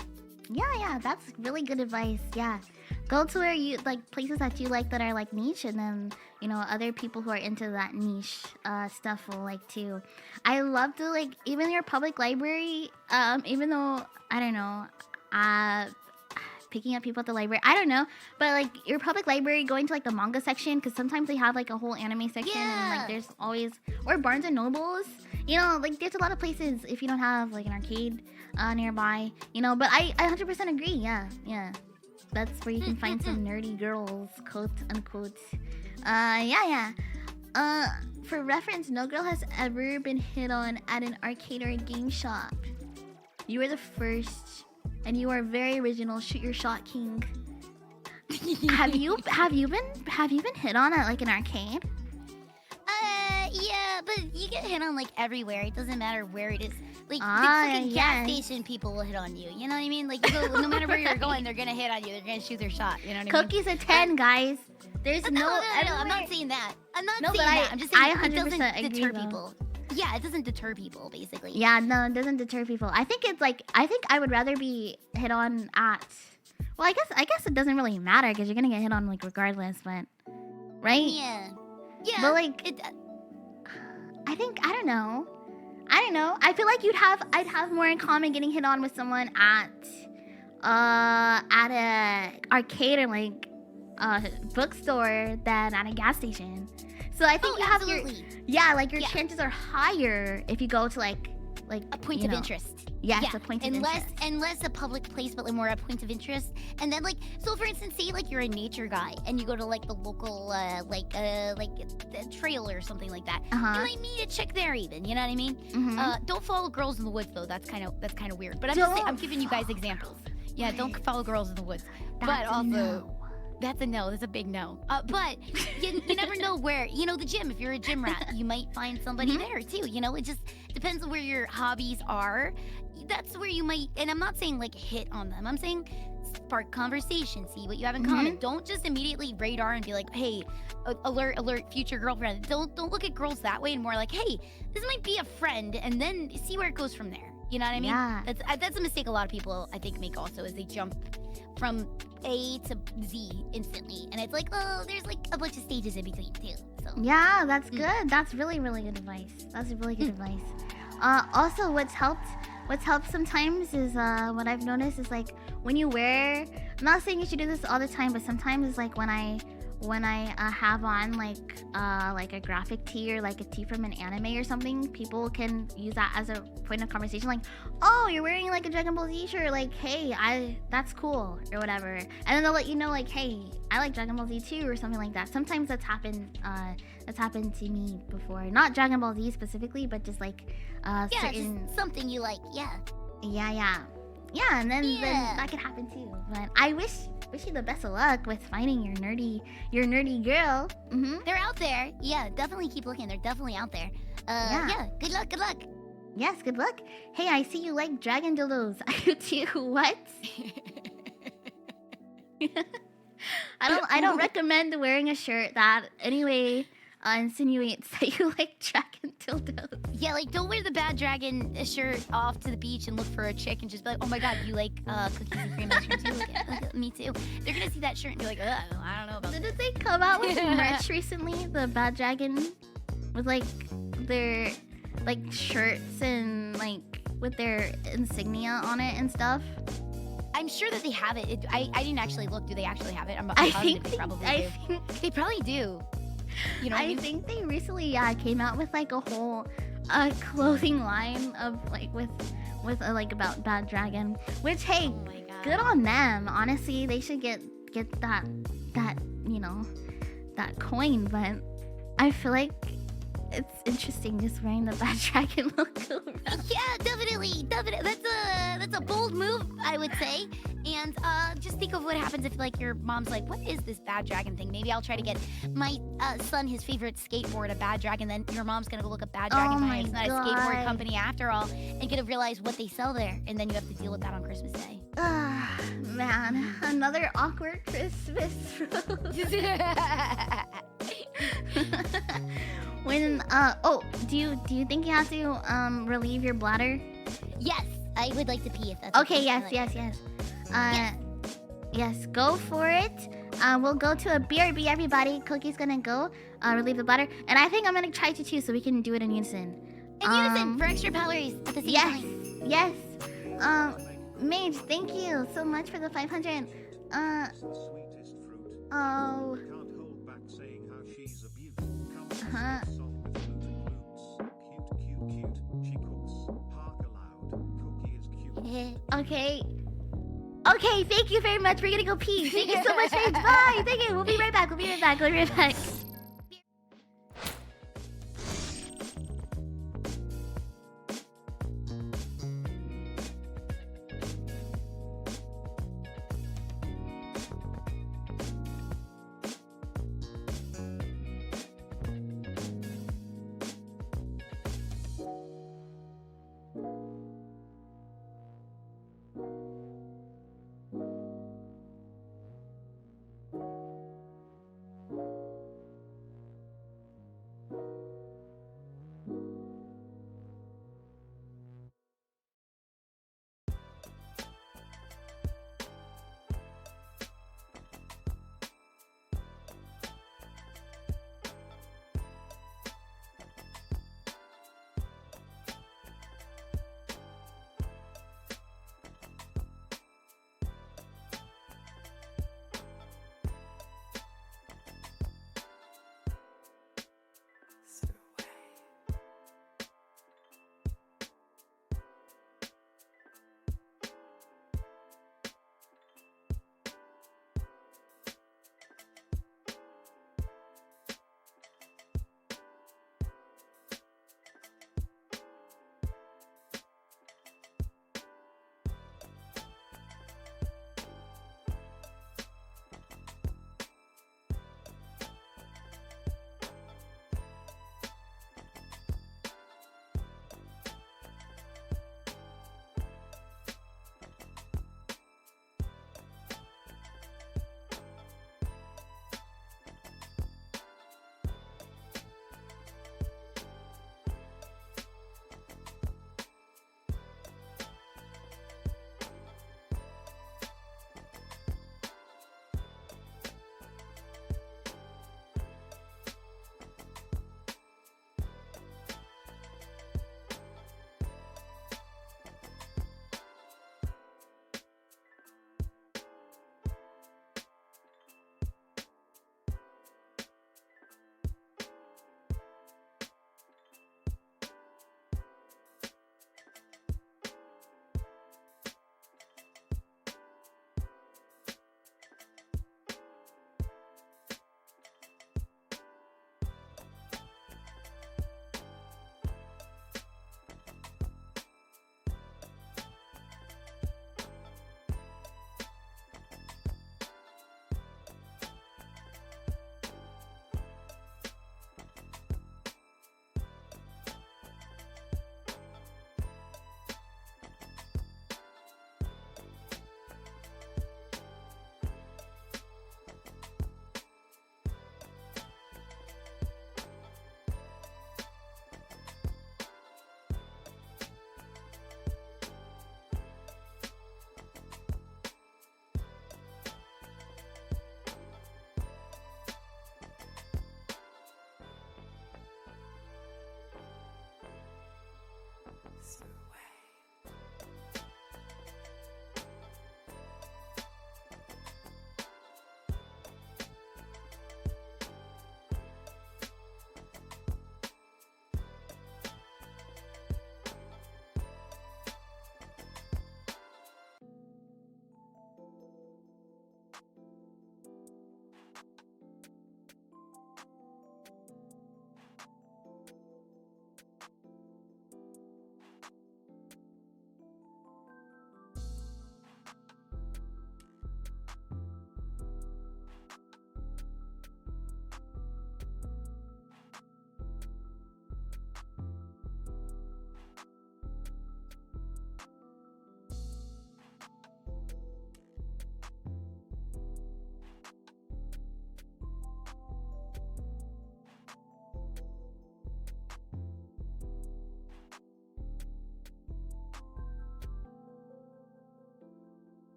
Yeah, that's really good advice. Yeah, go to where you like places that you like that are like niche, and then you know other people who are into that niche stuff will like too. I love to like even your public library. Even though I don't know, picking up people at the library, I don't know, but like your public library, going to like the manga section, because sometimes they have like a whole anime section, and like there's always, or Barnes and Nobles. You know, like there's a lot of places if you don't have like an arcade nearby, you know, but I 100% agree. Yeah. That's where you can find some nerdy girls, quote unquote. For reference, no girl has ever been hit on at an arcade or a game shop. You were the first, and you are very original. Shoot your shot, king. Have you been hit on at like an arcade? Yeah, but you get hit on like everywhere. It doesn't matter where it is. Like the fucking gas station people will hit on you. You know what I mean? Like you go, no matter where you're going, they're gonna hit on you. They're gonna shoot their shot. You know what I mean? Cookie's a 10, guys. There's no, I'm not saying that. I'm not saying that. I'm just saying it doesn't deter people. Yeah, it doesn't deter people, basically. Yeah, no, it doesn't deter people. I think it's like I think I would rather be hit on at. Well, I guess it doesn't really matter because you're gonna get hit on like regardless, but right? Yeah. Yeah. But like, I think I don't know. I feel like I'd have more in common getting hit on with someone at a arcade or like bookstore than at a gas station. So I think you have your chances are higher if you go to like a point of interest. Yes, yeah, a point of interest. Unless a public place, but like more a point of interest. And then like, so for instance, say like you're a nature guy and you go to like the local like a trail or something like that. You might meet a chick there even. You know what I mean? Don't follow girls in the woods though. That's kind of weird. But I'm giving you guys examples. Yeah, don't follow girls in the woods. But also. That's a no. That's a big no. But you never know where. You know, the gym. If you're a gym rat, you might find somebody there too. You know, it just depends on where your hobbies are. That's where you might. And I'm not saying like hit on them. I'm saying spark conversation. See what you have in common. Don't just immediately radar and be like, hey, alert, future girlfriend. Don't look at girls that way. And more like, hey, this might be a friend, and then see where it goes from there. You know what I mean? Yeah. That's a mistake a lot of people I think make also is they jump from A to Z instantly, and it's like, oh, there's like a bunch of stages in between too. So yeah, that's good. That's really good advice. That's really good advice. Also, what's helped sometimes is what I've noticed is like when you wear. I'm not saying you should do this all the time, but sometimes it's like when I have on like a graphic tee or like a tee from an anime or something, people can use that as a point of conversation. Like, oh, you're wearing like a Dragon Ball Z shirt. Like, hey, that's cool or whatever. And then they'll let you know like, hey, I like Dragon Ball Z too or something like that. Sometimes that's happened to me before. Not Dragon Ball Z specifically, but just like certain just something you like. Yeah, and then that could happen too. But I wish you the best of luck with finding your nerdy girl. They're out there. Yeah, definitely keep looking. They're definitely out there. Yeah. Good luck. Yes, good luck. Hey, I see you like dragon dildos. I do too. What? I don't recommend wearing a shirt that anyway insinuates that you like dragon dildos. Yeah, like don't wear the bad dragon shirt off to the beach and look for a chick and just be like, oh my god, you like cookies and cream ice cream too? Look, me too. They're gonna see that shirt and be like, I don't know about Didn't they come out with merch recently? The bad dragon with like their like shirts and like with their insignia on it and stuff. I'm sure that they have it. I didn't actually look. Do they actually have it? I'm positive they probably do. They probably do. You know what I mean? think they recently came out with like a whole clothing line of like with like about bad dragon, which hey, good on them. Honestly, they should get that that coin. But I feel like it's interesting just wearing the bad dragon logo around. Yeah, definitely. That's a bold move, I would say. And just think of what happens if like your mom's like, what is this bad dragon thing? Maybe I'll try to get my son his favorite skateboard, a bad dragon. Then your mom's gonna go look up bad dragon. It's not a skateboard company after all, and gonna realize what they sell there. And then you have to deal with that on Christmas Day. Man, another awkward Christmas rose. When do you think you have to relieve your bladder? Yes, I would like to pee if that's okay. Yes. Yes, go for it. We'll go to a BRB, everybody. Cookie's gonna go relieve the bladder, and I think I'm gonna try to too, so we can do it in unison. In unison for extra calories at the same time. Yes. Mage, thank you so much for the 500. Oh. Okay, thank you very much. We're gonna go pee. Thank you so much, Mage. Bye. Thank you. We'll be right back. We'll be right back.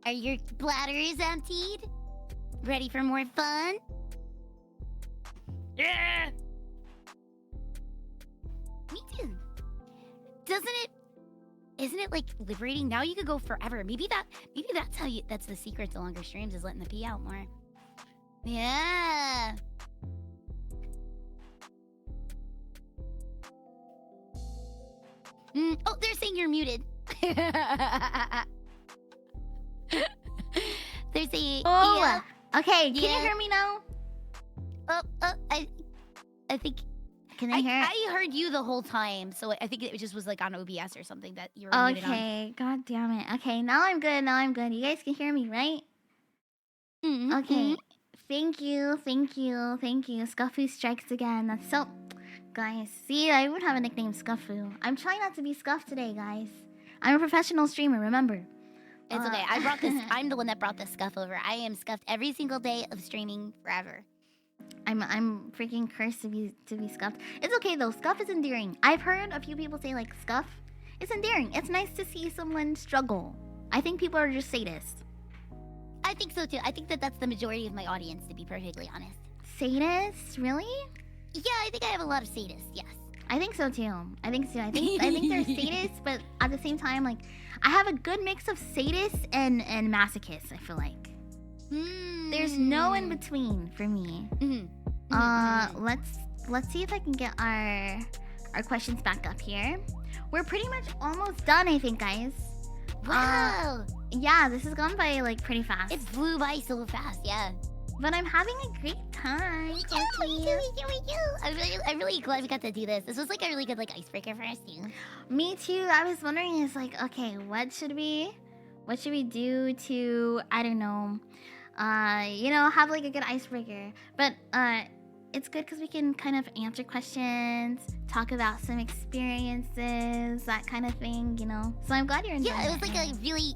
Are your bladders emptied? Ready for more fun? Yeah. Me too. Isn't it like liberating? Now you could go forever. Maybe that's how that's the secret to longer streams, is letting the pee out more. Yeah. Oh, they're saying you're muted. They're saying. Oh. Yeah. Okay. Can you Yeah. hear me now? I think. Can I hear it? I heard you the whole time, so I think it just was like on OBS or something that you were muted on. Okay. God damn it. Okay. Now I'm good. Now I'm good. You guys can hear me, right? Okay. Thank you. Thank you. Thank you. Scuffoo strikes again. That's so. Guys, see, I would have a nickname, Scuffoo. I'm trying not to be scuffed today, guys. I'm a professional streamer, remember. It's okay. I brought this. I'm the one that brought this scuff over. I am scuffed every single day of streaming forever. I'm freaking cursed to be scuffed. It's okay though. Scuff is endearing. I've heard a few people say like scuff. It's endearing. It's nice to see someone struggle. I think people are just sadists. I think so too. I think that's the majority of my audience, to be perfectly honest. Sadists? Really? Yeah, I think I have a lot of sadists. Yes. I think so too. I think they're sadists, but at the same time, like I have a good mix of sadists and masochists. I feel like. There's no in between for me. Let's see if I can get our questions back up here. We're pretty much almost done, I think, guys. Wow. Yeah, this has gone by like pretty fast. It flew by so fast. Yeah. But I'm having a great time. Me too. I'm really glad we got to do this. This was like a really good like icebreaker for us too. Me too. I was wondering, it's like, okay, what should we do to, I don't know, have like a good icebreaker. But it's good because we can kind of answer questions, talk about some experiences, that kind of thing, So I'm glad you're enjoying it. Yeah, it was like a really,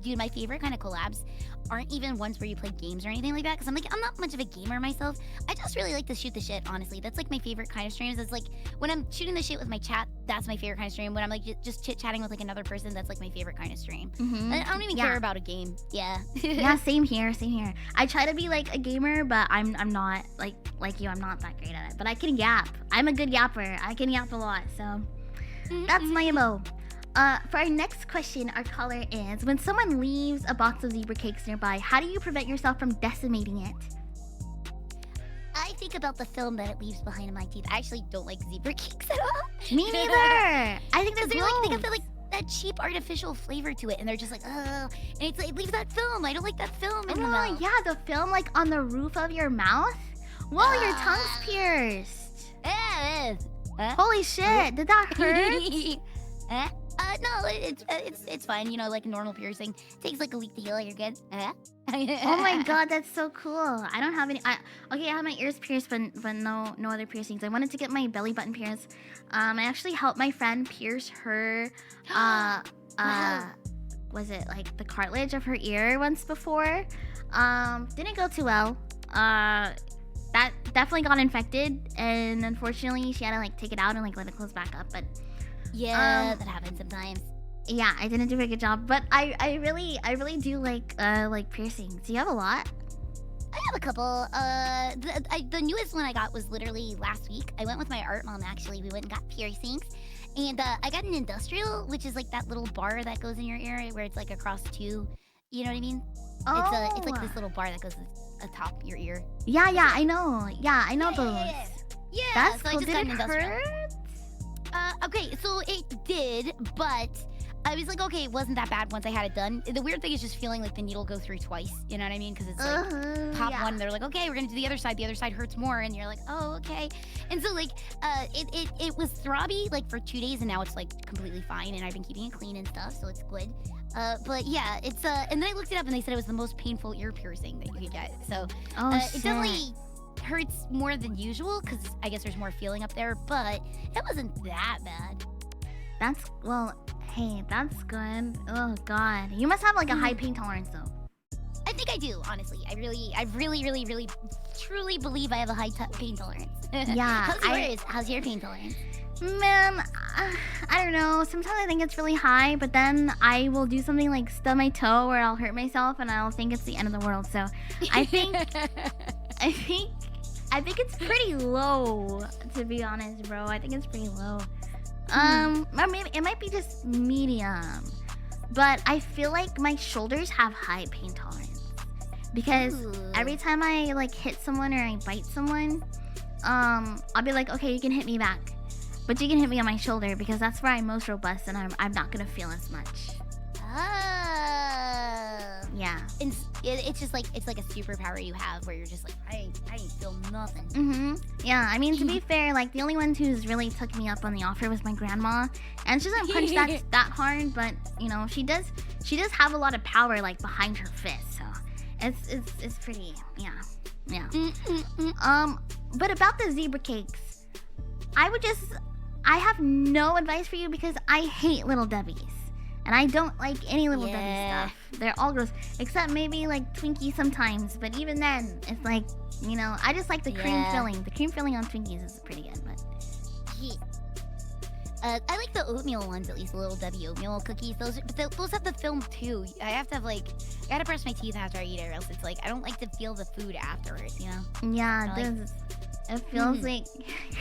dude, my favorite kind of collabs aren't even ones where you play games or anything like that, because I'm not much of a gamer myself. I just really like to shoot the shit, honestly. That's like my favorite kind of streams. It's like when I'm shooting the shit with my chat, that's my favorite kind of stream. When I'm like just chit-chatting with like another person, that's like my favorite kind of stream. I don't even care about a game. Yeah. Yeah, same here. I try to be like a gamer, but I'm not like you. I'm not that great at it, but I can yap. I'm a good yapper. I can yap a lot, so that's my MO. For our next question, our caller is, when someone leaves a box of zebra cakes nearby, how do you prevent yourself from decimating it? I think about the film that it leaves behind in my teeth. I actually don't like zebra cakes at all. Me neither. I think that's gross. They got that cheap artificial flavor to it, and they're just like, oh, and it's like, it leaves that film. I don't like that film in the mouth. Yeah, the film like on the roof of your mouth. Whoa, your tongue's pierced. Holy shit! Did that hurt? No, it's fine. Like a normal piercing. Takes like a week to heal. You're good. Oh my god, that's so cool. I don't have any. I have my ears pierced, but no other piercings. I wanted to get my belly button pierced. I actually helped my friend pierce her. Was it like the cartilage of her ear once before? Didn't go too well. That definitely got infected, and unfortunately, she had to like take it out and like let it close back up. But yeah, that happens sometimes. Yeah, I didn't do a good job, but I really do like piercings. Do you have a lot? I have a couple. The newest one I got was literally last week. I went with my art mom, actually. We went and got piercings. And I got an industrial, which is like that little bar that goes in your ear where it's like across two. You know what I mean? Oh. It's like this little bar that goes atop your ear. Yeah, I know. Yeah, I know those. Yeah, that's so cool. I just got an industrial. Hurt? Okay, so it did, but I was like, okay, it wasn't that bad once I had it done. The weird thing is just feeling like the needle go through twice. You know what I mean? Because it's like pop one, they're like, okay, we're gonna do the other side. The other side hurts more, and you're like, oh, okay. And so like, it was throbby like for 2 days, and now it's like completely fine, and I've been keeping it clean and stuff, so it's good. But yeah, it's and then I looked it up, and they said it was the most painful ear piercing that you could get. So it definitely hurts more than usual because I guess there's more feeling up there, but it wasn't that bad. Hey, that's good. Oh god, you must have like a high pain tolerance though. I think I do, honestly. I really truly believe I have a high pain tolerance. Yeah. How's your pain tolerance? Man, I don't know. Sometimes I think it's really high, but then I will do something like stub my toe or I'll hurt myself and I'll think it's the end of the world. So I think I think it's pretty low, to be honest, bro. I think it's pretty low. Or maybe it might be just medium. But I feel like my shoulders have high pain tolerance. Because every time I like hit someone or I bite someone, I'll be like, okay, you can hit me back. But you can hit me on my shoulder because that's where I'm most robust and I'm not gonna feel as much. Yeah. It's just like, it's like a superpower you have where you're just like, I ain't feel nothing. Yeah, I mean, to be fair, like the only one who's really took me up on the offer was my grandma. And she doesn't punch that hard, but you know, she does have a lot of power like behind her fist. So it's pretty, yeah. But about the zebra cakes, I have no advice for you because I hate Little Debbie's. And I don't like any Little Debbie stuff. They're all gross. Except maybe like Twinkies sometimes. But even then, it's like, you know, I just like the cream filling. The cream filling on Twinkies is pretty good, but... I like the oatmeal ones, at least the Little Debbie oatmeal cookies. Those have the film too. I have to have like, I gotta brush my teeth after I eat it, or else it's like I don't like to feel the food afterwards, you know? Yeah, it does. It feels like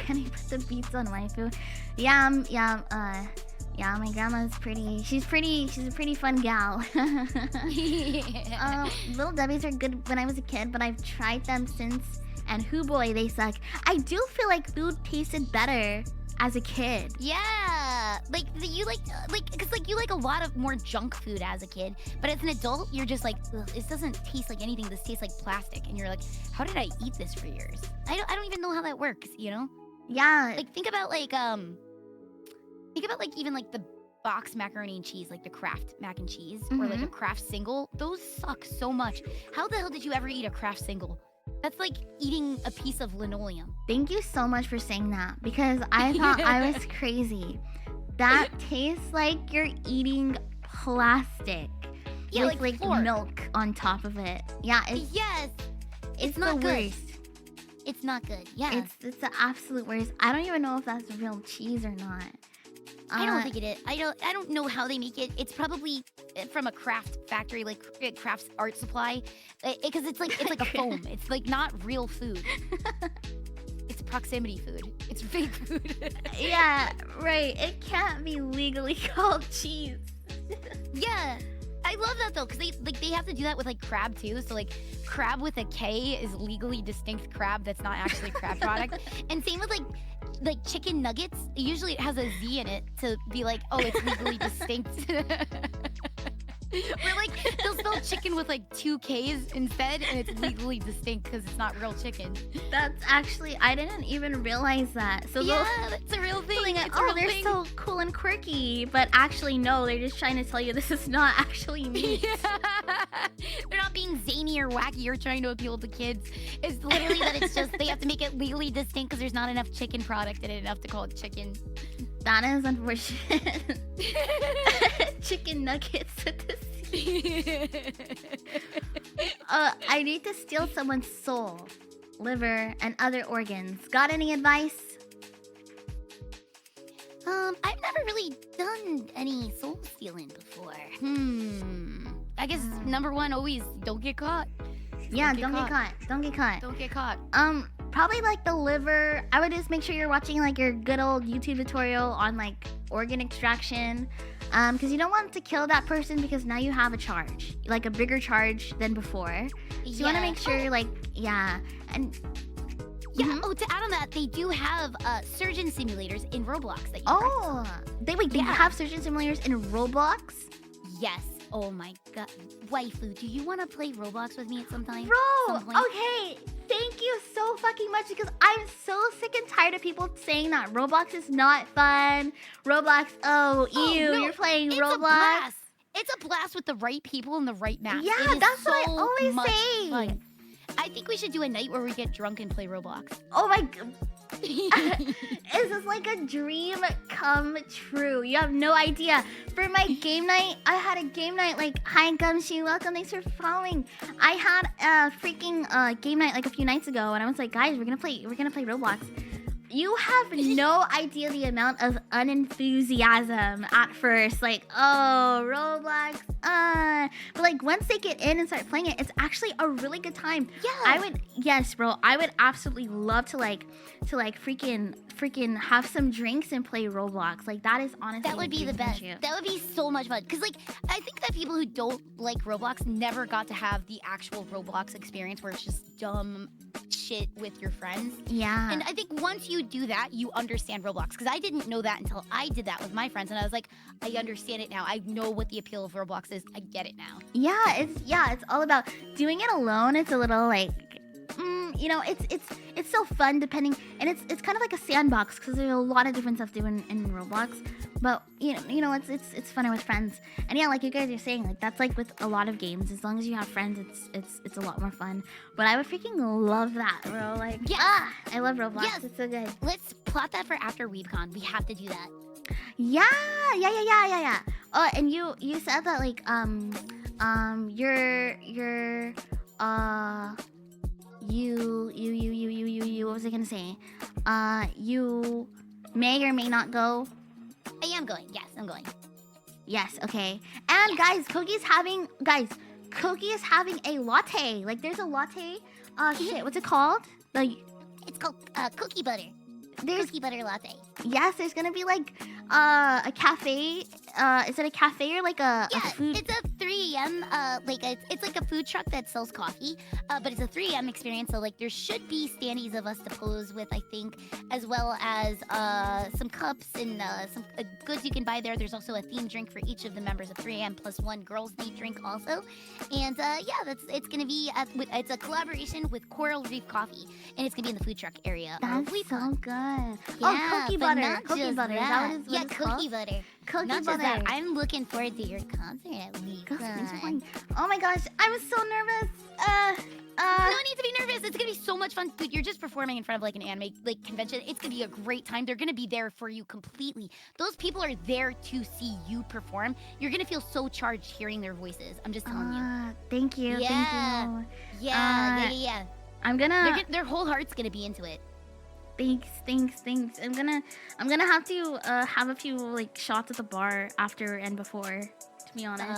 can I put the beets on my food? Yeah, my grandma's pretty. She's a pretty fun gal. Little Debbie's are good when I was a kid, but I've tried them since, and hoo boy, they suck. I do feel like food tasted better as a kid. Yeah, like you because you like a lot of more junk food as a kid, but as an adult, you're just like, this doesn't taste like anything. This tastes like plastic, and you're like, how did I eat this for years? I don't even know how that works. You know? Yeah. Like think about even like the box macaroni and cheese, like the Kraft mac and cheese, or like a Kraft single. Those suck so much. How the hell did you ever eat a Kraft single? That's like eating a piece of linoleum. Thank you so much for saying that, because I thought I was crazy. That tastes like you're eating plastic. Yeah, with like milk on top of it. Yeah, it's not the worst. It's not good. Yeah, it's the absolute worst. I don't even know if that's real cheese or not. I don't think it is. I don't know how they make it. It's probably from a Kraft factory, like Kraft's art supply, because it's like a foam. It's like not real food. It's proximity food. It's fake food. Yeah, right. It can't be legally called cheese. Yeah. I love that though, because they have to do that with like crab too. So like crab with a K is legally distinct crab that's not actually a crab product. And same with like chicken nuggets. Usually it has a Z in it to be like, oh, it's legally distinct. Or like they'll spell chicken with like 2 Ks instead, and it's legally distinct because it's not real chicken. That's actually, I didn't even realize that. So yeah, that's a real thing. They're so cool and quirky, but actually no, they're just trying to tell you this is not actually meat. Yeah. They're not being zany or wacky or trying to appeal to kids. It's literally that it's just they have to make it legally distinct because there's not enough chicken product in it enough to call it chicken. That is unfortunate. Chicken nuggets with the C. I need to steal someone's soul, liver, and other organs. Got any advice? I've never really done any soul stealing before. I guess number one, always don't get caught. Yeah, don't get caught. Don't get caught. Don't get caught. Probably like the liver. I would just make sure you're watching like your good old YouTube tutorial on like organ extraction. Because you don't want to kill that person because now you have a charge, like a bigger charge than before. So you want to make sure like, and oh, to add on that, they do have surgeon simulators in Roblox that you they have surgeon simulators in Roblox? Yes. Oh my god. Waifu, do you want to play Roblox with me at some time? Bro, okay. Thank you so fucking much, because I'm so sick and tired of people saying that Roblox is not fun. Roblox, no, you're playing Roblox. A blast. It's a blast with the right people and the right maps. Yeah, that's what I always say. Fun. I think we should do a night where we get drunk and play Roblox. Oh my god. This is like a dream come true. You have no idea. For my game night, I had a game night like, hi Gumshoe, welcome, thanks for following. I had a freaking game night like a few nights ago, and I was like, guys, we're gonna play Roblox. You have no idea the amount of unenthusiasm at first. Like, oh, Roblox, but like once they get in and start playing it, it's actually a really good time. Yeah. Yes, bro. I would absolutely love to freaking have some drinks and play Roblox. Like that is honestly That would be the best. That would be so much fun. Because, like, I think that people who don't like Roblox never got to have the actual Roblox experience where it's just dumb shit with your friends. Yeah. And I think once you do that, you understand Roblox. Because I didn't know that until I did that with my friends. And I was like, I understand it now. I know what the appeal of Roblox is. I get it now. Yeah, it's all about doing it alone. It's a little like, you know, it's so fun depending, and it's kind of like a sandbox because there's a lot of different stuff to do in Roblox. But you know, it's funner with friends. And yeah, like you guys are saying, like that's like with a lot of games. As long as you have friends, it's a lot more fun. But I would freaking love that, bro. Like, I love Roblox. Yes. It's so good. Let's plot that for after WeebCon. We have to do that. Yeah. Oh, and you said that like you what was I gonna say? You may or may not go. I am going. Yes, I'm going. Yes, okay. And guys, Koki is having a latte. Like there's a latte. Shit, what's it called? It's called cookie butter. Cookie butter latte. Yes, there's gonna be like a cafe. Is it a cafe or like a food? It's a 3 a.m. It's like a food truck that sells coffee. But it's a 3 a.m. experience. So like there should be standees of us to pose with, I think, as well as some cups and some goods you can buy there. There's also a themed drink for each of the members of 3 a.m. plus one girls' night drink also. And it's gonna be it's a collaboration with Coral Reef Coffee, and it's gonna be in the food truck area. That's so good. Yeah, cookie butter. Cookie butter. Is that what yeah, cookie butter. Cookie Not butter. just that, I'm looking forward to your concert at WeebCon. Oh my gosh, I'm so nervous. No need to be nervous. It's gonna be so much fun. Dude, you're just performing in front of like an anime like convention. It's gonna be a great time. They're gonna be there for you completely. Those people are there to see you perform. You're gonna feel so charged hearing their voices. I'm just telling you. Thank you. Yeah. Thank you. Yeah. I'm gonna. Their whole heart's gonna be into it. Thanks. I'm gonna have to have a few like shots at the bar after and before. To be honest,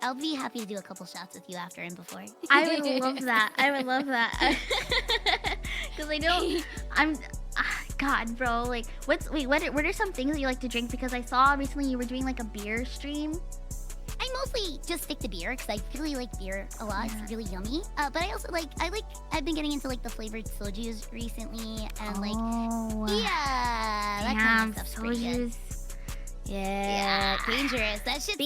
I'll be happy to do a couple shots with you after and before. I would love that. Because I know God, bro. Like, what are some things that you like to drink? Because I saw recently you were doing like a beer stream. I mostly just stick to beer because I really like beer a lot. It's really yummy. But I also I've been getting into like the flavored soju recently and that kind of stuff's pretty good. Yeah, dangerous. That shit's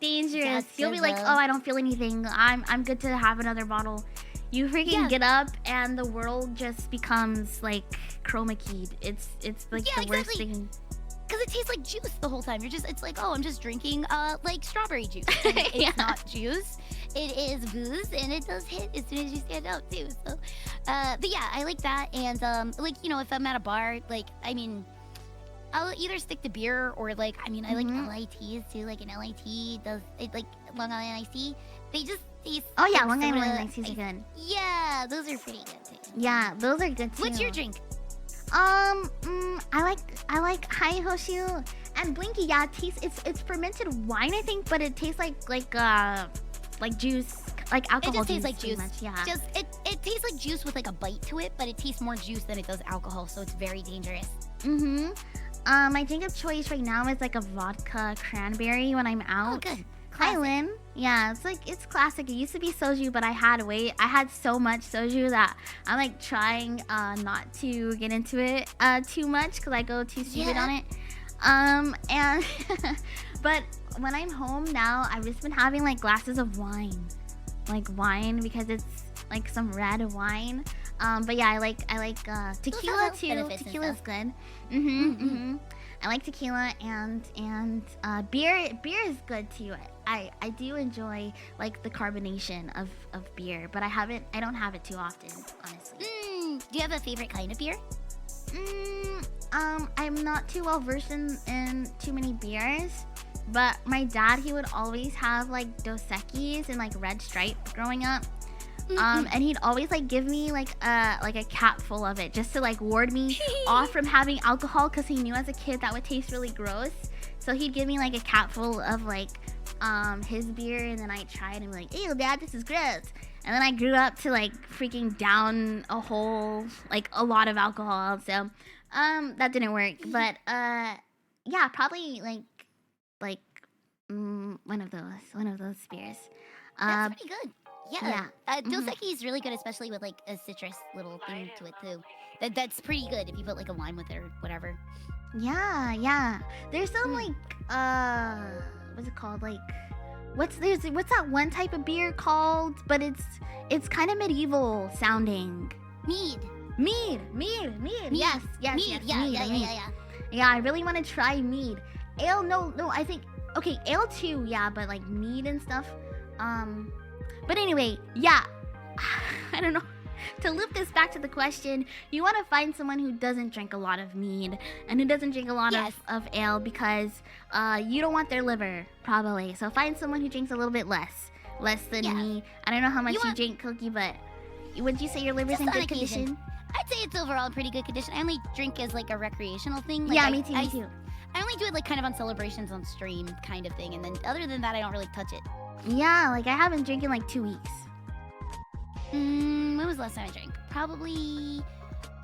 dangerous. You'll be like, oh, I don't feel anything. I'm good to have another bottle. You freaking get up and the world just becomes like chroma keyed. It's like the worst thing. Because it tastes like juice the whole time. It's like, oh, I'm just drinking like strawberry juice. And it's not juice. It is booze, and it does hit as soon as you stand up too. So, but yeah, I like that. And if I'm at a bar, I'll either stick to beer or I like LITs too. Like an LIT does it, like Long Island Iced. They just taste. Oh yeah, Long Island Iced are good. Yeah, those are pretty good too. Yeah, those are good too. What's your drink? I like Hai Hoshu and Blinky. Yeah, it's fermented wine, I think, but it tastes like juice, like alcohol. It just tastes like juice. Much, yeah. It tastes like juice with like a bite to it, but it tastes more juice than it does alcohol, so it's very dangerous. My drink of choice right now is like a vodka cranberry when I'm out. Oh, good. Hi, Lynn. Yeah, it's classic. It used to be soju, but I had so much soju that I'm like trying not to get into it too much because I go too stupid on it. And but when I'm home now, I've just been having like glasses of wine, because it's like some red wine. But yeah, I like tequila too. Tequila's good. I like tequila and beer. Beer is good too. I do enjoy like the carbonation of beer, but I don't have it too often, honestly. Do you have a favorite kind of beer? I'm not too well versed in too many beers, but my dad, he would always have like Dos Equis and like Red Stripe growing up. And he'd always like give me like a cap full of it just to like ward me off from having alcohol, because he knew as a kid that would taste really gross. So he'd give me like a cap full of like his beer, and then I'd try it and be like, ew, dad, this is gross. And then I grew up to like freaking down a whole, like a lot of alcohol. So that didn't work. But yeah, probably like one of those beers. That's pretty good. Yeah. Dos Mhm. Equis is really good, especially with like a citrus little thing to it too. That's pretty good if you put like a lime with it or whatever. Yeah. There's some like what's it called? Like what's that one type of beer called? But it's kind of medieval sounding. Mead. Mead. Yes. Mead. Mead. Yeah. I really want to try mead. Ale, no. I think okay, ale too. Yeah, but like mead and stuff. But anyway, yeah. I don't know. To loop this back to the question, you want to find someone who doesn't drink a lot of mead and who doesn't drink a lot of ale, because you don't want their liver, probably. So find someone who drinks a little bit less than me. I don't know how much you drink, Cookie, but would you say your liver's in good condition? I'd say it's overall in pretty good condition. I only drink as like a recreational thing. Like, yeah, me too. I only do it like kind of on celebrations on stream kind of thing, and then other than that, I don't really touch it. Yeah, like I haven't drank in like 2 weeks. When was the last time I drank? Probably.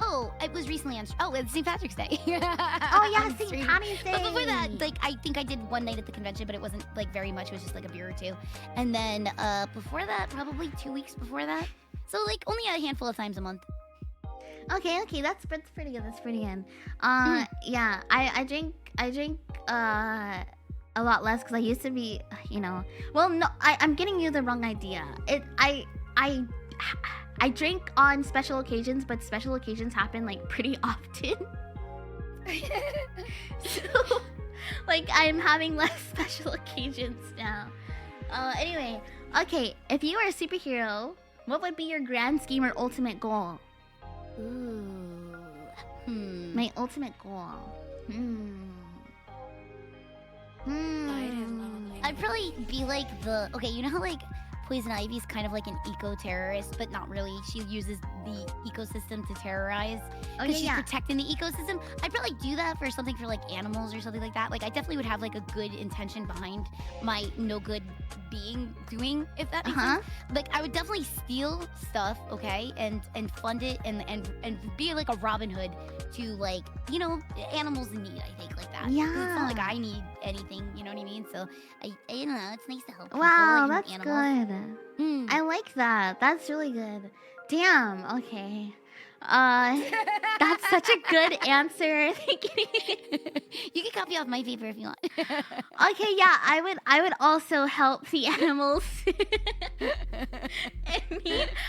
Oh, it was recently on. Oh, it's St. Patrick's Day. Oh yeah, St. Patty's Day. But before that, like I think I did one night at the convention, but it wasn't like very much. It was just like a beer or two. And then before that, probably 2 weeks before that. So like only a handful of times a month. Okay, that's pretty good. That's pretty good. Yeah, I drink a lot less because I used to be, Well, no, I'm getting you the wrong idea. I drink on special occasions, but special occasions happen like pretty often. So, like I'm having less special occasions now. Anyway, okay. If you were a superhero, what would be your grand scheme or ultimate goal? Ooh. My ultimate goal. I'd probably be like you know how like Poison Ivy's kind of like an eco-terrorist, but not really. She uses the ecosystem to terrorize because she's protecting the ecosystem. I'd probably do that for something for like animals or something like that. Like I definitely would have like a good intention behind my no good being doing, if that makes sense. Like I would definitely steal stuff, okay, and fund it and be like a Robin Hood to like animals in need. I think like that. Yeah. 'Cause it's not like I need anything. You know what I mean? So I don't know. It's nice to help. Wow, people and that's animals. good. I like that. That's really good. Damn. Okay. That's such a good answer. You can copy off my paper if you want. Okay, yeah, I would also help the animals.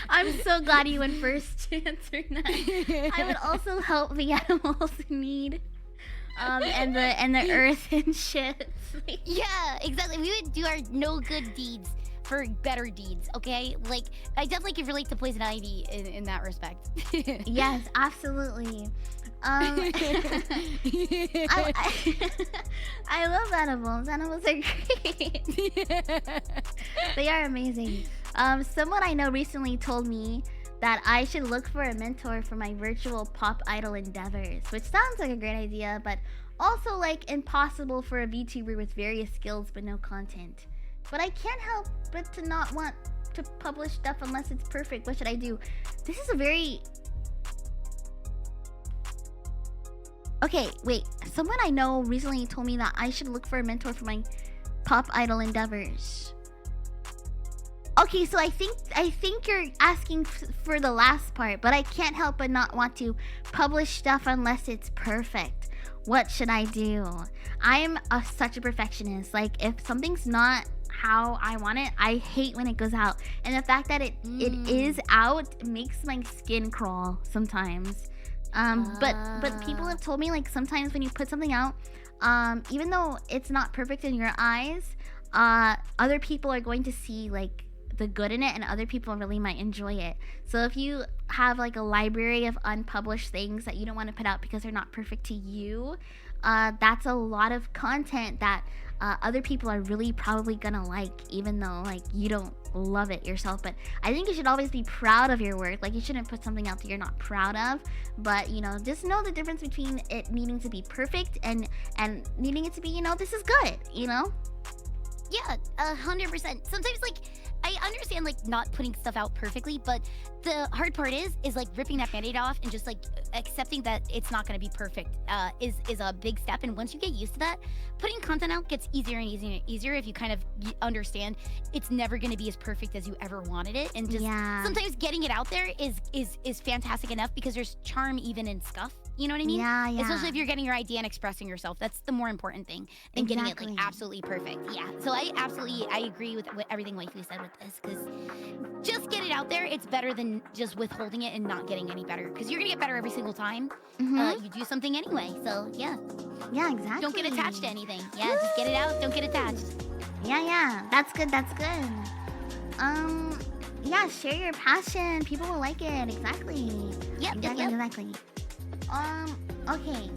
I'm so glad you went first to answer that. I would also help the animals in need. And the earth and shit. Yeah, exactly. We would do our no good deeds for better deeds, okay? Like, I definitely can relate to Poison Ivy in that respect. Yes, absolutely. I love animals. Animals are great. They are amazing. Someone I know recently told me that I should look for a mentor for my virtual pop idol endeavors, which sounds like a great idea, but also like impossible for a VTuber with various skills but no content. But I can't help but to not want to publish stuff unless it's perfect. What should I do? This is a very... Okay, wait. Someone I know recently told me that I should look for a mentor for my pop idol endeavors. Okay, so I think you're asking for the last part, but I can't help but not want to publish stuff unless it's perfect. What should I do? I am such a perfectionist. Like, if something's not how I want it, I hate when it goes out. And the fact that it is out makes my skin crawl sometimes. But people have told me, like, sometimes when you put something out, even though it's not perfect in your eyes, other people are going to see, like, the good in it, and other people really might enjoy it. So if you have like a library of unpublished things that you don't want to put out because they're not perfect to you, that's a lot of content that other people are really probably gonna like, even though like you don't love it yourself. But I think you should always be proud of your work. Like, you shouldn't put something out that you're not proud of, but you know, just know the difference between it needing to be perfect and needing it to be, you know, this is good, you know. Yeah, 100%. Sometimes, like, I understand, like, not putting stuff out perfectly, but the hard part is like ripping that Band-Aid off and just like accepting that it's not going to be perfect is a big step. And once you get used to that, putting content out gets easier and easier and easier if you kind of understand it's never going to be as perfect as you ever wanted it. And just sometimes getting it out there is fantastic enough, because there's charm even in scuff. You know what I mean? Yeah. Especially if you're getting your idea and expressing yourself. That's the more important thing than getting it like absolutely perfect. Yeah. So I agree with everything Waifu said with this, because just get it out there. It's better than just withholding it and not getting any better, because you're gonna get better every single time. You do something anyway. So yeah. Yeah, exactly. Don't get attached to anything. Yeah, just get it out. Don't get attached. Yeah. That's good. Yeah, share your passion. People will like it. Exactly. Yep. Exactly. Okay.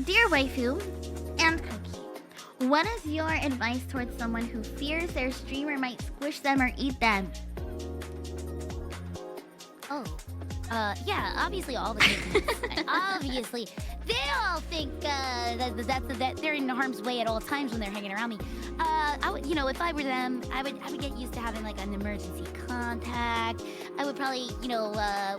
Dear Waifu and Cookie, what is your advice towards someone who fears their streamer might squish them or eat them? Oh. Yeah, obviously all the kids. Obviously. They all think that they're in harm's way at all times when they're hanging around me. I would, you know, if I were them, I would get used to having like an emergency contact. I would probably, you know,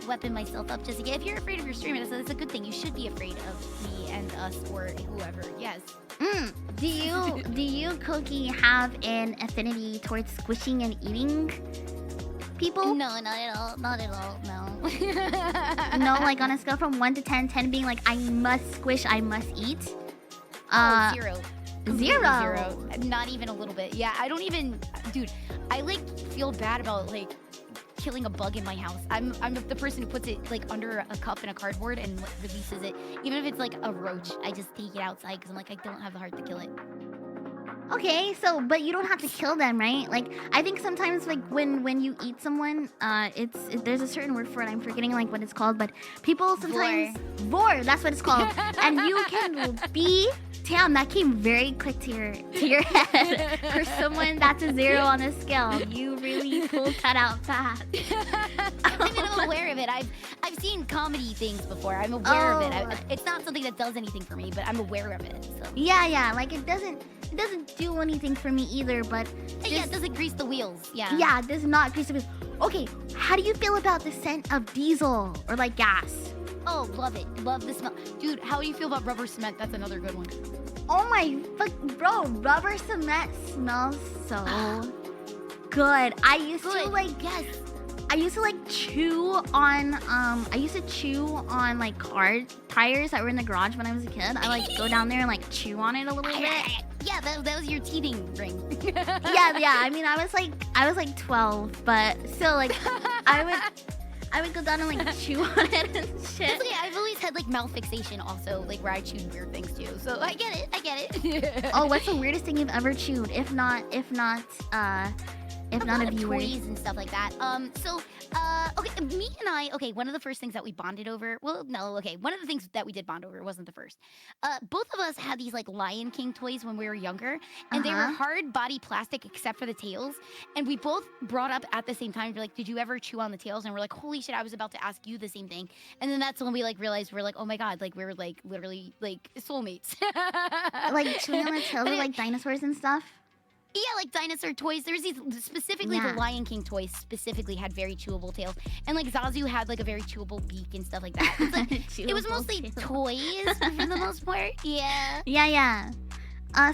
weapon myself up just to get. If you're afraid of your streamer, that's a good thing. You should be afraid of me and us or whoever. Yes. Do you, Cookie, have an affinity towards squishing and eating people? No, not at all. Not at all. No. No, like on a scale from 1 to 10, 10 being like I must squish, I must eat. 0. Zero. Not even a little bit. Yeah, I don't even, dude. I like feel bad about like killing a bug in my house. I'm the person who puts it like under a cup in a cardboard and releases it. Even if it's like a roach, I just take it outside because I'm like, I don't have the heart to kill it. Okay, so but you don't have to kill them, right? Like I think sometimes like when you eat someone, there's a certain word for it. I'm forgetting like what it's called, but people sometimes vor. That's what it's called. And you can be. Damn, that came very quick to your head. For someone that's a 0 on the scale, you really pulled that out fast. I mean, I'm aware of it. I've seen comedy things before. I'm aware of it. It's not something that does anything for me, but I'm aware of it. So. Yeah. Like it doesn't do anything for me either. But yeah, it doesn't grease the wheels. Yeah. Yeah, it does not grease the wheels. Okay, how do you feel about the scent of diesel or like gas? Oh, love it. Love the smell. Dude, how do you feel about rubber cement? That's another good one. Oh my fuck, bro, rubber cement smells so good. I used to like chew on like car tires that were in the garage when I was a kid. I like go down there and like chew on it a little bit. Yeah, that was your teething ring. yeah. I mean, I was like 12, but still like I would go down and like chew on it and shit. Basically, I've always had like mouth fixation also, like where I chewed weird things too. So I get it. Oh, what's the weirdest thing you've ever chewed? If not a viewer. Toys and stuff like that. Okay, me and I, one of the first things that we bonded over, one of the things that we did bond over wasn't the first. Both of us had these like Lion King toys when we were younger, and they were hard body plastic except for the tails. And we both brought up at the same time, we're like, did you ever chew on the tails? And we're like, holy shit, I was about to ask you the same thing. And then that's when we like realized we're like, oh my god, like we're like literally like soulmates. Like chewing on the tails of like dinosaurs and stuff? Yeah, like dinosaur toys. There's these, specifically the Lion King toys specifically had very chewable tails. And like Zazu had like a very chewable beak and stuff like that. It's like, it was mostly toys for the most part. Yeah. Yeah.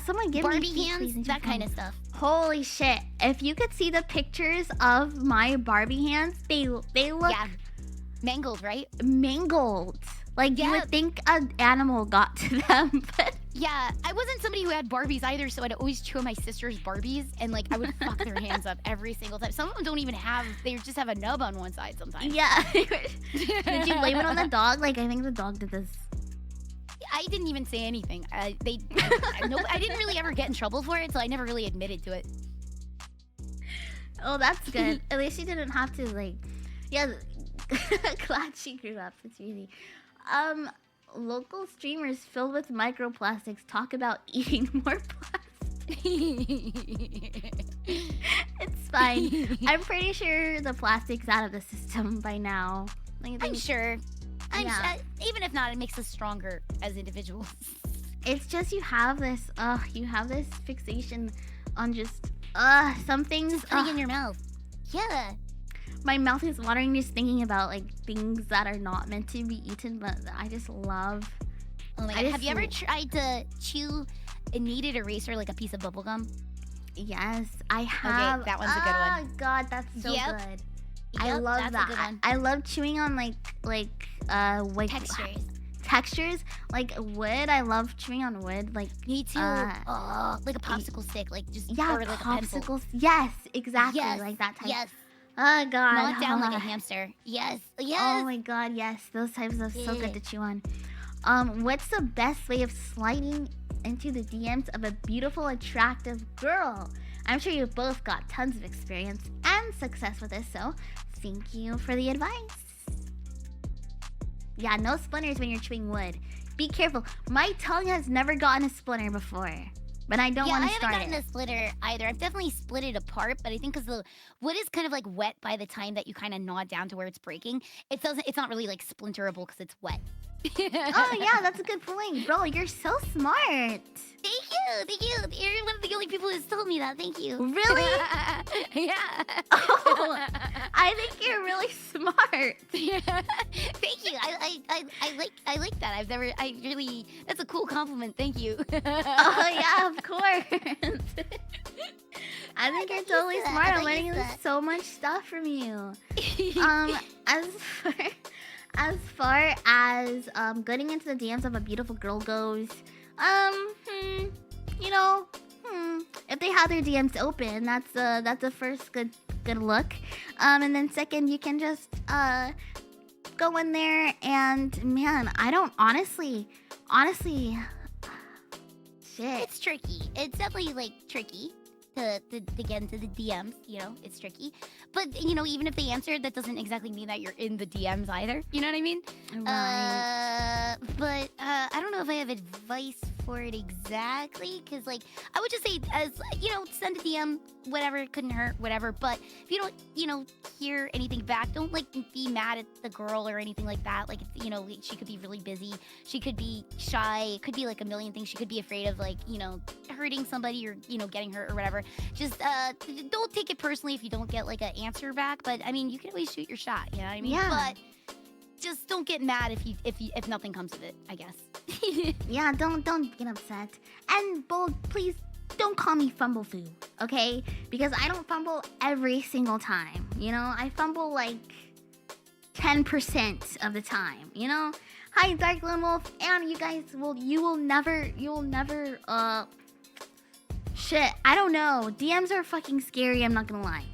Someone give Barbie me hands, that kind of stuff. Holy shit. If you could see the pictures of my Barbie hands, they look... Yeah. Mangled, right? Mangled. Like, you would think an animal got to them, but... Yeah, I wasn't somebody who had Barbies either, so I'd always chew on my sister's Barbies, and like I would fuck their hands up every single time. Some of them don't even have, they just have a nub on one side sometimes. Yeah. Did you blame it on the dog? Like, I think the dog did this. I didn't even say anything. I didn't really ever get in trouble for it, so I never really admitted to it. Oh, that's good. At least she didn't have to like. Yeah, glad she grew up. It's really. Local streamers filled with microplastics talk about eating more plastic. It's fine. I'm pretty sure the plastic's out of the system by now. Like, I'm sure. Yeah. Even if not, it makes us stronger as individuals. It's just you have this fixation on just some things. Just putting in your mouth. Yeah. My mouth is watering just thinking about like things that are not meant to be eaten, but I just love. Oh my god! Have you ever tried to chew a kneaded eraser like a piece of bubble gum? Yes, I have. Okay, that one's a good one. Oh god, that's so good. Yep, I love that's that. A good one. I love chewing on like Textures. Textures like wood. I love chewing on wood. Like me too. Like a popsicle stick, like just or like popsicles. a pencil. Yes, exactly, yes. like that type. Yes. Oh god. Not down like a hamster. Yes. Yes. Oh my god, yes. Those types are so good to chew on. What's the best way of sliding into the DMs of a beautiful, attractive girl? I'm sure you've both got tons of experience and success with this, so thank you for the advice. Yeah, no splinters when you're chewing wood. Be careful. My tongue has never gotten a splinter before. But I don't want to start it. I haven't gotten a splitter either. I've definitely split it apart, but I think because the wood is kind of like wet by the time that you kind of gnaw it down to where it's breaking, it's not really like splinterable because it's wet. Oh yeah, that's a good point. Bro, you're so smart. Thank you. You're one of the only people who's told me that. Thank you. Really? Yeah. Oh, I think you're really smart. Yeah. Thank you. I like that. That's a cool compliment. Thank you. Oh yeah, of course. I think you're totally smart. I'm learning so much stuff from you. As far as getting into the DMs of a beautiful girl goes, if they have their DMs open, that's the first good look. And then second, you can just go in there and man, I don't honestly, shit. It's tricky. It's definitely like tricky to get into the DMs. You know, it's tricky. But you know, even if they answer, that doesn't exactly mean that you're in the DMs either. You know what I mean? Right. But I don't know if I have advice for it exactly, because like I would just say, as you know, send a DM, whatever, it couldn't hurt, whatever. But if you don't, you know, hear anything back, don't like be mad at the girl or anything like that. Like, you know, she could be really busy, she could be shy, it could be like a million things. She could be afraid of like, you know, hurting somebody or, you know, getting hurt or whatever. Just don't take it personally if you don't get like an answer back. But I mean, you can always shoot your shot, you know what I mean? Yeah. But just don't get mad if nothing comes of it, I guess. Yeah, don't get upset. And Bold, please don't call me Fumblefoo, okay? Because I don't fumble every single time. You know, I fumble like 10% of the time. You know. Hi, Dark Lone Wolf, and you will never. Shit, I don't know. DMs are fucking scary. I'm not gonna lie.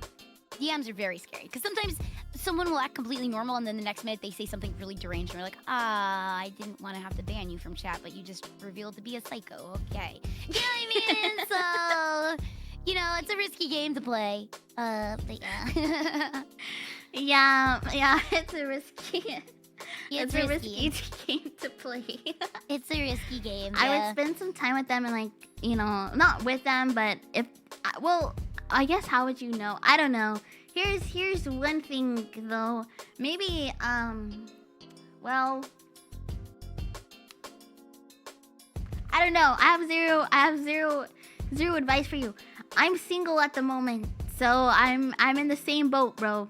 DMs are very scary because sometimes someone will act completely normal and then the next minute they say something really deranged and we're like, I didn't want to have to ban you from chat, but you just revealed to be a psycho. Okay. You know what I mean? So, you know, it's a risky game to play. But yeah. Yeah, it's a risky... It's a risky game to play. It's a risky game. I would spend some time with them and like, you know, not with them, but if, well, I guess how would you know? I don't know. Here's one thing though. Maybe, well, I don't know. I have zero advice for you. I'm single at the moment, so I'm in the same boat, bro.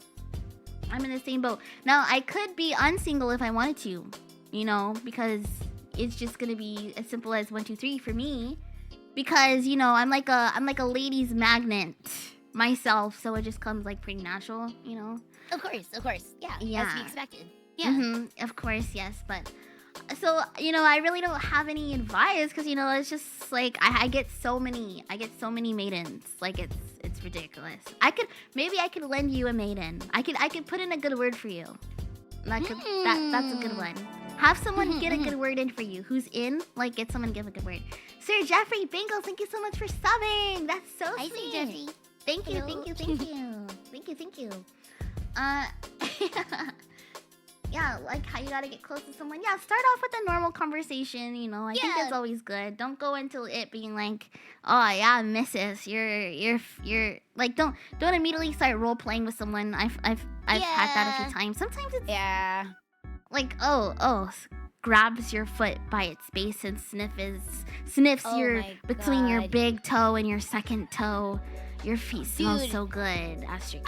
I'm in the same boat. Now, I could be unsingle if I wanted to, you know, because it's just gonna be as simple as 1, 2, 3 for me. Because, you know, I'm like a ladies magnet myself, so it just comes like pretty natural, you know. Of course. Yeah. Yeah. As to be expected. Yeah. Of course, yes, but so, you know, I really don't have any advice because, you know, it's just like I get so many maidens. Like it's ridiculous. Maybe I could lend you a maiden. I could put in a good word for you. That's a good one. Have someone get a good word in for you. Who's in? Like, get someone to give a good word. Sir Jeffrey Bingles, thank you so much for subbing. That's so sweet. Hi, Sir Jeffrey. Thank you. Thank you. Uh, yeah, like how you gotta get close to someone. Yeah, start off with a normal conversation. You know, I think it's always good. Don't go into it being like, oh yeah, Mrs. You're like don't immediately start role playing with someone. I've had that a few times. Sometimes it's like grabs your foot by its base and sniffs your between your big toe and your second toe. Your feet smell so good, Astrid.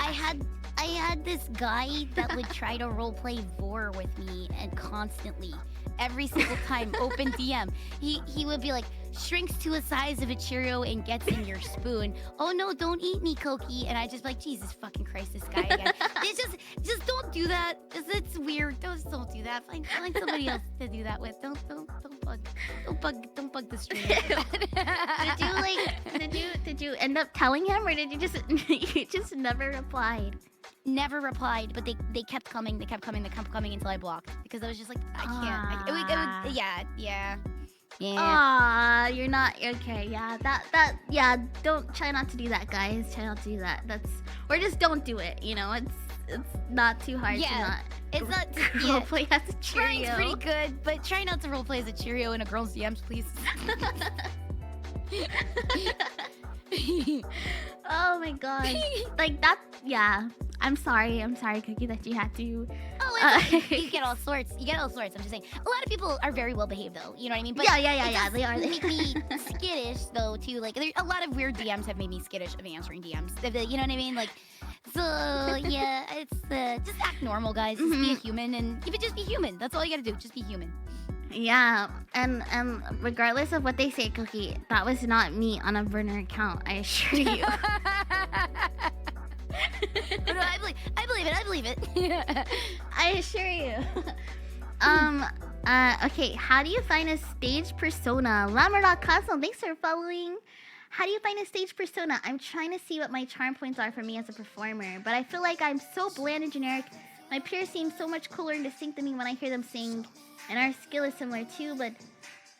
I had this guy that would try to roleplay Vor with me, and constantly, every single time, open DM, he would be like, shrinks to a size of a Cheerio and gets in your spoon. Oh no, don't eat me, Koki. And I just like, Jesus fucking Christ, this guy again. It's just don't do that. It's weird. Don't do that. Find somebody else to do that with. Don't bug the stream. Did you end up telling him, or did you just never replied? Never replied, but they kept coming. They kept coming until I blocked, because I was just like, I can't. Yeah. Aw, you're not okay. Yeah, don't try not to do that, guys. Try not to do that. Or just don't do it. You know, it's not too hard to not. It's not roleplay as a Cheerio. Trying's pretty good, but try not to roleplay as a Cheerio in a girl's DMs, please. Oh my god, like that. Yeah, I'm sorry, Cookie, that you had to. Oh, you get all sorts. I'm just saying. A lot of people are very well behaved, though. You know what I mean? But yeah. They are. They make me skittish, though, too. Like, a lot of weird DMs have made me skittish of answering DMs. You know what I mean? Like, so yeah, it's just act normal, guys. Just be a human, and if you just be human, that's all you gotta do. Just be human. Yeah, and regardless of what they say, Cookie, that was not me on a burner account. I assure you. No, I believe it. I assure you. Okay, how do you find a stage persona? Lamar.Cosmo, thanks for following. How do you find a stage persona? I'm trying to see what my charm points are for me as a performer, but I feel like I'm so bland and generic. My peers seem so much cooler and distinct than me when I hear them sing, and our skill is similar too, but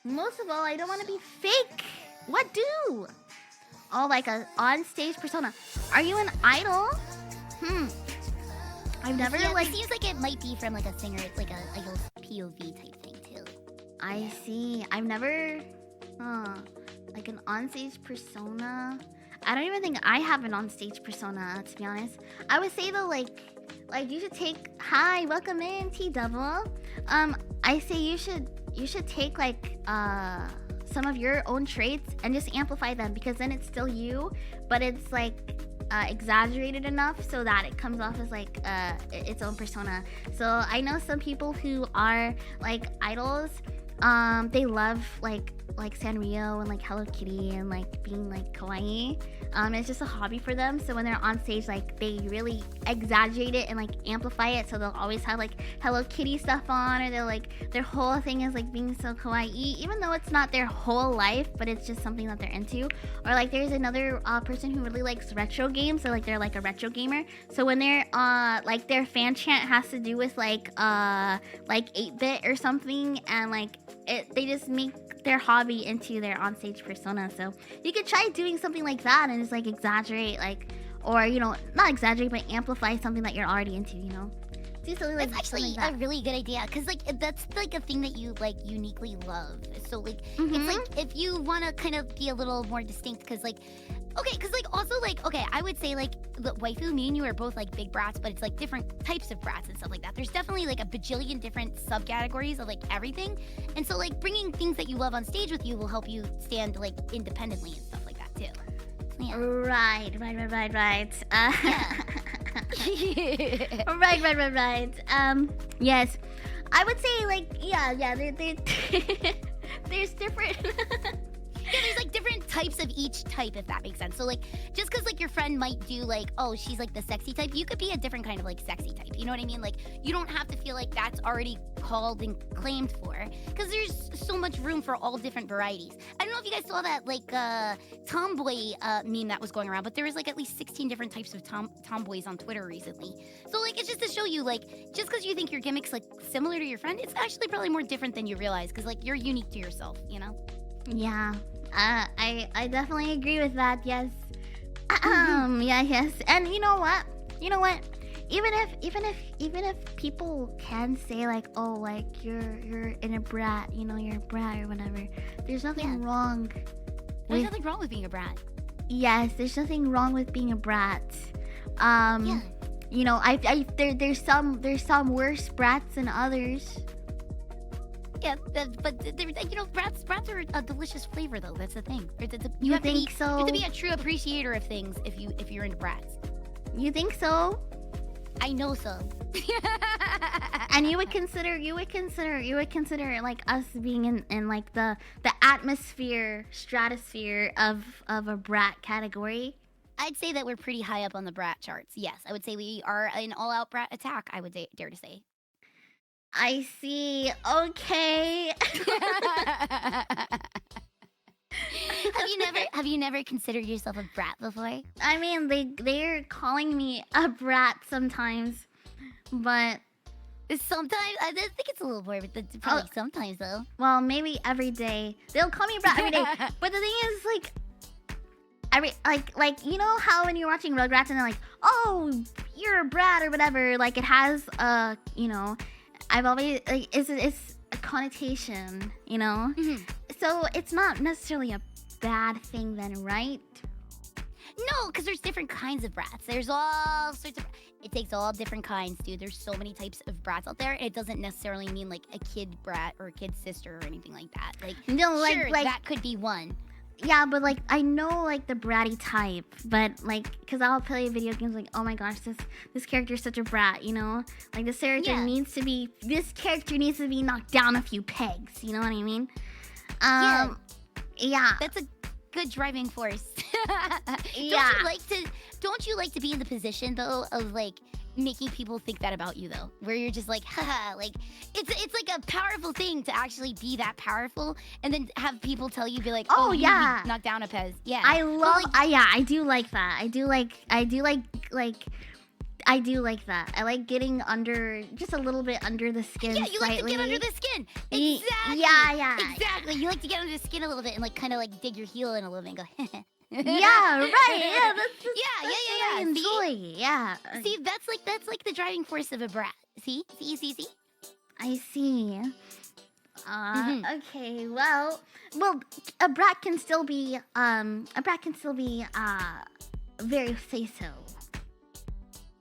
most of all, I don't want to be fake. What do? Oh, like a on-stage persona. Are you an idol? I've never it seems like it might be from like a singer. It's like a idol POV type thing too. I see. I've never like an on-stage persona. I don't even think I have an on-stage persona, to be honest. I would say though, like you should take. Hi, welcome in, T Double. I say you should take like some of your own traits and just amplify them, because then it's still you, but it's like exaggerated enough so that it comes off as like its own persona. So I know some people who are like idols. They love like Sanrio and like Hello Kitty and like being like kawaii. It's just a hobby for them. So when they're on stage, like they really exaggerate it and like amplify it. So they'll always have like Hello Kitty stuff on, or they're like their whole thing is like being so kawaii, even though it's not their whole life, but it's just something that they're into. Or like there's another person who really likes retro games, so like they're like a retro gamer. So when they're like their fan chant has to do with like 8-bit or something, and like they just make their hobby into their onstage persona. So you could try doing something like that and just like exaggerate, like, or you know, not exaggerate but amplify something that you're already into, you know. Do something like that's actually like a really good idea, because like that's like a thing that you like uniquely love. So like it's like if you want to kind of be a little more distinct, because like I would say like the waifu, me and you are both like big brats, but it's like different types of brats and stuff like that. There's definitely like a bajillion different subcategories of like everything, and so like bringing things that you love on stage with you will help you stand like independently and stuff like that too. Yeah. Right. Right. Yes, I would say like there's different. Yeah, there's like different types of each type, if that makes sense. So like, just because like your friend might do like, oh, she's like the sexy type, you could be a different kind of like sexy type. You know what I mean? Like, you don't have to feel like that's already called and claimed for, because there's so much room for all different varieties. I don't know if you guys saw that like tomboy meme that was going around, but there was like at least 16 different types of tomboys on Twitter recently. So like, it's just to show you like, just because you think your gimmick's like similar to your friend, it's actually probably more different than you realize, because like you're unique to yourself, you know? Yeah. I definitely agree with that. Yes. Yes. And you know what? you know what? Even if people can say like, oh, like you're in a brat, you know, you're a brat or whatever. There's nothing wrong. There's nothing wrong with being a brat. Yes, there's nothing wrong with being a brat. Yeah. You know, there's some worse brats than others. Yeah, but you know, brats are a delicious flavor though. That's the thing. You have think so? You have to be a true appreciator of things if you're into brats. You think so? I know so. And you would consider like us being in like the stratosphere of a brat category. I'd say that we're pretty high up on the brat charts. Yes, I would say we are an all-out brat attack. I would dare to say. I see. Okay. Have you never considered yourself a brat before? I mean, they're calling me a brat sometimes, but sometimes I think it's a little more, but probably sometimes though. Well, maybe every day they'll call me a brat every day. But the thing is, like you know how when you're watching Rugrats and they're like, oh, you're a brat or whatever. Like it has you know, I've always like it's a connotation, you know. So it's not necessarily a bad thing then, right? No, because there's different kinds of brats. There's all sorts of... It takes all different kinds, dude. There's so many types of brats out there. And it doesn't necessarily mean like a kid brat or a kid sister or anything like that. Like, no, sure, that could be one. Yeah, but like I know like the bratty type, but like because I'll play video games like, oh my gosh, this character is such a brat, you know? Like this character needs to be knocked down a few pegs, you know what I mean? Yeah. That's a good driving force. Yeah. Don't you like to be in the position though of like making people think that about you though, where you're just like, haha, like it's like a powerful thing to actually be that powerful, and then have people tell you, be like, oh yeah, knock down a pez. Yeah, I do like that. I do like that. I like getting under, just a little bit under the skin. Yeah, you slightly. like to get under the skin. Exactly. Yeah. Exactly. You like to get under the skin a little bit and like kind of like dig your heel in a little bit and go, yeah, right. Yeah, that's yeah. I enjoy. Yeah. See, that's like the driving force of a brat. See? I see. Okay. Well, a brat can still be very say-so.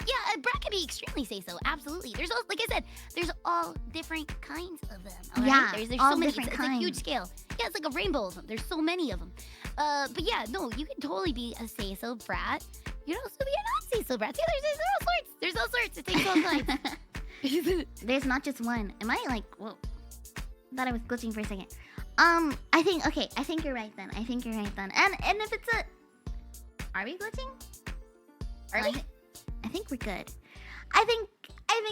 Yeah, a brat can be extremely say-so. Absolutely. There's all, like I said, there's all different kinds of them. All right? There's all so many. different It's kinds. a huge scale. Yeah, it's like a rainbow of them. There's so many of them. But yeah, no, you can totally be a say-so brat. You can also be a not say-so brat. See, there's all sorts. It takes all kinds. There's not just one. Am I like, whoa? Thought I was glitching for a second. I think you're right then. And if it's are we glitching? Are we? I think we're good. I think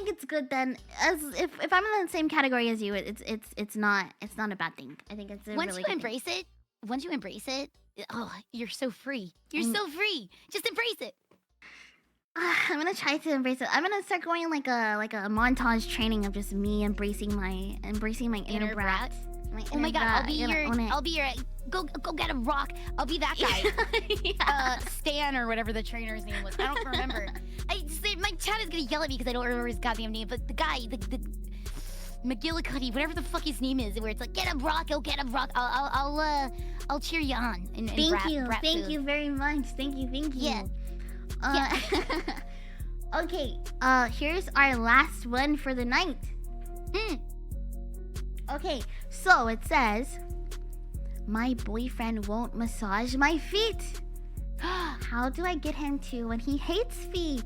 it's good then. As if I'm in the same category as you, it's not a bad thing. I think it's a once really you good embrace thing. it, once you embrace it, oh, you're so free. You're so free. Just embrace it. I'm gonna try to embrace it. I'm gonna start going like a montage training of just me embracing my inner brat. Oh my god, I'll be your go get a rock. I'll be that guy. Stan or whatever the trainer's name was. I don't remember. My chat is gonna yell at me because I don't remember his goddamn name. But the guy, the McGillicuddy, whatever the fuck his name is, where it's like get a rock, go get a rock. I'll cheer you on. Thank you very much. Thank you. Yeah. Okay. Here's our last one for the night. Okay, so it says, my boyfriend won't massage my feet. How do I get him to when he hates feet?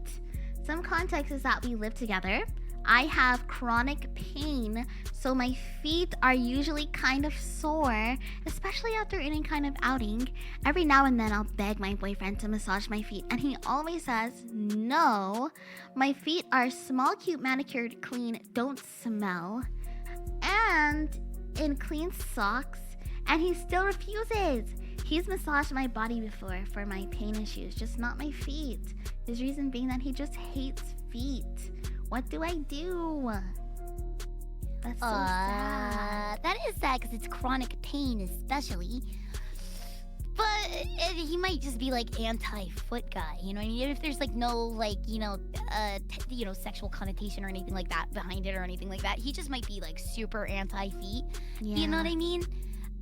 Some context is that we live together. I have chronic pain, so my feet are usually kind of sore, especially after any kind of outing. Every now and then I'll beg my boyfriend to massage my feet, and he always says no. My feet are small, cute, manicured, clean, don't smell, and in clean socks, and he still refuses. He's massaged my body before for my pain issues, just not my feet. His reason being that he just hates feet. What do I do? That's so sad. That is sad because it's chronic pain especially. But he might just be like anti-foot guy. You know what I mean? If there's like no like sexual connotation or anything like that behind it or anything like that, he just might be like super anti-feet. Yeah. You know what I mean?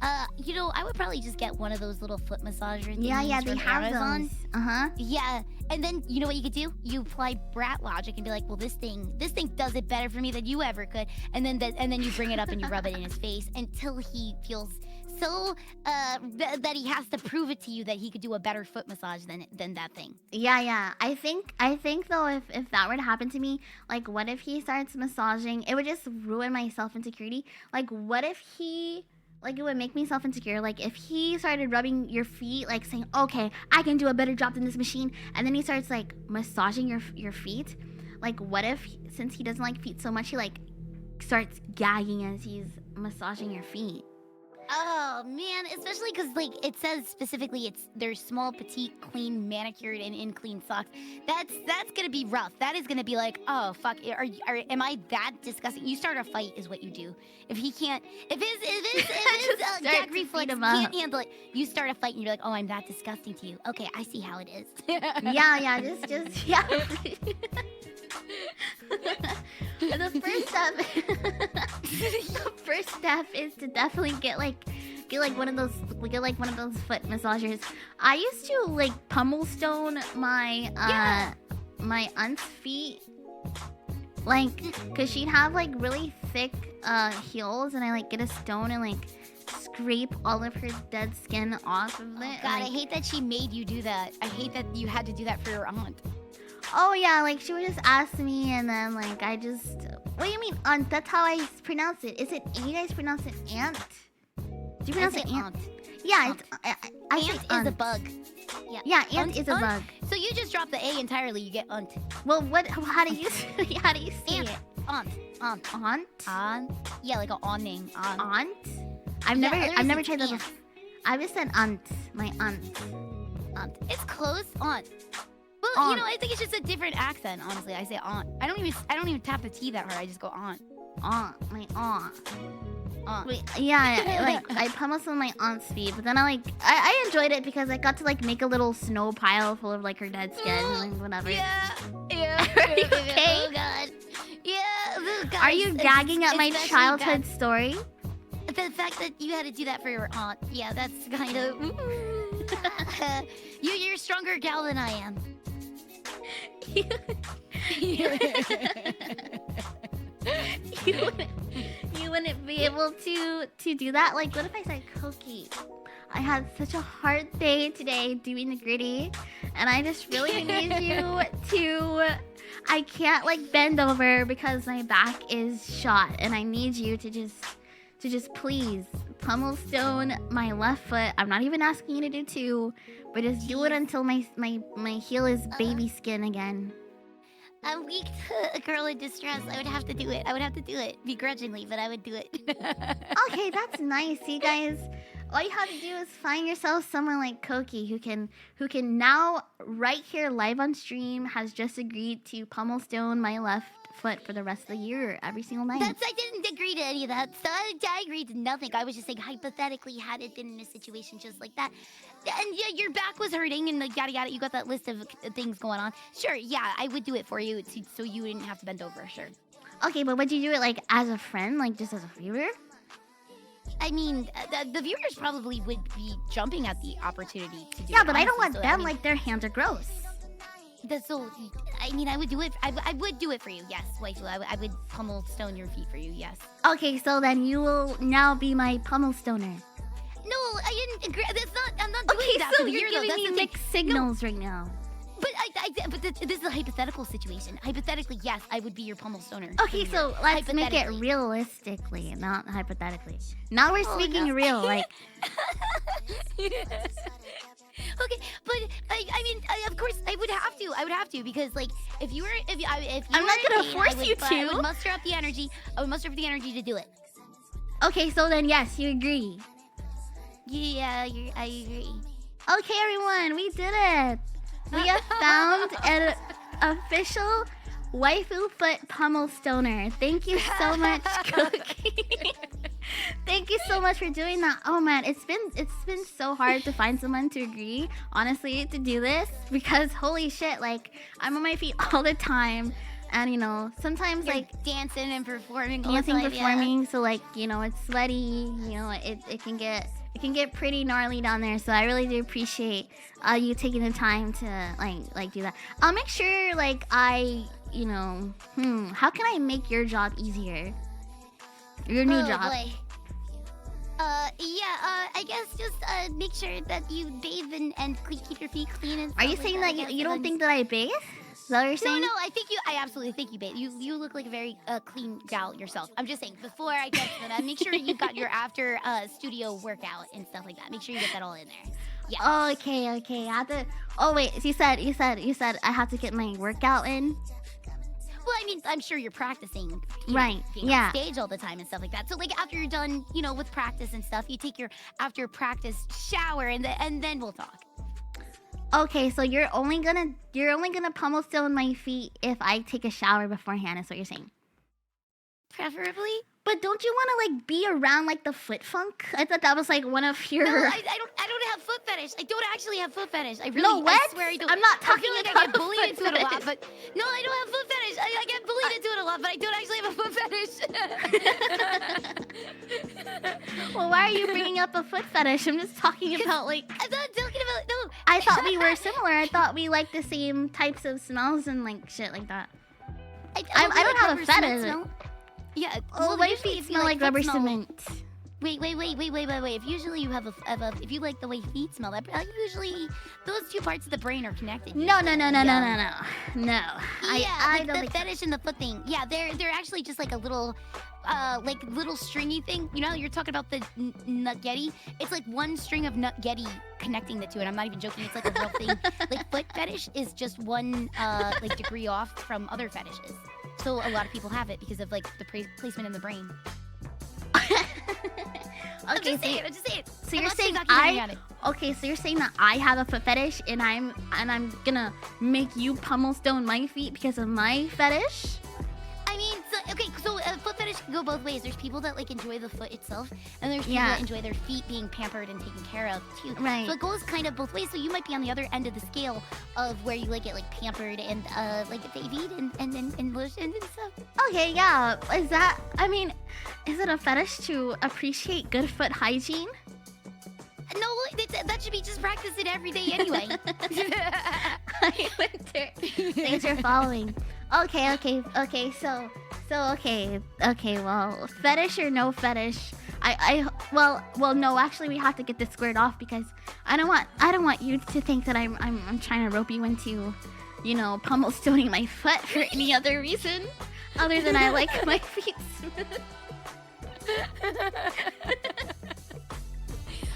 I would probably just get one of those little foot massager things. Yeah, they from have Amazon. those. Yeah, and then you know what you could do? You apply brat logic and be like, well, this thing does it better for me than you ever could, and then you bring it up and you rub it in his face until he feels so that he has to prove it to you that he could do a better foot massage than that thing. Yeah. I think though, if that were to happen to me, like, what if he starts massaging? It would just ruin my self-insecurity. Like, what if he... Like, it would make me self-insecure. Like, if he started rubbing your feet, like, saying, okay, I can do a better job than this machine, and then he starts, like, massaging your feet. Like, what if, since he doesn't like feet so much, he, like, starts gagging as he's massaging your feet? Oh man, especially because like it says specifically they're small, petite, clean, manicured, and in clean socks. That's gonna be rough. That is gonna be like, oh fuck, am I that disgusting? You start a fight is what you do. If his gag reflex can't handle it, you start a fight and you're like, oh, I'm that disgusting to you. Okay, I see how it is. yeah, just yeah. The first step is to definitely get one of those foot massagers. I used to like pummel stone my my aunt's feet, like, cause she'd have like really thick heels, and I like get a stone and like scrape all of her dead skin off of it. Oh, God, I hate that she made you do that. I hate that you had to do that for your aunt. Oh yeah, like she would just ask me, and then like I just... What do you mean aunt? That's how I pronounce it. Is it... You guys pronounce it aunt? Do you pronounce it aunt? Yeah, aunt. I Ant say is aunt. a bug. Yeah, ant is a bug. So you just drop the A entirely, you get aunt. Well, what... How do you say Ant. it? Aunt. Aunt? Yeah, like an awning. Aunt? I've never tried that before. I just said aunt. My aunt. Aunt. It's close. Aunt. Well, aunt. You know, I think it's just a different accent, honestly. I say aunt. I don't even tap the T that hard. I just go aunt. Aunt. My aunt. Aunt. Wait, yeah, like I pummeled on my aunt's feet, but then I enjoyed it because I got to like make a little snow pile full of like her dead skin and whatever. Yeah. Are you okay? Oh God. Yeah. Oh, God. Are you gagging at my childhood story? The fact that you had to do that for your aunt, yeah, that's kind of... You're a stronger gal than I am. You wouldn't be able to do that? Like, what if I said, Koki, I had such a hard day today doing the gritty, and I just really need you to... I can't, like, bend over because my back is shot, and I need you to just please pummel stone my left foot. I'm not even asking you to do two, but just do it until my heel is baby skin again. I'm weak to a girl in distress. I would have to do it. Begrudgingly, but I would do it. Okay, that's nice. You guys, all you have to do is find yourself someone like Koki who can now, right here live on stream, has just agreed to pummel stone my left foot for the rest of the year, every single night. I didn't agree to any of that. So I agreed to nothing. I was just saying, hypothetically, had it been in a situation just like that, and yeah, your back was hurting and like yada yada, you got that list of things going on. Sure, yeah, I would do it for you so you didn't have to bend over. Sure. Okay, but would you do it like as a friend, like just as a viewer? I mean, the viewers probably would be jumping at the opportunity to do it. Yeah, but I don't want so, them like their hands are gross. So, I mean, I would do it. I would do it for you. Yes, waifu. I would pummel stone your feet for you. Yes. Okay, so then you will now be my pummel stoner. No, I didn't agree. That's not. I'm not doing that. Okay, so you're giving me mixed signals right now. But this is a hypothetical situation. Hypothetically, yes, I would be your pummel stoner. Okay, so let's make it realistically, not hypothetically. Now we're speaking real, like. Okay, but I mean, of course, I would have to because like if you I'm not gonna force you to. I would muster up the energy. To do it. Okay, so then yes, you agree. Yeah, I agree. Okay, everyone, we did it. We have found an official waifu foot pummel stoner. Thank you so much, Koki. Thank you so much. much for doing that. Oh man, it's been so hard to find someone to agree, honestly, to do this because holy shit, like I'm on my feet all the time, and you know sometimes You're like dancing and performing. performing, so like you know it's sweaty, you know it can get pretty gnarly down there. So I really do appreciate you taking the time to like do that. I'll make sure like you know how can I make your job easier? Your new job. Boy. I guess just make sure that you bathe and keep your feet clean and Are you stuff saying like that you don't think that I bathe? Is that what you're saying? No, I absolutely think you bathe. You look like a very clean gal yourself. I'm just saying, before I get to that, make sure you've got your after studio workout and stuff like that. Make sure you get that all in there. Yeah. Oh, okay. I have to. Oh wait, you said I have to get my workout in. Well, I mean, I'm sure you're practicing, right? Being Yeah. on stage all the time and stuff like that. So, like, after you're done, you know, with practice and stuff, you take your after practice shower, and then we'll talk. Okay, so you're only gonna pummel stone my feet if I take a shower beforehand. Is what you're saying? Preferably. But don't you want to like be around like the foot funk? I thought that was like one of your. No, I don't have foot fetish. I don't actually have foot fetish. I really. No, what? I swear I don't. I'm not I talking feel like about I get bullied foot into it a lot, fetish. but no, I don't have foot fetish. I get bullied into it a lot, but I don't actually have a foot fetish. Well, why are you bringing up a foot fetish? I'm just talking about like. I'm not talking about no. I thought we were similar. I thought we liked the same types of smells and like shit like that. I don't have a fetish. Yeah. Oh, well, my usually feet if you smell like rubber foot cement. Wait. If usually you have if you like the way feet smell, that usually those two parts of the brain are connected. No. No. Yeah, I like don't the think fetish and the foot thing. Yeah, they're actually just like a little, little stringy thing. You know, you're talking about the nutgetty. It's like one string of nutgetty connecting the two, and I'm not even joking. It's like a real thing. Like foot fetish is just one like degree off from other fetishes. So a lot of people have it because of like the placement in the brain. I'm just saying. So you're saying so you're saying that I have a foot fetish and I'm gonna make you pummel stone my feet because of my fetish? I mean, so foot fetish can go both ways. There's people that like enjoy the foot itself, and there's people that enjoy their feet being pampered and taken care of too. Right. So it goes kind of both ways. So you might be on the other end of the scale of where you like get like pampered and like babied and lotioned and stuff. Okay, yeah. Is it a fetish to appreciate good foot hygiene? No, that should be just practicing every day anyway. Thanks for following. Okay. Well, fetish or no fetish, well, no. Actually, we have to get this squared off because I don't want you to think that I'm trying to rope you into, you know, pummel stoning my foot for any other reason other than I like my feet smooth.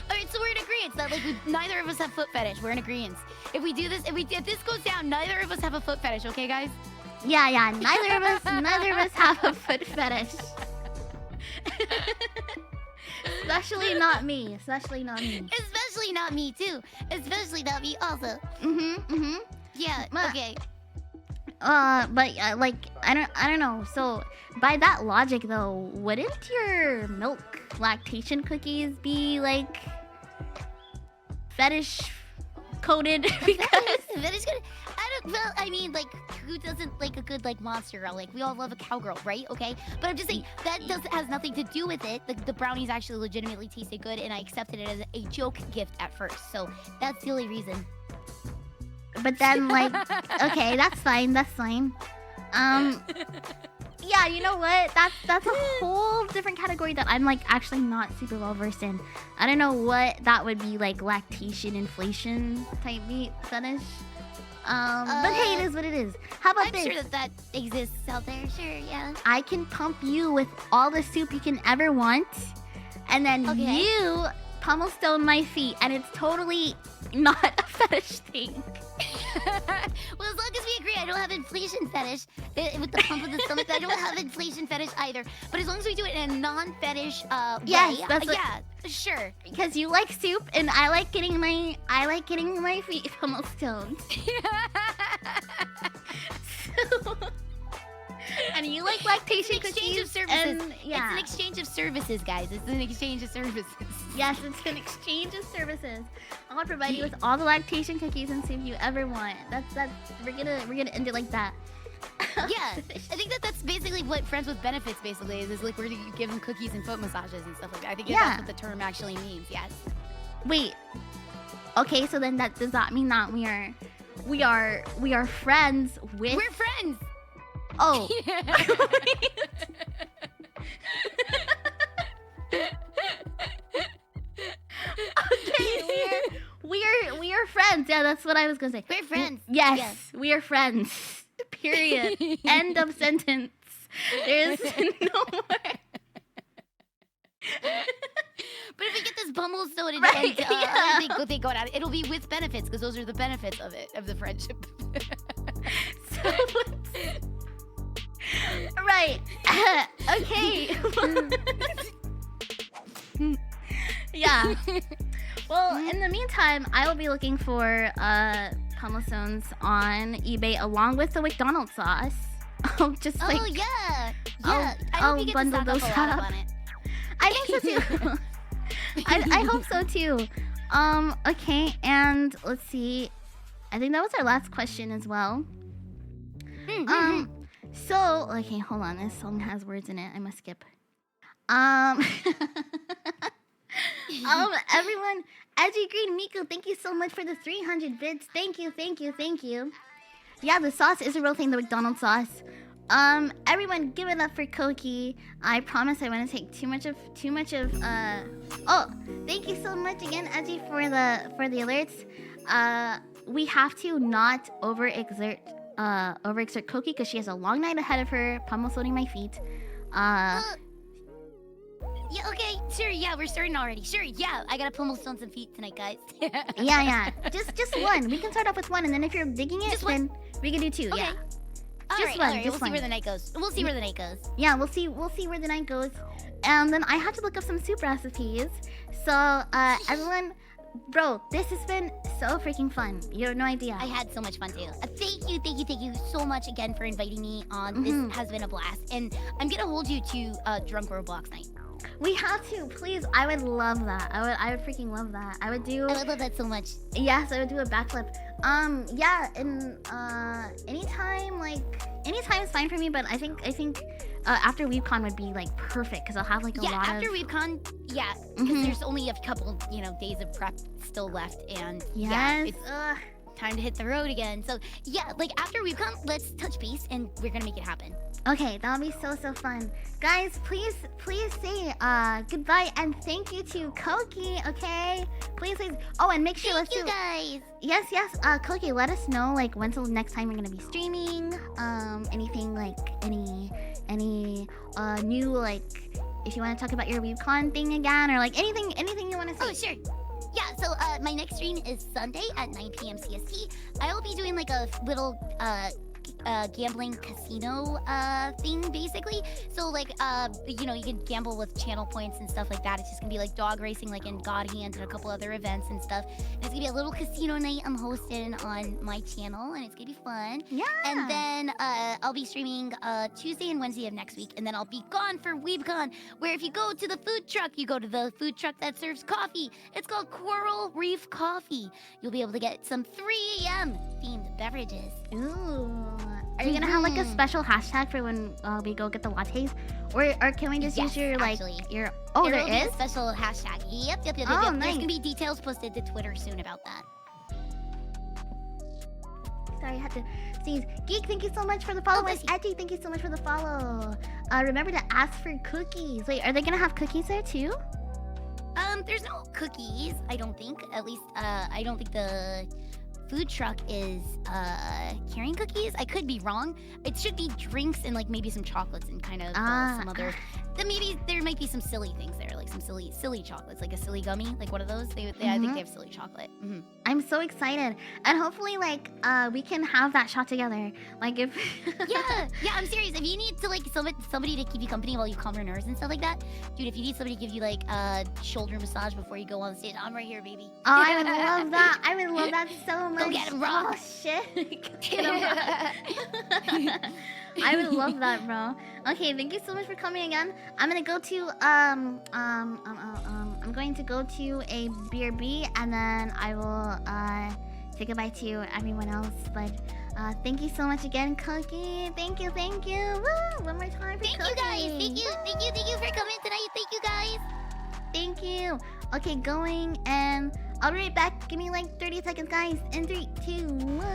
Alright, so we're in agreement that like neither of us have foot fetish. We're in agreement. If we do this, if this goes down, neither of us have a foot fetish. Okay, guys? Yeah. Neither of us have a foot fetish. Especially not me. Especially not me too. Especially not me also. Yeah. Okay. But like I don't know. So by that logic though, wouldn't your milk lactation cookies be like fetish coded? Because fetish coded? Well, I mean, like, who doesn't like a good like monster girl? Like, we all love a cowgirl, right? Okay, but I'm just saying that has nothing to do with it. The brownies actually legitimately tasted good, and I accepted it as a joke gift at first. So that's the only reason. But then, like, okay, that's fine. Yeah, you know what? That's a whole different category that I'm like actually not super well versed in. I don't know what that would be, like lactation inflation type meat fetish. But hey, it is what it is. How about this? I'm sure that exists out there. Sure, yeah. I can pump you with all the soup you can ever want, and then you pummel stone my feet, and it's totally not a fetish thing. Well, as long as we agree, I don't have inflation fetish with the pump of the stomach. I don't have inflation fetish either. But as long as we do it in a non-fetish yes, way, that's yeah, sure. Because you like soup, and I like getting my feet pummel stoned. So, And you like lactation It's an exchange cookies. of services. And, yeah. It's an exchange of services, guys. It's an exchange of services. Yes, it's an exchange of services. I'll provide you with all the lactation cookies and see if you ever want. That's we're gonna end it like that. Yeah, I think that's basically what friends with benefits basically is like where you give them cookies and foot massages and stuff like that. I think that's what the term actually means. Yes. Wait. Okay, so then does that mean that we are friends with? We're friends. Oh. Okay, we are friends. Yeah, that's what I was gonna say. We're friends. Yes, we are friends. Period. End of sentence. There's no more. But if we get this Bumblestone and, Right, they go down, it'll be with benefits because those are the benefits of it, of the friendship. So right. Okay. Yeah. Well, in the meantime, I will be looking for Pummelsons on eBay along with the McDonald's sauce. Just like yeah. I'll I hope you get bundle to stock those up a lot up. on it. I think so too. I hope so too. Okay, and let's see. I think that was our last question as well. So okay, hold on. This song has words in it. I must skip. Everyone, Edgy Green Miko, thank you so much for the 300 bits. Thank you. Yeah, the sauce is a real thing, the McDonald's sauce. Everyone, give it up for Koki. I promise I won't take too much of. Oh, thank you so much again, Edgy, for the alerts. We have to not overexert Koki because she has a long night ahead of her. Pummel loading my feet. Yeah, okay, sure, yeah, we're starting already. Sure, yeah, I gotta pummel stone some feet tonight, guys. Yeah. Just one. We can start off with one, and then if you're digging it, then we can do two. Okay. Yeah. All Just right, one. we'll see where the night goes. Yeah, we'll see where the night goes. And then I had to look up some soup recipes. So, everyone, bro, this has been so freaking fun. You have no idea. I had so much fun too. Thank you so much again for inviting me on. This has been a blast, and I'm gonna hold you to Drunk Roblox night. We have to, please. I would love that. I would freaking love that. I would love that so much. Yes, I would do a backflip. Yeah, and anytime is fine for me. But I think after WeebCon would be like perfect because I'll have like a lot after of. WeebCon, yeah, because there's only a couple days of prep still left, and it's time to hit the road again. So yeah, like after WeebCon, let's touch base and we're gonna make it happen. Okay, that'll be so fun. Guys, please say goodbye and thank you to Koki, okay? Please. Oh, and make sure Thank you guys. Yes. Koki, let us know like when's the next time we're gonna be streaming. Anything like any new like if you want to talk about your WeebCon thing again or like anything you want to say. Oh, sure. Yeah, so my next stream is Sunday at 9 p.m. CST. I'll be doing like a little gambling casino thing basically. So like you can gamble with channel points and stuff like that. It's just gonna be like dog racing like in God Hand and a couple other events and stuff. And it's gonna be a little casino night I'm hosting on my channel and it's gonna be fun. Yeah. And then I'll be streaming Tuesday and Wednesday of next week, and then I'll be gone for WeebCon, where if you go to the food truck, you go to the food truck that serves coffee. It's called Coral Reef Coffee. You'll be able to get some 3 a.m. themed beverages. Ooh. Are you gonna have like a special hashtag for when we go get the lattes, or can we just use your like your? Oh, there is a special hashtag. Yep. Oh, nice. There's gonna be details posted to Twitter soon about that. Sorry, I had to sneeze. Geek, thank you so much for the follow. And Edgy, thank you so much for the follow. Remember to ask for cookies. Wait, are they gonna have cookies there too? There's no cookies. I don't think. At least, I don't think the food truck is carrying cookies. I could be wrong. It should be drinks and like maybe some chocolates and kind of some other then maybe there might be some silly things there, like some silly chocolates, like a silly gummy, like one of those. I think they have silly chocolate. I'm so excited, and hopefully, like, we can have that shot together. Like, if yeah, I'm serious. If you need to like somebody to keep you company while you calm your nerves and stuff like that, dude. If you need somebody to give you like a shoulder massage before you go on stage, I'm right here, baby. Oh, I would love that. I would love that so much. Go get him, bro. Oh shit. Get him, bro. I would love that, bro. Okay, thank you so much for coming again. I'm gonna go to I'm going to go to a BRB, and then I will say goodbye to everyone else. But thank you so much again, Cookie. Thank you. Woo! One more time for Thank Cookie. you guys. Thank you for coming tonight. Thank you guys. Thank you. Okay, going, and I'll be right back. Give me like 30 seconds, guys. In 3, 2, 1.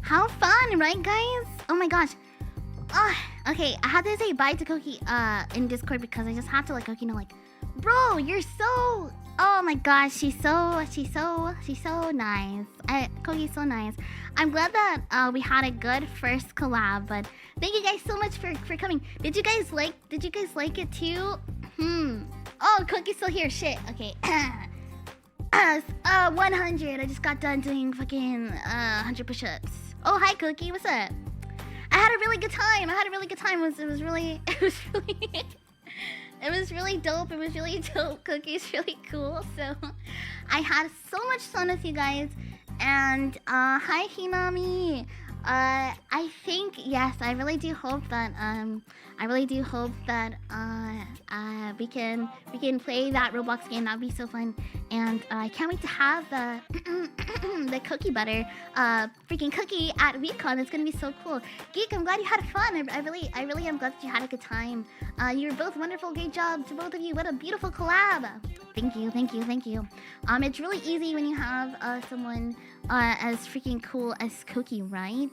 How fun, right, guys? Oh my gosh. Okay, I had to say bye to Koki in Discord because I just had to let Koki know, like, bro, you're so... Oh my gosh, she's so nice. Koki's so nice. I'm glad that we had a good first collab, but thank you guys so much for coming. Did you guys like it too? Oh, Koki's still here. Shit. Okay. 100. I just got done doing fucking 100 push-ups. Oh, hi, Cookie. What's up? I had a really good time. It was really dope. It was really dope. Cookie's really cool. So I had so much fun with you guys. And hi, Hinami. I think, yes, I really do hope that we can play that Roblox game. That'd be so fun. And I can't wait to have the the cookie butter freaking cookie at WeCon. It's gonna be so cool. Geek, I'm glad you had fun. I really am glad that you had a good time. You were both wonderful. Great job to both of you. What a beautiful collab. Thank you. It's really easy when you have someone as freaking cool as Cookie, right?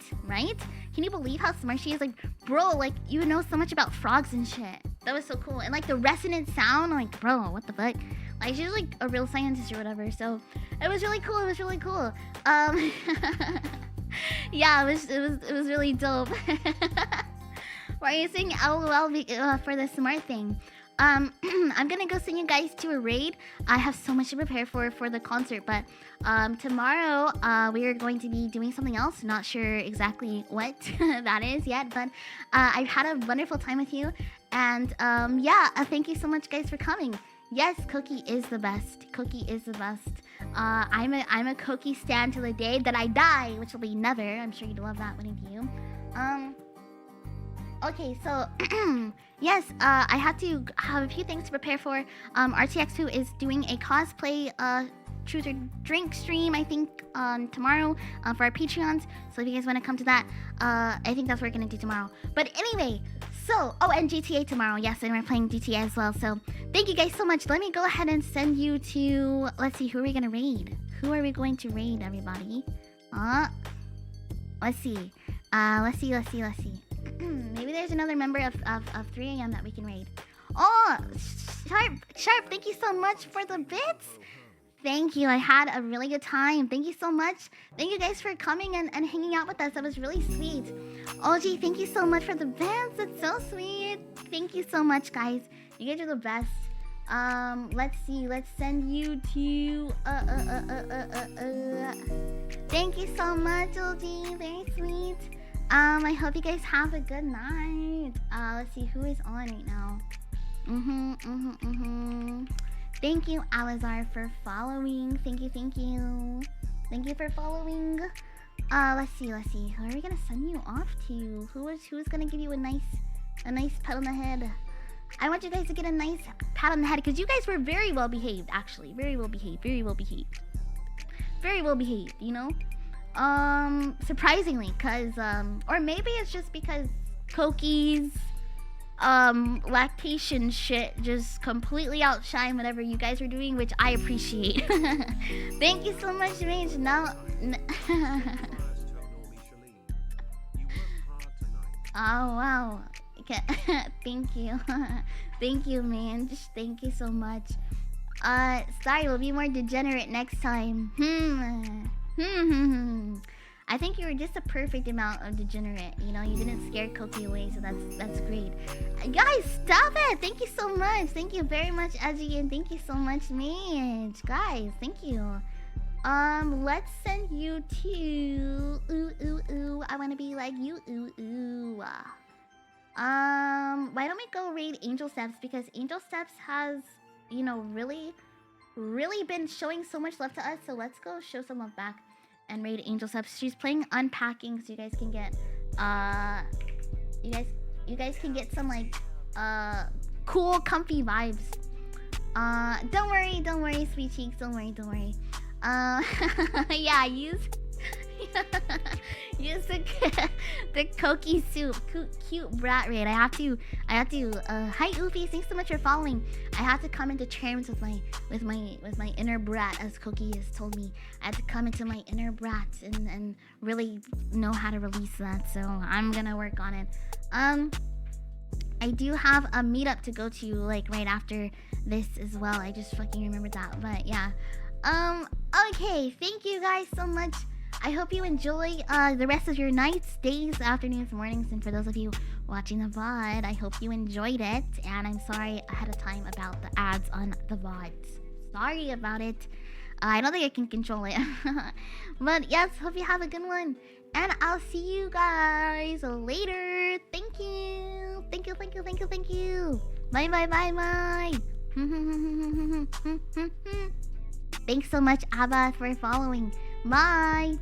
Can you believe how smart she is? Like, bro, like, you know so much about frogs and shit. That was so cool. And like the resonant sound, like, bro, what the fuck? Like, she's like a real scientist or whatever. So it was really cool. Yeah, it was really dope. Why are you saying LOL for the smart thing? I'm gonna go send you guys to a raid. I have so much to prepare for the concert, but tomorrow we are going to be doing something else. Not sure exactly what that is yet, but I've had a wonderful time with you, and yeah, thank you so much, guys, for coming. Yes, Cookie is the best. I'm a Cookie stan till the day that I die, which will be never. I'm sure you'd love that, wouldn't you? Okay, so yes, I had to have a few things to prepare for. RTX2 is doing a cosplay truth or drink stream, I think, tomorrow for our Patreons. So if you guys want to come to that, I think that's what we're gonna do tomorrow. But anyway, so and GTA tomorrow, yes, and we're playing GTA as well. So thank you guys so much. Let me go ahead and send you to. Let's see, who are we gonna raid? Who are we going to raid, everybody? Let's see. Let's see. Maybe there's another member of 3 AM that we can raid. Oh, Sharp, thank you so much for the bits. Thank you. I had a really good time. Thank you so much. Thank you guys for coming and hanging out with us. That was really sweet. OG, thank you so much for the bits. It's so sweet. Thank you so much, guys. You guys are the best. Let's see. Let's send you to Thank you so much, LG. Very sweet. I hope you guys have a good night. Let's see who is on right now. Thank you, Alazar, for following. Thank you. Thank you for following. Let's see. Who are we gonna send you off to? Who's gonna give you a nice pat on the head? I want you guys to get a nice pat on the head because you guys were very well behaved, actually. Very well behaved, you know? Surprisingly, cause or maybe it's just because Koki's lactation shit just completely outshine whatever you guys are doing, which I appreciate. Thank you so much, Range. Now oh wow. Okay. Thank you. Thank you, man. Just thank you so much. Sorry, we'll be more degenerate next time. I think you were just a perfect amount of degenerate. You know, you didn't scare Koki away, so that's great. Guys, stop it! Thank you so much. Thank you very much, Edgy, and thank you so much, Mitch. Guys, thank you. Let's send you to I wanna be like you. Why don't we go raid Angel Steps, because Angel Steps has, you know, really been showing so much love to us. So let's go show some love back and raid Angel Steps. She's playing Unpacking, so you guys can get you guys can get some like cool comfy vibes. Don't worry, sweet cheeks, don't worry. Yeah, use the Koki soup. Cute brat raid. I have to hi Oofy, thanks so much for following. I have to come into terms with my inner brat, as Koki has told me. I have to come into my inner brat and really know how to release that, so I'm gonna work on it. I do have a meetup to go to like right after this as well. I just fucking remembered that. But yeah. Okay, thank you guys so much. I hope you enjoy the rest of your nights, days, afternoons, mornings, and for those of you watching the VOD, I hope you enjoyed it. And I'm sorry ahead of time about the ads on the VODs. Sorry about it. I don't think I can control it. But yes, hope you have a good one. And I'll see you guys later. Thank you. Bye. Thanks so much, Abba, for following. Bye.